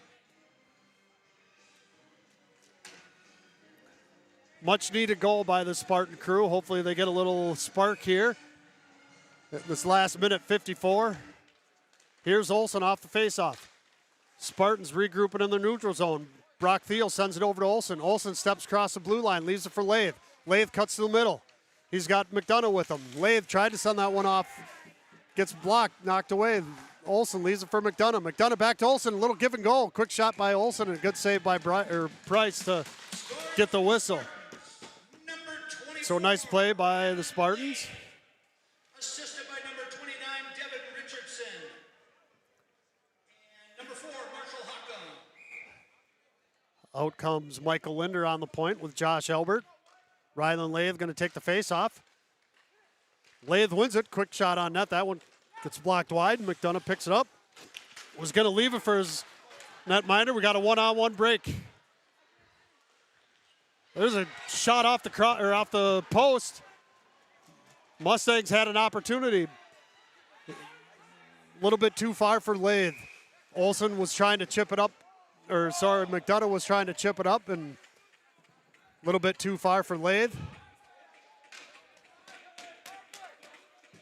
Much needed goal by the Spartan crew. Hopefully they get a little spark here. This last minute 54. Here's Olsen off the faceoff. Spartans regrouping in the neutral zone. Brock Thiel sends it over to Olsen. Olsen steps across the blue line, leaves it for Lathe. Lathe cuts to the middle. He's got McDonough with him. Lathe tried to send that one off. Gets blocked, knocked away. Olsen leaves it for McDonough. McDonough back to Olsen. A little give and go. Quick shot by Olsen and a good save by Price to get the whistle. So nice play by the Spartans. Assisted by number 29, Devin Richardson. And number 4, Marshall Hockham. Out comes Michael Linder on the point with Josh Elbert. Ryland Lathe going to take the face-off. Lathe wins it. Quick shot on net. That one gets blocked wide. McDonough picks it up. Was going to leave it for his netminder. We got a one-on-one break. There's a shot off the post. Mustangs had an opportunity. A little bit too far for Lathe. Olsen was trying to chip it up, McDonough was trying to chip it up, and a little bit too far for Lathe.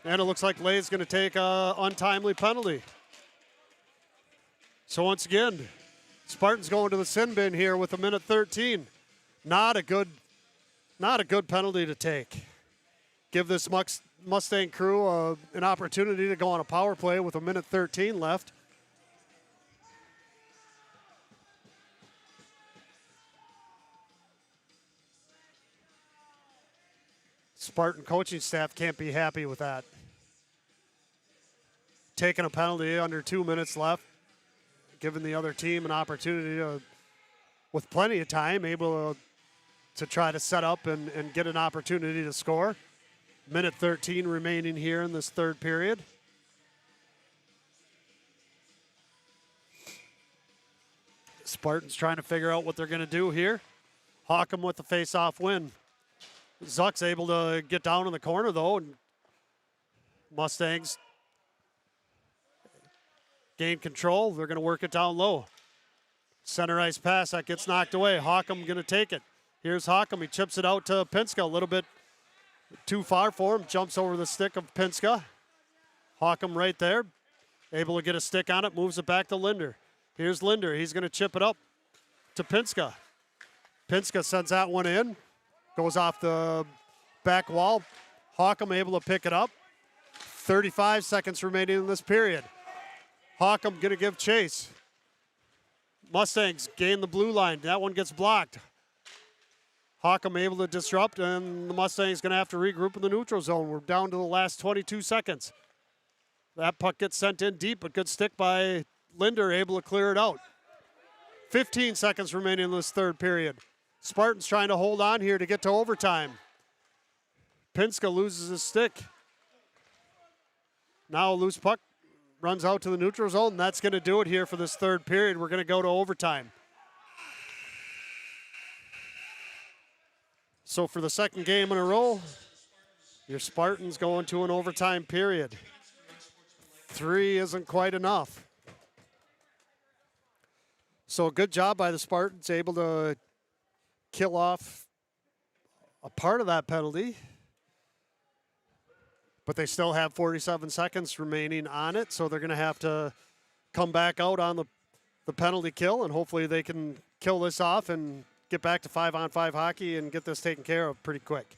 And it looks like Lathe's going to take an untimely penalty. So once again, Spartans going to the sin bin here with 1:13. Not a good penalty to take. Give this Mustang crew an opportunity to go on a power play with 1:13 left. Spartan coaching staff can't be happy with that. Taking a penalty under 2 minutes left, giving the other team an opportunity to, with plenty of time, able to try to set up and get an opportunity to score. 1:13 remaining here in this third period. Spartans trying to figure out what they're going to do here. Hockham with the face-off win. Zuck's able to get down in the corner, though, and Mustangs gain control. They're going to work it down low. Center ice pass, that gets knocked away. Hockham going to take it. Here's Hockham. He chips it out to Pinska. A little bit too far for him. Jumps over the stick of Pinska. Hockham right there. Able to get a stick on it. Moves it back to Linder. Here's Linder. He's going to chip it up to Pinska. Pinska sends that one in. Goes off the back wall. Hockham able to pick it up. 35 seconds remaining in this period. Hockham going to give chase. Mustangs gain the blue line. That one gets blocked. Hockham able to disrupt, and the Mustangs going to have to regroup in the neutral zone. We're down to the last 22 seconds. That puck gets sent in deep, but good stick by Linder, able to clear it out. 15 seconds remaining in this third period. Spartans trying to hold on here to get to overtime. Pinska loses his stick. Now a loose puck runs out to the neutral zone, and that's going to do it here for this third period. We're going to go to overtime. So for the second game in a row, your Spartans go into an overtime period. 3 isn't quite enough. So good job by the Spartans, able to kill off a part of that penalty. But they still have 47 seconds remaining on it, so they're going to have to come back out on the penalty kill, and hopefully they can kill this off and get back to 5-on-5 hockey and get this taken care of pretty quick.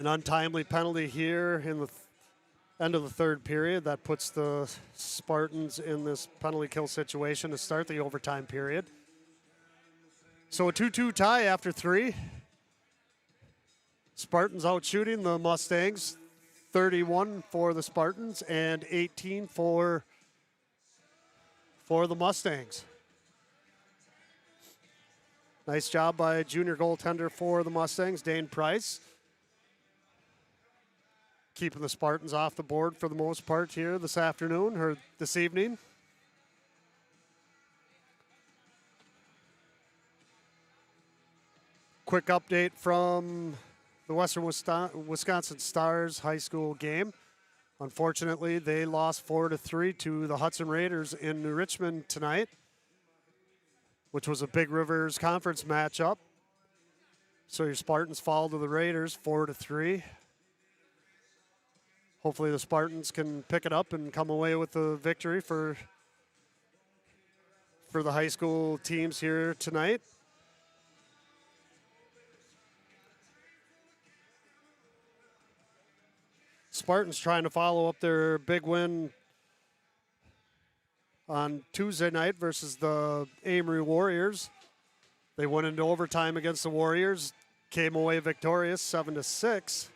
An untimely penalty here in the end of the third period. That puts the Spartans in this penalty kill situation to start the overtime period. So a 2-2 tie after 3. Spartans out shooting the Mustangs. 31 for the Spartans and 18 for the Mustangs. Nice job by junior goaltender for the Mustangs, Dane Price. Keeping the Spartans off the board for the most part here this afternoon or this evening. Quick update from the Western Wisconsin Stars high school game. Unfortunately, they lost 4-3 to the Hudson Raiders in New Richmond tonight, which was a Big Rivers Conference matchup. So your Spartans fall to the Raiders 4-3. Hopefully the Spartans can pick it up and come away with the victory for the high school teams here tonight. Spartans trying to follow up their big win on Tuesday night versus the Amory Warriors. They went into overtime against the Warriors, came away victorious 7-6.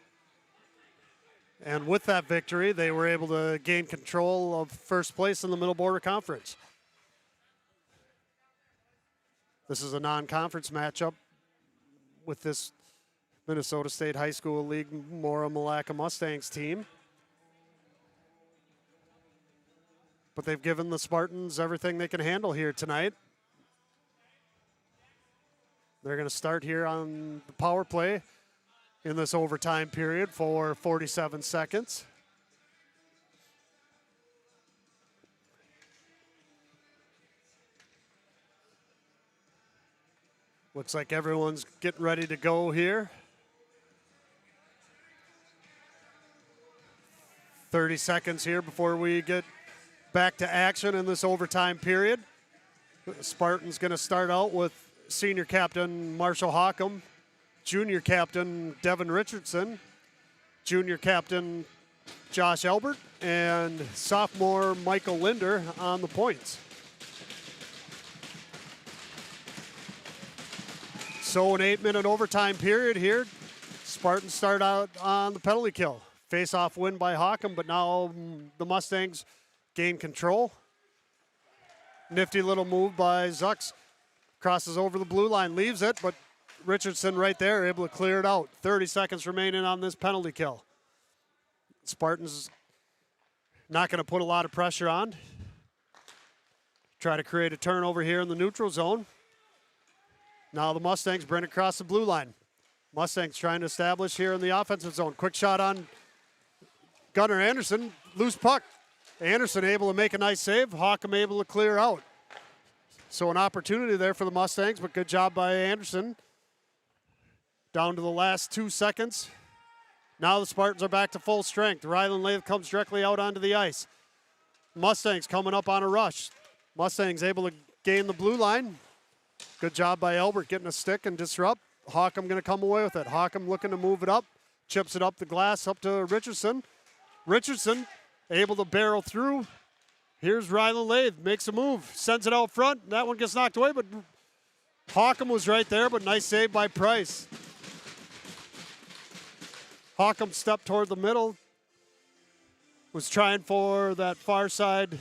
And with that victory, they were able to gain control of first place in the Middle Border Conference. This is a non-conference matchup with this Minnesota State High School League Mora Malacca Mustangs team. But they've given the Spartans everything they can handle here tonight. They're going to start here on the power play in this overtime period for 47 seconds. Looks like everyone's getting ready to go here. 30 seconds here before we get back to action in this overtime period. Spartan's going to start out with senior captain Marshall Hockham, junior captain Devin Richardson, junior captain Josh Albert, and sophomore Michael Linder on the points. So an 8-minute overtime period here. Spartans start out on the penalty kill. Face-off win by Hockham, but now the Mustangs gain control. Nifty little move by Zucks. Crosses over the blue line, leaves it, but Richardson right there able to clear it out. 30 seconds remaining on this penalty kill. Spartans not going to put a lot of pressure on. Try to create a turnover here in the neutral zone. Now the Mustangs bring it across the blue line. Mustangs trying to establish here in the offensive zone. Quick shot on Gunnar Anderson. Loose puck. Anderson able to make a nice save. Hockham able to clear out. So an opportunity there for the Mustangs, but good job by Anderson. Down to the last 2 seconds. Now the Spartans are back to full strength. Ryland Lathe comes directly out onto the ice. Mustangs coming up on a rush. Mustangs able to gain the blue line. Good job by Albert getting a stick and disrupt. Hockham going to come away with it. Hockham looking to move it up. Chips it up the glass up to Richardson. Richardson able to barrel through. Here's Ryland Lathe, makes a move, sends it out front. That one gets knocked away, but Hockham was right there, but nice save by Price. Hockham stepped toward the middle, was trying for that far side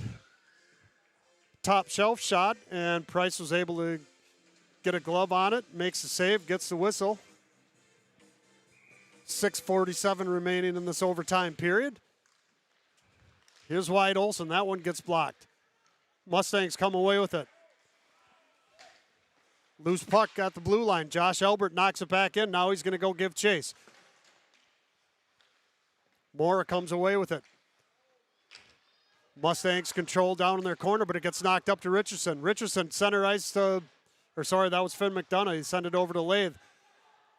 top shelf shot, and Price was able to get a glove on it, makes the save, gets the whistle. 6:47 remaining in this overtime period. Here's Wyatt Olson. That one gets blocked. Mustangs come away with it. Loose puck at the blue line. Josh Albert knocks it back in. Now he's going to go give chase. Mora comes away with it. Mustangs control down in their corner, but it gets knocked up to Richardson. Richardson center ice that was Finn McDonough. He sent it over to Lathe.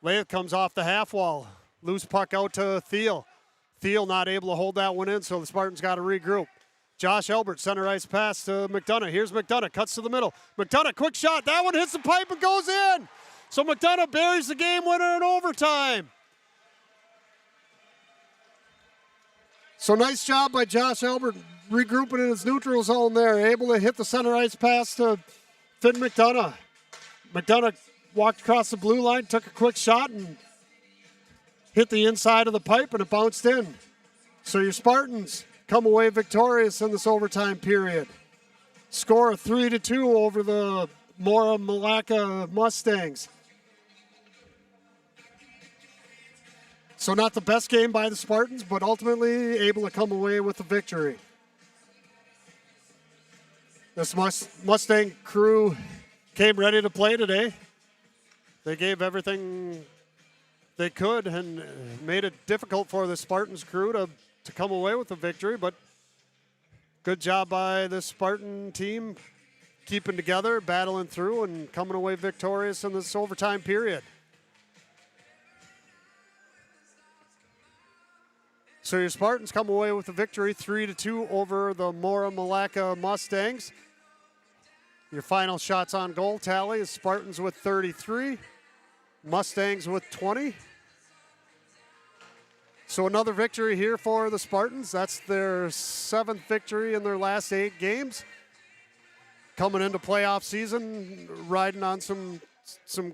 Lathe comes off the half wall. Loose puck out to Thiel. Thiel not able to hold that one in, so the Spartans got to regroup. Josh Elbert, center ice pass to McDonough. Here's McDonough, cuts to the middle. McDonough, quick shot. That one hits the pipe and goes in. So McDonough buries the game winner in overtime. So nice job by Josh Elbert regrouping in his neutral zone there. Able to hit the center ice pass to Finn McDonough. McDonough walked across the blue line, took a quick shot, and hit the inside of the pipe, and it bounced in. So your Spartans come away victorious in this overtime period. Score of 3-2 over the Mora Malacca Mustangs. So not the best game by the Spartans, but ultimately able to come away with the victory. This Mustang crew came ready to play today. They gave everything they could and made it difficult for the Spartans crew to come away with the victory, but good job by the Spartan team keeping together, battling through, and coming away victorious in this overtime period. So your Spartans come away with a victory 3-2 over the Mora Malacca Mustangs. Your final shots on goal tally is Spartans with 33, Mustangs with 20. So another victory here for the Spartans. That's their 7th victory in their last 8 games. Coming into playoff season, riding on some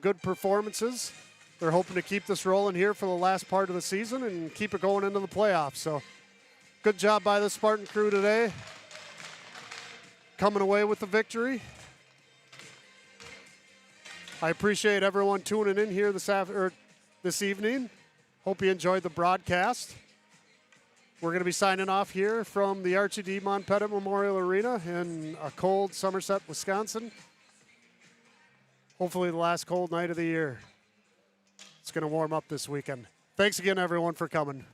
good performances. They're hoping to keep this rolling here for the last part of the season and keep it going into the playoffs. So good job by the Spartan crew today. Coming away with the victory. I appreciate everyone tuning in here this evening. Hope you enjoyed the broadcast. We're going to be signing off here from the Archie D. Monpettit Memorial Arena in a cold Somerset, Wisconsin. Hopefully the last cold night of the year. It's going to warm up this weekend. Thanks again, everyone, for coming.